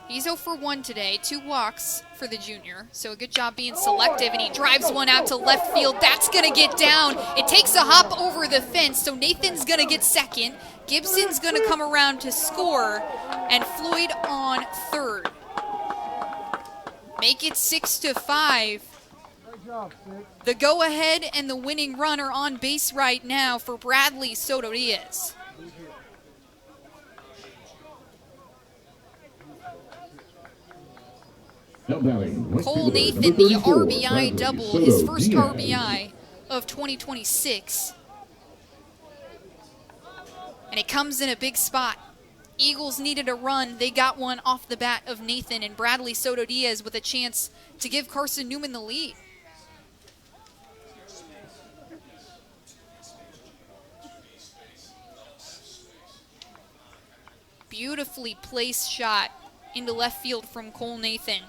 He's 0 for 1 today, 2 walks for the junior. So a good job being selective, and he drives one out to left field. That's going to get down. It takes a hop over the fence, so Nathan's going to get second. Gibson's going to come around to score, and Floyd on third. Make it 6-5. The go-ahead and the winning run are on base right now for Bradley Soto Diaz. Cole Nathan, the RBI double, his first RBI of 2026. And it comes in a big spot. Eagles needed a run. They got one off the bat of Nathan, and Bradley Soto Diaz with a chance to give Carson-Newman the lead. Beautifully placed shot into left field from Cole Nathan.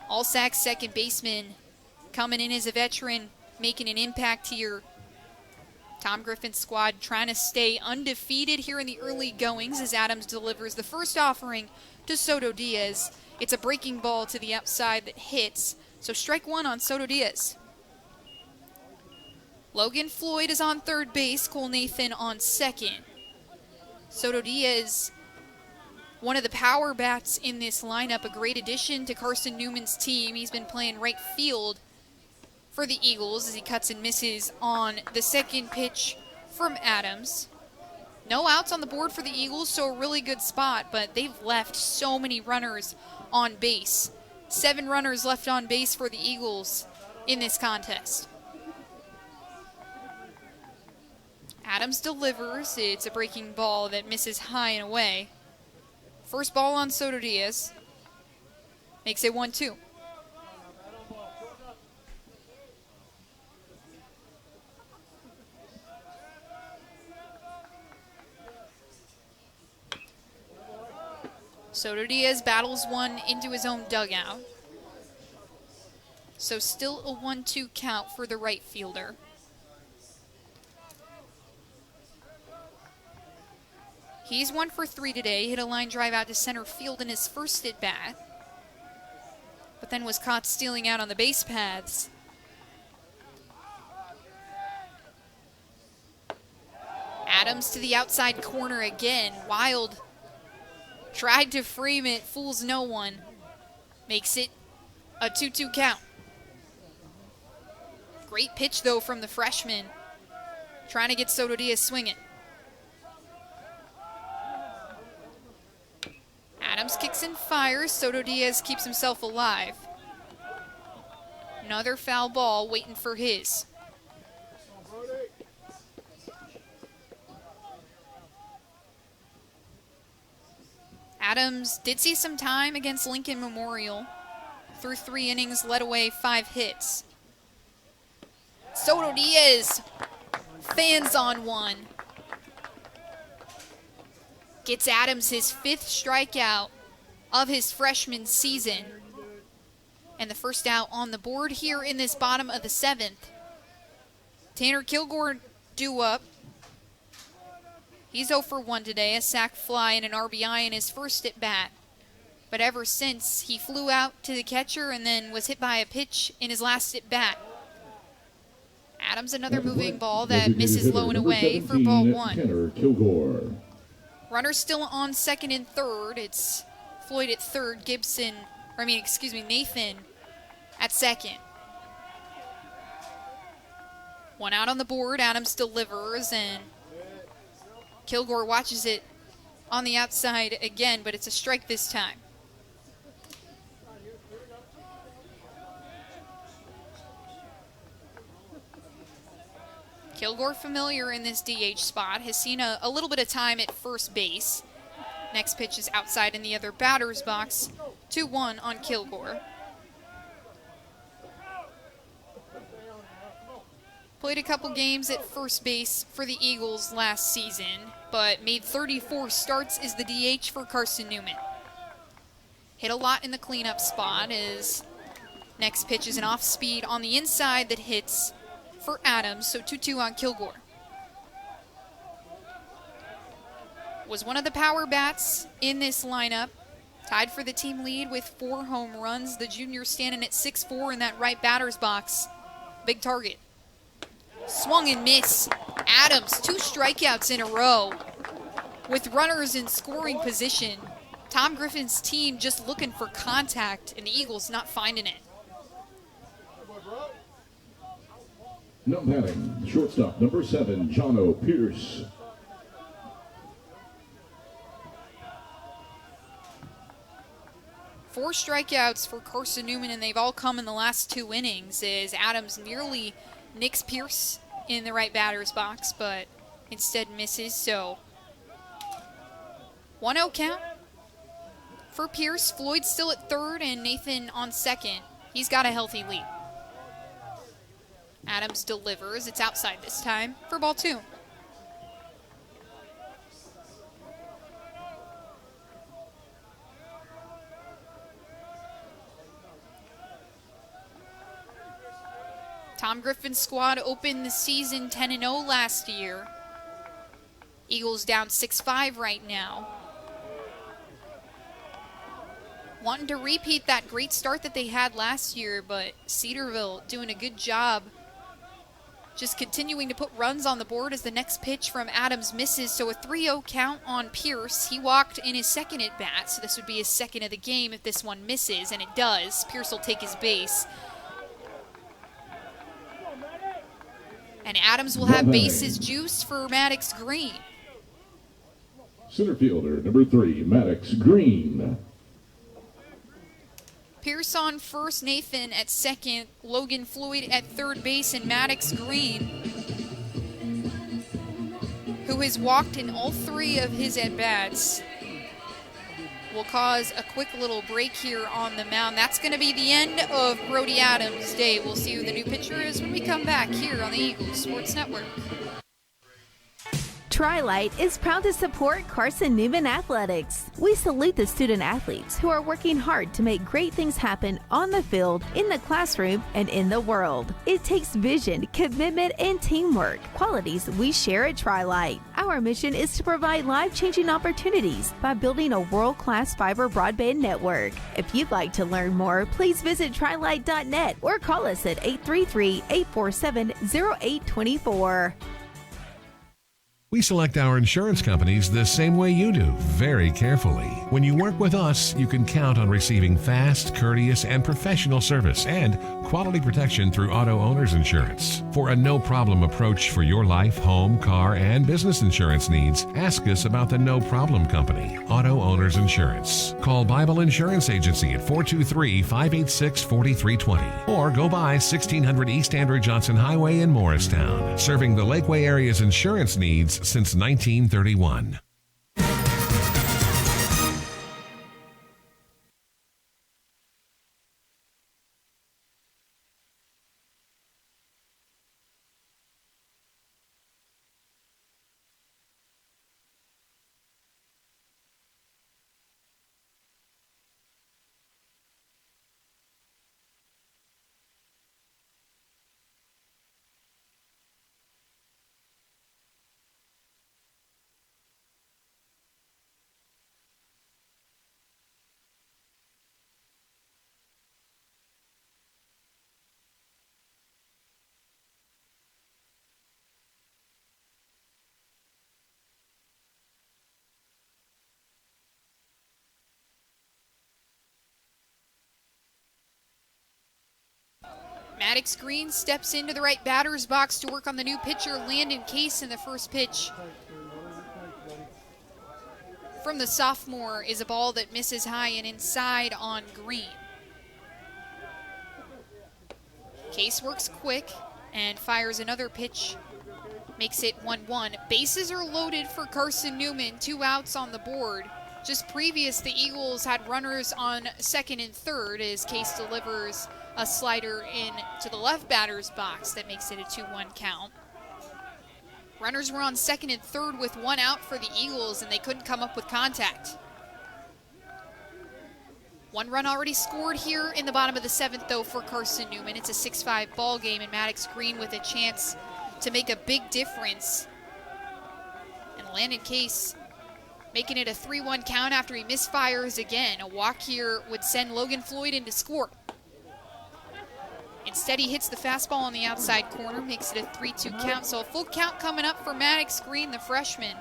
All-Sac second baseman coming in as a veteran, making an impact here. Tom Griffin's squad trying to stay undefeated here in the early goings as Adams delivers the first offering to Soto Diaz. It's a breaking ball to the outside that hits, so strike one on Soto Diaz. Logan Floyd is on third base, Cole Nathan on second. Soto Diaz, one of the power bats in this lineup, a great addition to Carson-Newman's team. He's been playing right field for the Eagles as he cuts and misses on the second pitch from Adams. No outs on the board for the Eagles, so a really good spot, but they've left so many runners on base. 7 runners left on base for the Eagles in this contest. Adams delivers. It's a breaking ball that misses high and away. First ball on Soto Diaz. Makes it 1-2. Soto Diaz battles one into his own dugout. So still a 1-2 count for the right fielder. He's 1 for 3 today, hit a line drive out to center field in his first at-bat, but then was caught stealing out on the base paths. Adams to the outside corner again. Wild tried to frame it, fools no one. Makes it a 2-2 count. Great pitch, though, from the freshman. Trying to get Soto Diaz swinging. Adams kicks and fires. Soto Diaz keeps himself alive. Another foul ball waiting for his. Adams did see some time against Lincoln Memorial. Through 3 innings, led away 5 hits. Soto Diaz fans on one. Gets Adams his 5th strikeout of his freshman season. And the first out on the board here in this bottom of the 7th. Tanner Kilgore due up. He's 0 for 1 today, a sac fly and an RBI in his first at bat. But ever since, he flew out to the catcher and then was hit by a pitch in his last at bat. Adams another moving ball that misses low and away for ball 1. Tanner Kilgore. Runner still on second and third. It's Floyd at third, Nathan at second. 1 out on the board. Adams delivers, and Kilgore watches it on the outside again, but it's a strike this time. Kilgore, familiar in this DH spot, has seen a little bit of time at first base. Next pitch is outside in the other batter's box. 2-1 on Kilgore. Played a couple games at first base for the Eagles last season, but made 34 starts as the DH for Carson-Newman. Hit a lot in the cleanup spot as next pitch is an off-speed on the inside that hits for Adams, so 2-2 on Kilgore. Was one of the power bats in this lineup. Tied for the team lead with 4 home runs. The junior standing at 6'4" in that right batter's box. Big target. Swung and miss. Adams, 2 strikeouts in a row. With runners in scoring position. Tom Griffin's team just looking for contact, and the Eagles not finding it. No batting, shortstop number 7, Jono Pierce. Four strikeouts for Carson-Newman, and they've all come in the last 2 innings as Adams nearly nicks Pierce in the right batter's box, but instead misses. So 1-0 count for Pierce. Floyd still at third and Nathan on second. He's got a healthy lead. Adams delivers. It's outside this time for ball 2. Tom Griffin's squad opened the season 10-0 last year. Eagles down 6-5 right now. Wanting to repeat that great start that they had last year, but Cedarville doing a good job just continuing to put runs on the board as the next pitch from Adams misses. So a 3-0 count on Pierce. He walked in his second at bat, so this would be his second of the game if this one misses, and it does. Pierce will take his base. And Adams will have bases juice for Maddox Green. Center fielder number 3, Maddox Green. Pierce on first, Nathan at second, Logan Floyd at third base, and Maddox Green, who has walked in all 3 of his at-bats, will cause a quick little break here on the mound. That's going to be the end of Brody Adams' day. We'll see who the new pitcher is when we come back here on the Eagles Sports Network. Tri-Light is proud to support Carson-Newman Athletics. We salute the student athletes who are working hard to make great things happen on the field, in the classroom, and in the world. It takes vision, commitment, and teamwork, qualities we share at Tri-Light. Our mission is to provide life-changing opportunities by building a world-class fiber broadband network. If you'd like to learn more, please visit trilight.net or call us at 833-847-0824. We select our insurance companies the same way you do, very carefully. When you work with us, you can count on receiving fast, courteous, and professional service and quality protection through Auto Owners Insurance. For a no-problem approach for your life, home, car, and business insurance needs, ask us about the No Problem Company, Auto Owners Insurance. Call Bible Insurance Agency at 423-586-4320 or go by 1600 East Andrew Johnson Highway in Morristown, serving the Lakeway area's insurance needs since 1931. Maddox Green steps into the right batter's box to work on the new pitcher, Landon Case, in the first pitch. From the sophomore is a ball that misses high and inside on Green. Case works quick and fires another pitch. Makes it 1-1. Bases are loaded for Carson-Newman. 2 outs on the board. Just previous, the Eagles had runners on second and third as Case delivers a slider in to the left batter's box that makes it a 2-1 count. Runners were on second and third with one out for the Eagles, and they couldn't come up with contact. One run already scored here in the bottom of the 7th, though, for Carson-Newman. It's a 6-5 ball game, and Maddox Green with a chance to make a big difference. And Landon Case making it a 3-1 count after he misfires again. A walk here would send Logan Floyd in to score. Instead, he hits the fastball on the outside corner, makes it a 3-2 count. So a full count coming up for Maddox Green, the freshman.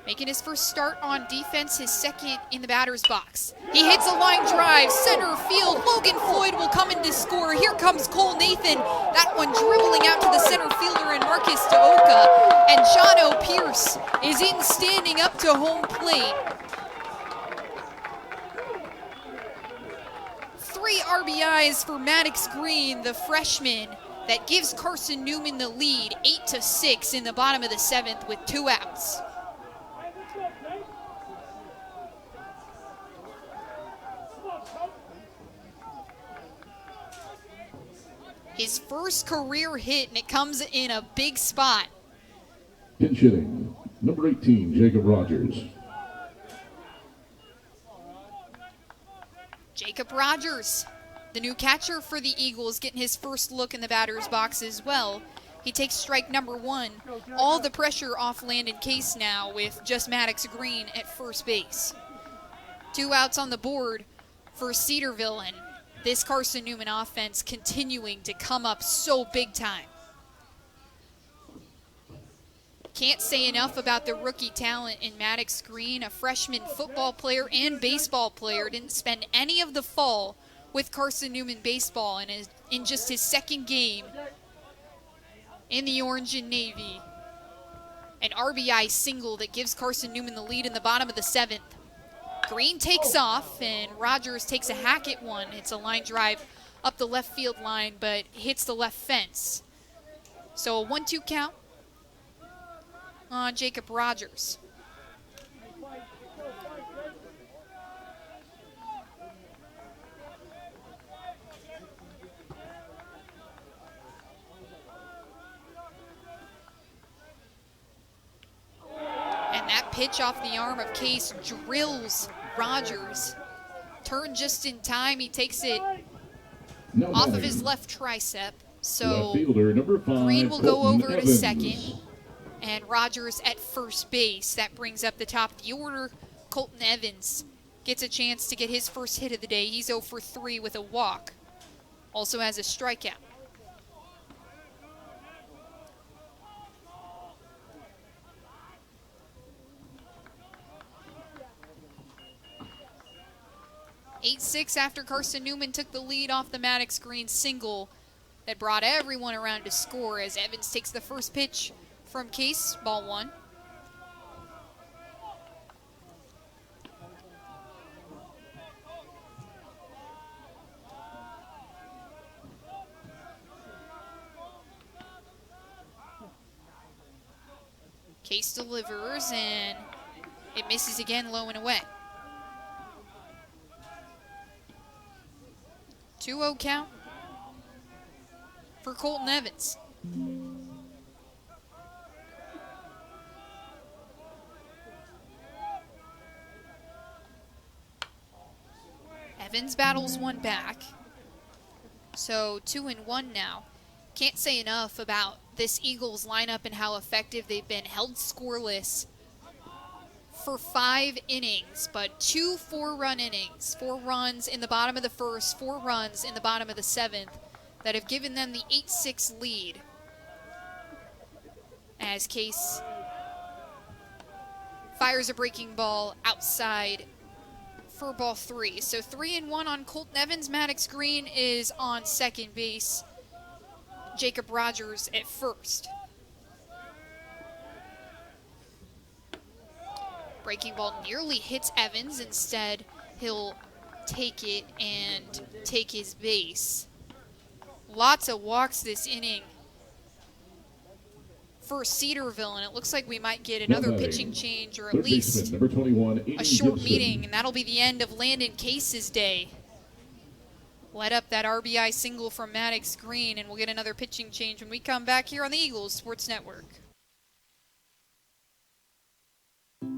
Making his first start on defense, his second in the batter's box. He hits a line drive, center field. Logan Floyd will come in to score. Here comes Cole Nathan. That one dribbling out to the center fielder and Marcus Deoka. And John O'Pierce is in standing up to home plate. 3 RBIs for Maddox Green, the freshman, that gives Carson-Newman the lead, 8-6 in the bottom of the 7th with 2 outs. His first career hit, and it comes in a big spot. Pinch hitting, number 18, Jacob Rogers. Jacob Rogers, the new catcher for the Eagles, getting his first look in the batter's box as well. He takes strike number 1. All the pressure off Landon Case now with just Maddox Green at first base. 2 outs on the board for Cedarville, and this Carson-Newman offense continuing to come up so big time. Can't say enough about the rookie talent in Maddox Green, a freshman football player and baseball player. Didn't spend any of the fall with Carson-Newman baseball, and is in just his second game in the orange and navy. An RBI single that gives Carson-Newman the lead in the bottom of the 7th. Green takes off, and Rogers takes a hack at one. It's a line drive up the left field line, but hits the left fence. So a 1-2 count on Jacob Rogers. And that pitch off the arm of Case drills Rogers. Turn just in time. He takes it off of his left tricep. So Left fielder, number 5, Green will go Colton over to Evans. second. And Rogers at first base. That brings up the top of the order. Colton Evans gets a chance to get his first hit of the day. He's 0 for 3 with a walk. Also has a strikeout. (8-6) after Carson-Newman took the lead off the Maddox Green single that brought everyone around to score as Evans takes the first pitch from Case, ball 1. Case delivers, and it misses again, low and away. 2-0 count for Colton Evans. Evans battles one back. So 2-1 now. Can't say enough about this Eagles lineup and how effective they've been. Held scoreless for 5 innings, but 2 4-run innings. 4 runs in the bottom of the first, 4 runs in the bottom of the 7th that have given them the 8-6 lead. As Case fires a breaking ball outside for ball 3. So 3-1 on Colton Evans. Maddox Green is on second base. Jacob Rogers at first. Breaking ball nearly hits Evans. Instead, he'll take it and take his base. Lots of walks this inning for Cedarville, and it looks like we might get another pitching change or at Third least baseman, number 21, a short Gibson. meeting, and that'll be the end of Landon Case's day. Led up that RBI single from Maddox Green, and we'll get another pitching change when we come back here on the Eagles Sports Network.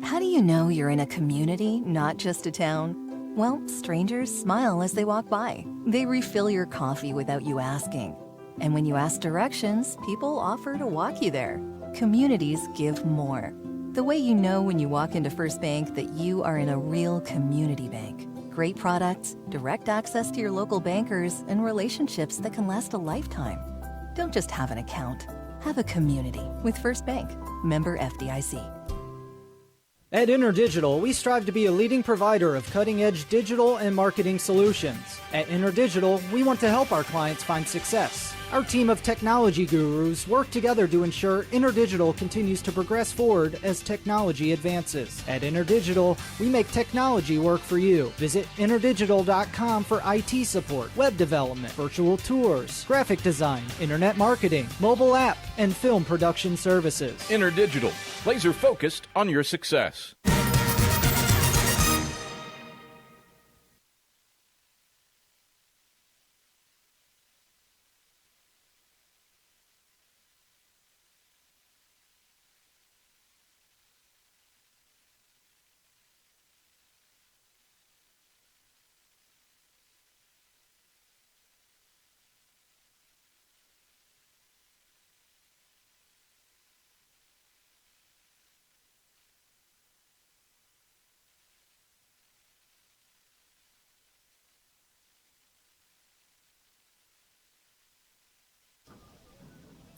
How do you know you're in a community, not just a town? Well, strangers smile as they walk by. They refill your coffee without you asking. And when you ask directions, people offer to walk you there. Communities give more. The way you know when you walk into First Bank that you are in a real community bank. Great products, direct access to your local bankers, and relationships that can last a lifetime. Don't just have an account. Have a community with First Bank. Member FDIC. At InterDigital, we strive to be a leading provider of cutting-edge digital and marketing solutions. At InterDigital, we want to help our clients find success. Our team of technology gurus work together to ensure InterDigital continues to progress forward as technology advances. At InterDigital, we make technology work for you. Visit interdigital.com for IT support, web development, virtual tours, graphic design, internet marketing, mobile app, and film production services. InterDigital, laser focused on your success.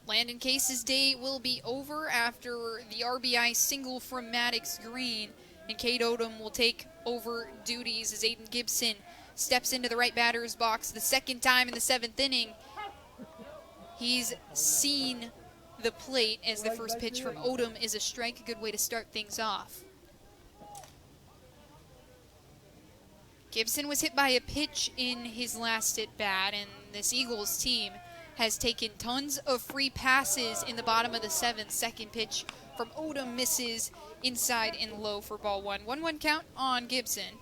Landon Case's day will be over after the RBI single from Maddox Green, and Cade Odom will take over duties as Aiden Gibson steps into the right batter's box the second time in the 7th inning. He's seen the plate as the first pitch from Odom is a strike, a good way to start things off. Gibson was hit by a pitch in his last at-bat, and this Eagles team has taken tons of free passes in the bottom of the 7th. Second pitch from Odom misses inside and low for ball 1. 1-1 count on Gibson.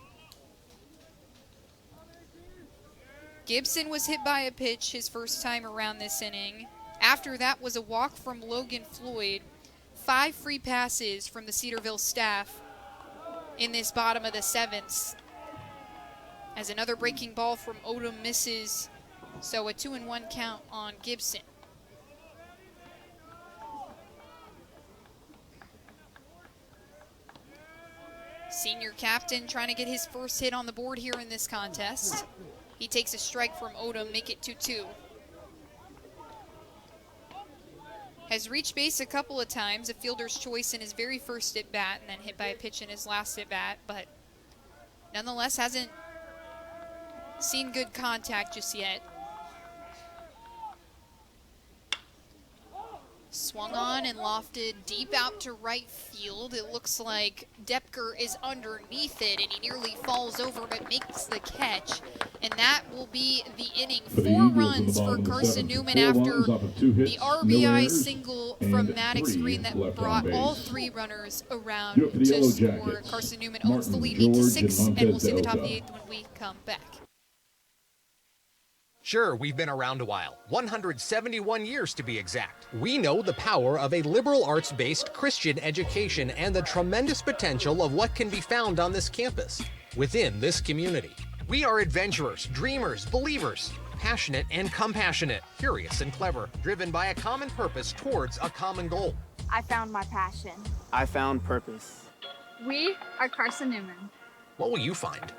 Gibson was hit by a pitch his first time around this inning. After that was a walk from Logan Floyd. 5 free passes from the Cedarville staff in this bottom of the 7th. As another breaking ball from Odom misses. So a 2-1 count on Gibson. Senior captain trying to get his first hit on the board here in this contest. He takes a strike from Odom, make it 2-2. Has reached base a couple of times, a fielder's choice in his very first at-bat, and then hit by a pitch in his last at-bat, but nonetheless hasn't seen good contact just yet. Swung on and lofted deep out to right field. It looks like Depker is underneath it, and he nearly falls over but makes the catch. And that will be the inning. 4 runs for Carson-Newman after the RBI single from Maddox Green that brought all 3 runners around to score. Carson-Newman owns the lead 8-6, and we'll see the top of the 8th when we come back. Sure, we've been around a while, 171 years to be exact. We know the power of a liberal arts-based Christian education and the tremendous potential of what can be found on this campus, within this community. We are adventurers, dreamers, believers, passionate and compassionate, curious and clever, driven by a common purpose towards a common goal. I found my passion. I found purpose. We are Carson-Newman. What will you find?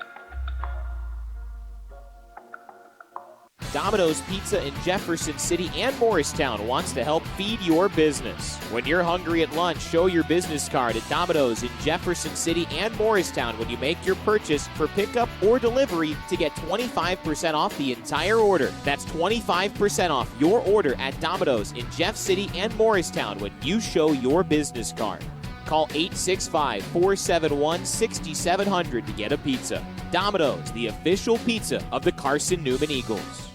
Domino's Pizza in Jefferson City and Morristown wants to help feed your business. When you're hungry at lunch, show your business card at Domino's in Jefferson City and Morristown when you make your purchase for pickup or delivery to get 25% off the entire order. That's 25% off your order at Domino's in Jeff City and Morristown when you show your business card. Call 865-471-6700 to get a pizza. Domino's, the official pizza of the Carson-Newman Eagles.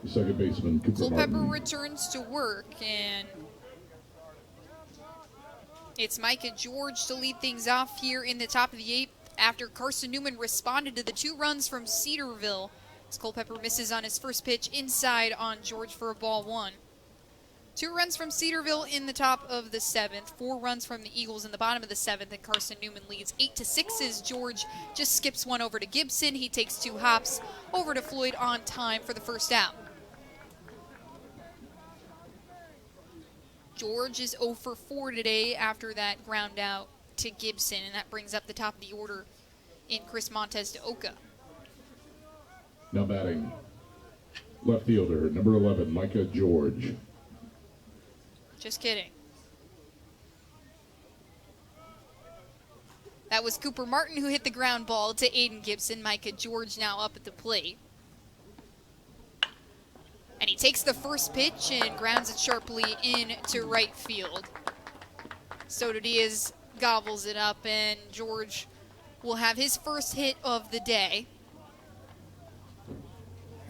second baseman Cooper Culpepper Martin. returns to work, and it's Micah George to lead things off here in the top of the 8th after Carson-Newman responded to the 2 runs from Cedarville as Culpepper misses on his first pitch inside on George for a ball 1. 2 runs from Cedarville in the top of the 7th, 4 runs from the Eagles in the bottom of the 7th, and Carson-Newman leads 8-6 as George just skips one over to Gibson. He takes 2 hops over to Floyd on time for the first out. George is 0 for 4 today after that ground out to Gibson, and that brings up the top of the order in Chris Montez de Oca. Now batting, left fielder, number 11, Micah George. Just kidding. That was Cooper Martin who hit the ground ball to Aiden Gibson. Micah George now up at the plate. And he takes the first pitch and grounds it sharply into right field. Soto Diaz gobbles it up, and George will have his first hit of the day.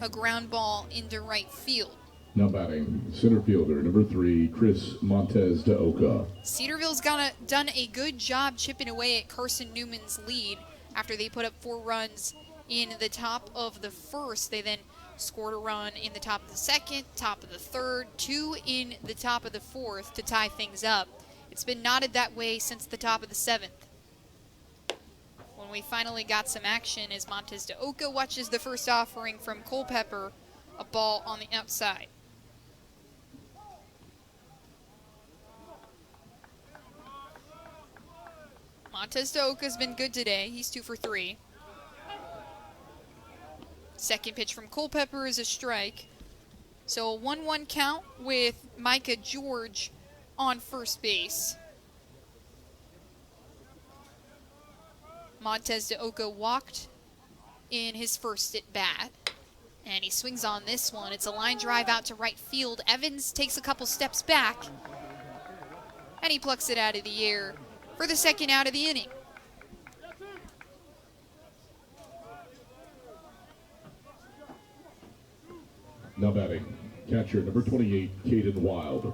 A ground ball into right field. Now batting, center fielder, number 3, Chris Montez de Oca. Cedarville's done a good job chipping away at Carson-Newman's lead after they put up 4 runs in the top of the first. They then scored a run in the top of the second, top of the third, 2 in the top of the fourth to tie things up. It's been knotted that way since the top of the 7th. When we finally got some action as Montez de Oca watches the first offering from Culpepper, a ball on the outside. Montez de Oca's been good today. He's 2 for 3. Second pitch from Culpepper is a strike. So a 1-1 count with Micah George on first base. Montez de Oca walked in his first at bat, and he swings on this one. It's a line drive out to right field. Evans takes a couple steps back, and he plucks it out of the air for the second out of the inning. Now batting, catcher, number 28, Caden Wild.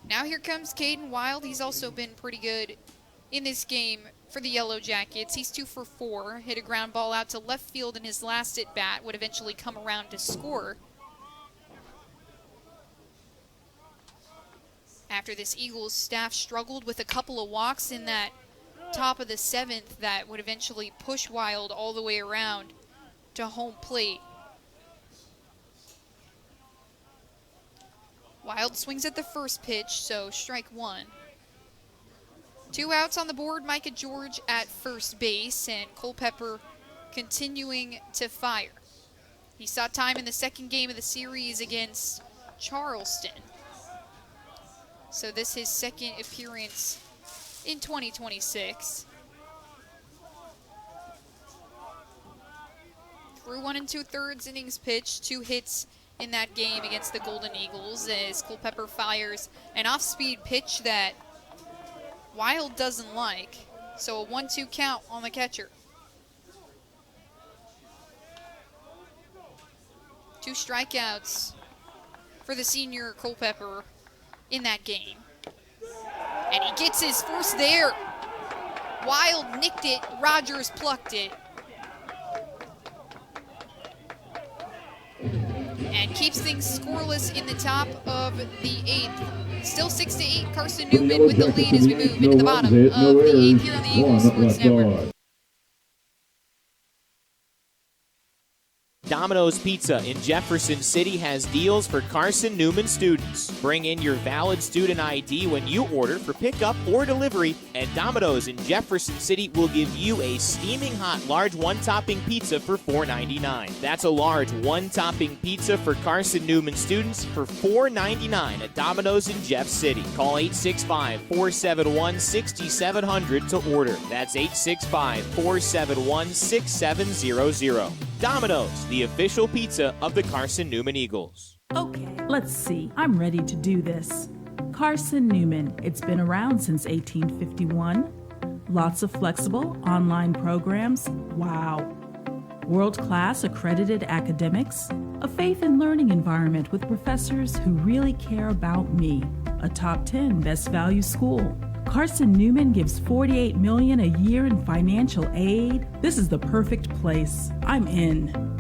Now here comes Caden Wild. He's also been pretty good in this game for the Yellow Jackets. He's 2 for 4. Hit a ground ball out to left field in his last at bat. Would eventually come around to score. After this Eagles staff struggled with a couple of walks in that top of the 7th that would eventually push Wild all the way around to home plate. Wild swings at the first pitch, so strike 1. 2 outs on the board, Micah George at first base, and Culpepper continuing to fire. He saw time in the second game of the series against Charleston. So this is his second appearance in 2026. Through 1 2/3 innings pitched, 2 hits in that game against the Golden Eagles as Culpepper fires an off-speed pitch that Wild doesn't like. So a 1-2 count on the catcher. 2 strikeouts for the senior Culpepper in that game. And he gets his first there. Wild nicked it, Rogers plucked it. And keeps things scoreless in the top of the 8th. Still 6-8, Carson-Newman with the lead as we move into the bottom of the 8th here on the Eagles Sports Network. Domino's Pizza in Jefferson City has deals for Carson-Newman students. Bring in your valid student ID when you order for pickup or delivery, and Domino's in Jefferson City will give you a steaming hot large one-topping pizza for $4.99. That's a large one-topping pizza for Carson-Newman students for $4.99 at Domino's in Jeff City. Call 865-471-6700 to order. That's 865-471-6700. Domino's, the official pizza of the Carson-Newman Eagles. Okay, let's see. I'm ready to do this. Carson-Newman. It's been around since 1851. Lots of flexible online programs. Wow. world-class accredited academics, a faith and learning environment with professors who really care about me, a top 10 best value school. Carson-Newman gives $48 million a year in financial aid. This is the perfect place. I'm in.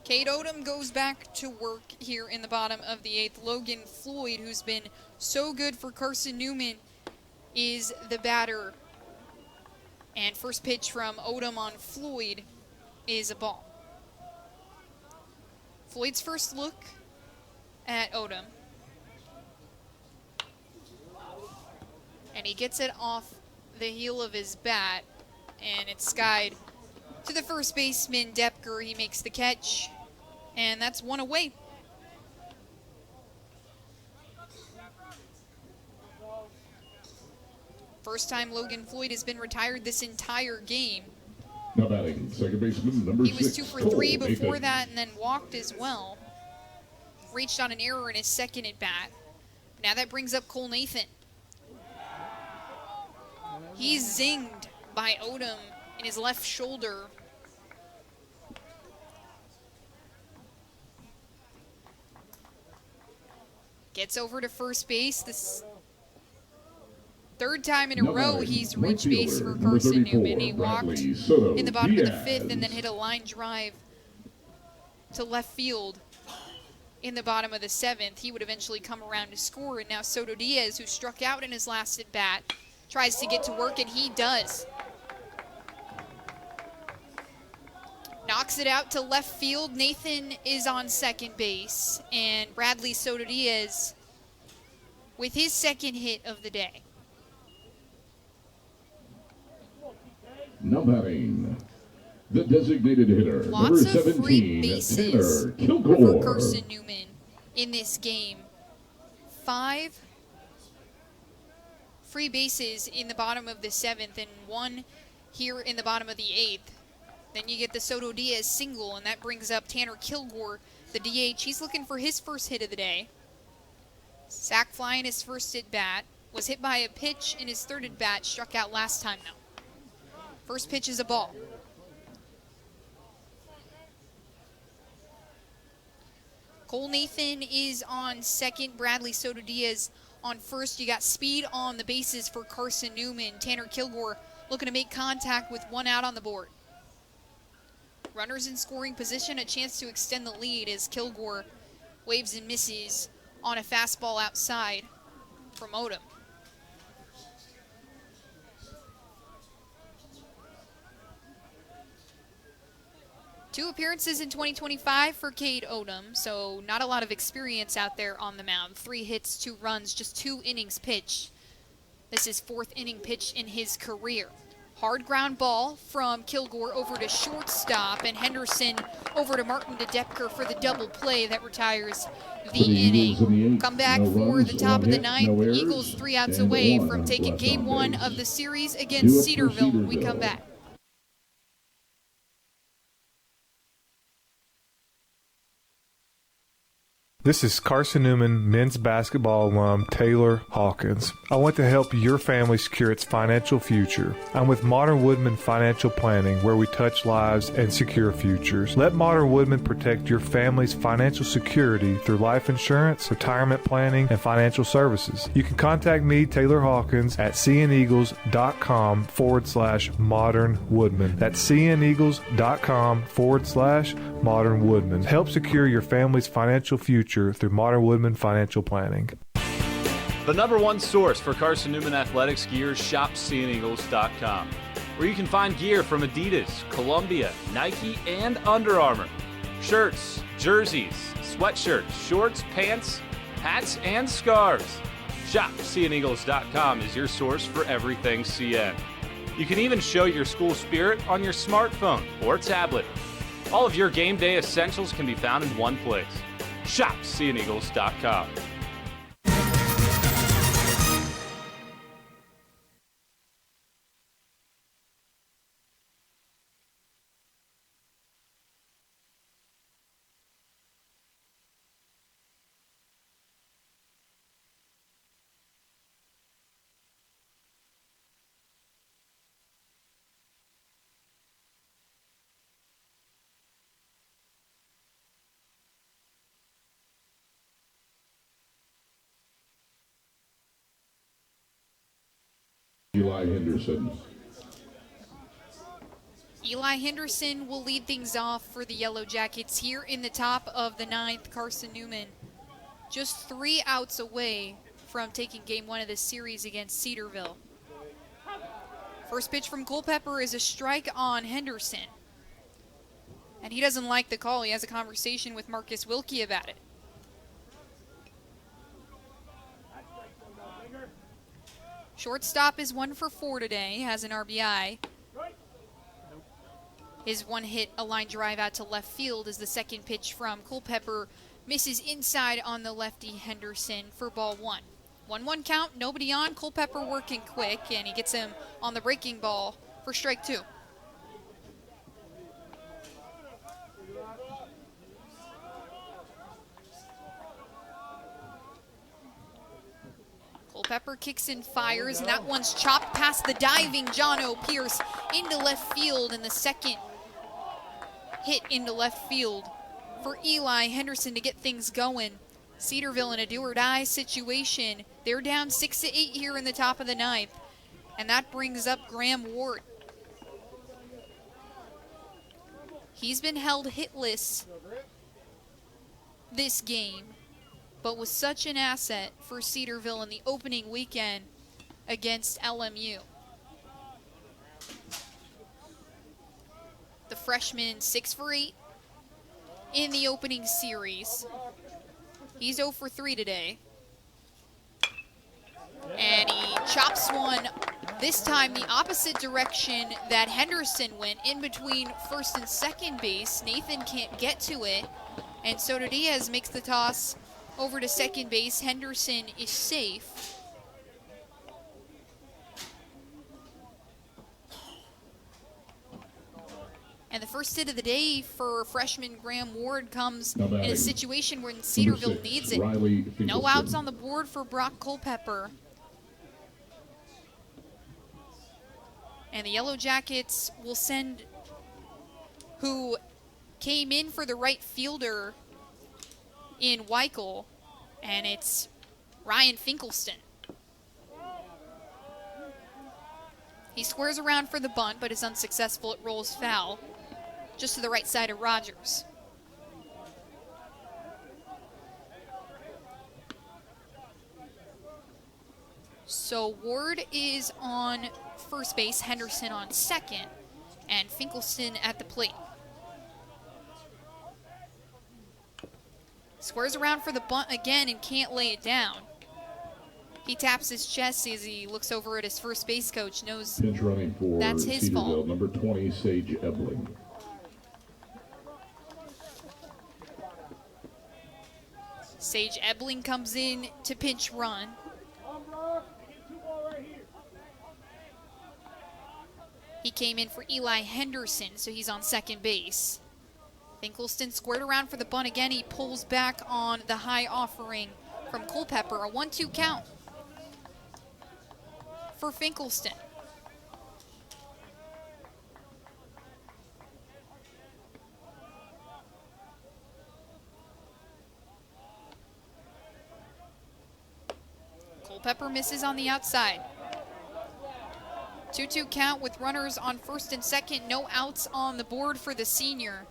Cade Odom goes back to work here in the bottom of the 8th. Logan Floyd, who's been so good for Carson-Newman, is the batter. And first pitch from Odom on Floyd is a ball. Floyd's first look at Odom. And he gets it off the heel of his bat, and it's skied to the first baseman, Depker. He makes the catch, and that's one away. First time Logan Floyd has been retired this entire game. Now batting, second baseman, number 6. He was 2 for 3 before that and then walked as well. Reached on an error in his second at bat. Now that brings up Cole Nathan. He's zinged by Odom in his left shoulder. Gets over to first base. This third time in a row he's reached base for Carson-Newman. He walked in the bottom of the 5th and then hit a line drive to left field in the bottom of the 7th. He would eventually come around to score, and now Soto Diaz, who struck out in his last at bat, tries to get to work, and he does. Knocks it out to left field. Nathan is on second base, and Bradley Soto Diaz with his second hit of the day. Now batting, the designated hitter, Lots number 17, of free bases Tanner Kilgore. for Carson-Newman in this game. 5 free bases in the bottom of the 7th and 1 here in the bottom of the 8th. Then you get the Soto Diaz single, and that brings up Tanner Kilgore, the DH. He's looking for his first hit of the day. Sac fly in his first at bat. Was hit by a pitch in his third at bat. Struck out last time though. First pitch is a ball. Cole Nathan is on second. Bradley Soto Diaz on first. You got speed on the bases for Carson-Newman. Tanner Kilgore looking to make contact with 1 out on the board. Runners in scoring position, a chance to extend the lead as Kilgore waves and misses on a fastball outside from Odom. Two appearances in 2025 for Cade Odom, so not a lot of experience out there on the mound. 3 hits, 2 runs, just 2 innings pitched. This is 4th inning pitch in his career. Hard ground ball from Kilgore over to shortstop, and Henderson over to Martin to Depker for the double play that retires the inning. Come back for the top of the 9th. Eagles 3 outs away from taking game 1 of the series against Cedarville when we come back. This is Carson-Newman men's basketball alum Taylor Hawkins. I want to help your family secure its financial future. I'm with Modern Woodman Financial Planning, where we touch lives and secure futures. Let Modern Woodman protect your family's financial security through life insurance, retirement planning, and financial services. You can contact me, Taylor Hawkins, at cneagles.com/Modern Woodman. That's cneagles.com/Modern Woodman. Help secure your family's financial future through Modern Woodman Financial Planning. The #1 source for Carson-Newman athletics gear is shopseeandeagles.com, where you can find gear from Adidas, Columbia, Nike, and Under Armour. Shirts, jerseys, sweatshirts, shorts, pants, hats, and scarves. ShopCNEagles.com is your source for everything CN. You can even show your school spirit on your smartphone or tablet. All of your game day essentials can be found in one place. ShopCNEagles.com. Eli Henderson. Eli Henderson will lead things off for the Yellow Jackets here in the top of the ninth. Carson-Newman just 3 outs away from taking game 1 of this series against Cedarville. First pitch from Culpepper is a strike on Henderson. And he doesn't like the call. He has a conversation with Marcus Wilkie about it. Shortstop is 1 for 4 today, has an RBI. His one hit, a line drive out to left field, is the second pitch from Culpepper. Misses inside on the lefty Henderson for ball 1. 1-1 count, nobody on. Culpepper working quick, and he gets him on the breaking ball for strike 2. Culpepper kicks and fires, and that one's chopped past the diving John O. Pierce into left field, and the second hit into left field for Eli Henderson to get things going. Cedarville in a do-or-die situation. They're down 6-8 here in the top of the ninth, and that brings up Graham Ward. He's been held hitless this game, but was such an asset for Cedarville in the opening weekend against LMU. The freshman 6 for 8 in the opening series. He's 0 for 3 today. And he chops one, this time the opposite direction that Henderson went, in between first and second base. Nathan can't get to it, and Soto Diaz makes the toss over to second base. Henderson is safe. And the first hit of the day for freshman Graham Ward comes in a situation where Cedarville needs it. No outs on the board for Brock Culpepper. And the Yellow Jackets will send who came in for the right fielder in Weichel, and it's Ryan Finkelstein. He squares around for the bunt, but is unsuccessful. It rolls foul, just to the right side of Rogers. So Ward is on first base, Henderson on second, and Finkelstein at the plate. Squares around for the bunt again and can't lay it down. He taps his chest as he looks over at his first base coach, knows pinch running for that's his Cedarville, fault. Number 20, Sage Ebling. Sage Ebling comes in to pinch run. He came in for Eli Henderson, so he's on second base. Finkelstein squared around for the bunt again. He pulls back on the high offering from Culpepper. A 1-2 count for Finkelstein. Culpepper misses on the outside. 2-2 count with runners on first and second. No outs on the board for the senior.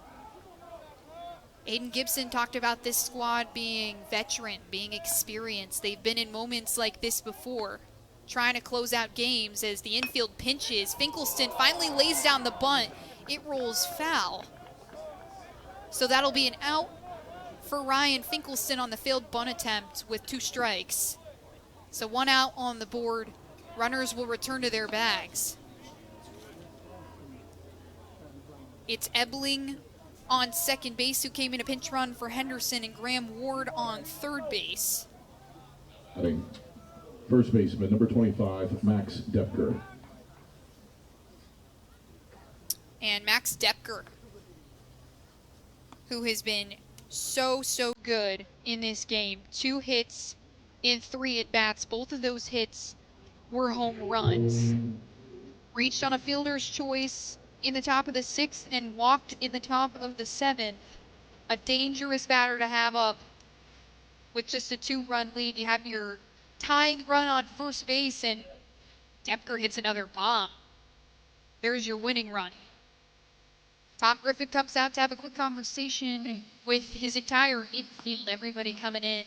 Aiden Gibson talked about this squad being veteran, being experienced. They've been in moments like this before, trying to close out games as the infield pinches. Finkelstein finally lays down the bunt. It rolls foul. So that'll be an out for Ryan Finkelson on the failed bunt attempt with 2 strikes. So 1 out on the board. Runners will return to their bags. It's Ebling on second base, who came in a pinch run for Henderson, and Graham Ward on third base. Batting first baseman, number 25, Max Depker. And Max Depker, who has been so good in this game. 2 hits in 3 at-bats. Both of those hits were home runs. Reached on a fielder's choice in the top of the 6th and walked in the top of the 7th. A dangerous batter to have up with just a 2-run lead. You have your tying run on first base, and Depker hits another bomb. There's your winning run. Tom Griffin comes out to have a quick conversation with his entire infield, everybody coming in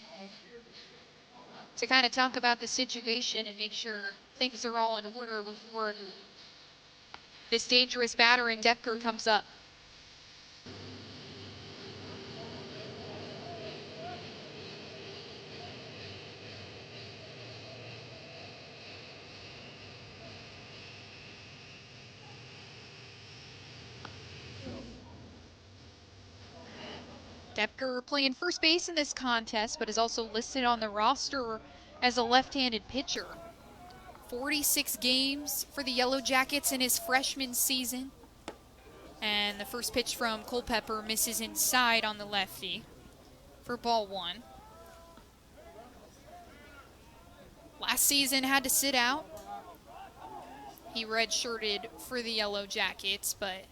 to kind of talk about the situation and make sure things are all in order before this dangerous batter in Depker comes up. Depker playing first base in this contest, but is also listed on the roster as a left-handed pitcher. 46 games for the Yellow Jackets in his freshman season. And the first pitch from Culpepper misses inside on the lefty for ball 1. Last season had to sit out. He redshirted for the Yellow Jackets, but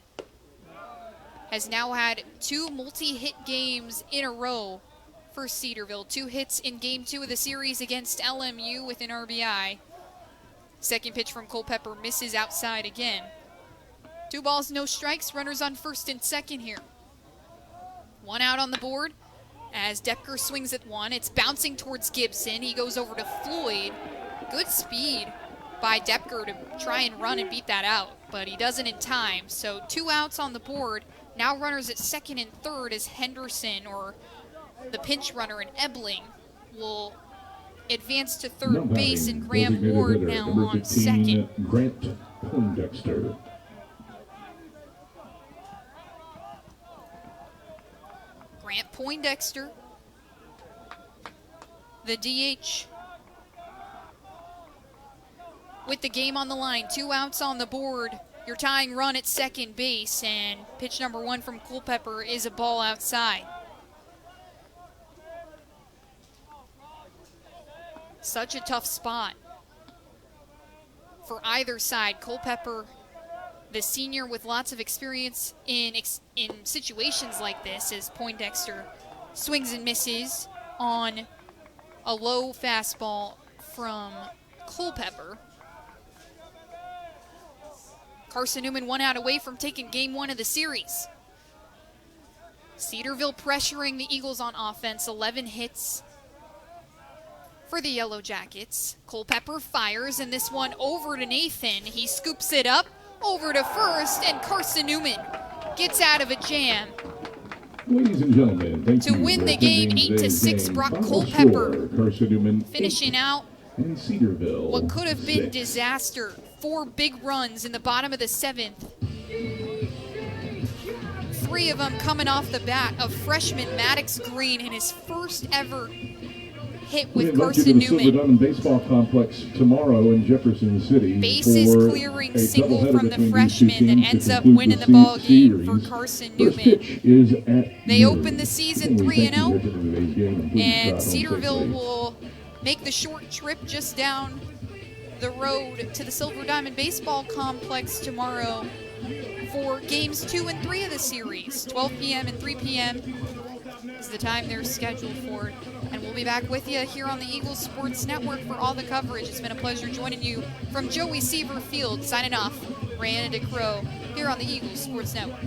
has now had 2 multi-hit games in a row for Cedarville. 2 hits in game 2 of the series against LMU with an RBI. Second pitch from Culpepper misses outside again. 2 balls, no strikes. Runners on first and second here. 1 out on the board as Depker swings at 1. It's bouncing towards Gibson. He goes over to Floyd. Good speed by Depker to try and run and beat that out, but he doesn't in time. So 2 outs on the board. Now runners at second and third as Henderson, or the pinch runner in Ebling, will advance to third base, and Graham Ward now on 15, second. Grant Poindexter. Grant Poindexter, the DH, with the game on the line. 2 outs on the board. Your tying run at second base, and pitch number 1 from Culpepper is a ball outside. Such a tough spot for either side. Culpepper, the senior with lots of experience in situations like this, as Poindexter swings and misses on a low fastball from Culpepper. Carson-Newman 1 out away from taking game 1 of the series. Cedarville pressuring the Eagles on offense. 11 hits for the Yellow Jackets. Culpepper fires, and this one over to Nathan. He scoops it up over to first, and Carson-Newman gets out of a jam Ladies and gentlemen, thank to you win for the game attending 8-6. today's Brock game. Culpepper Final score, Carson-Newman finishing out and Cedarville what could have been 6. disaster. 4 big runs in the bottom of the 7th. 3 of them coming off the bat of freshman Maddox Green in his first ever hit We with invite you to the Silver Carson-Newman. Diamond Baseball Complex tomorrow in Jefferson City. Bases for clearing a single doubleheader from the between these two freshman that teams to ends up conclude winning the ball game for series. Carson-Newman. First pitch is at They noon. open the season And we thank you 3-0, for attending today's game, and please drive and home Cedarville safely. will make the short trip just down the road to the Silver Diamond Baseball Complex tomorrow for games 2 and 3 of the series. 12 p.m. and 3 p.m. is the time they're scheduled for. And we'll be back with you here on the Eagles Sports Network for all the coverage. It's been a pleasure joining you from Joey Seaver Field. Signing off, Ryan DeCrow here on the Eagles Sports Network.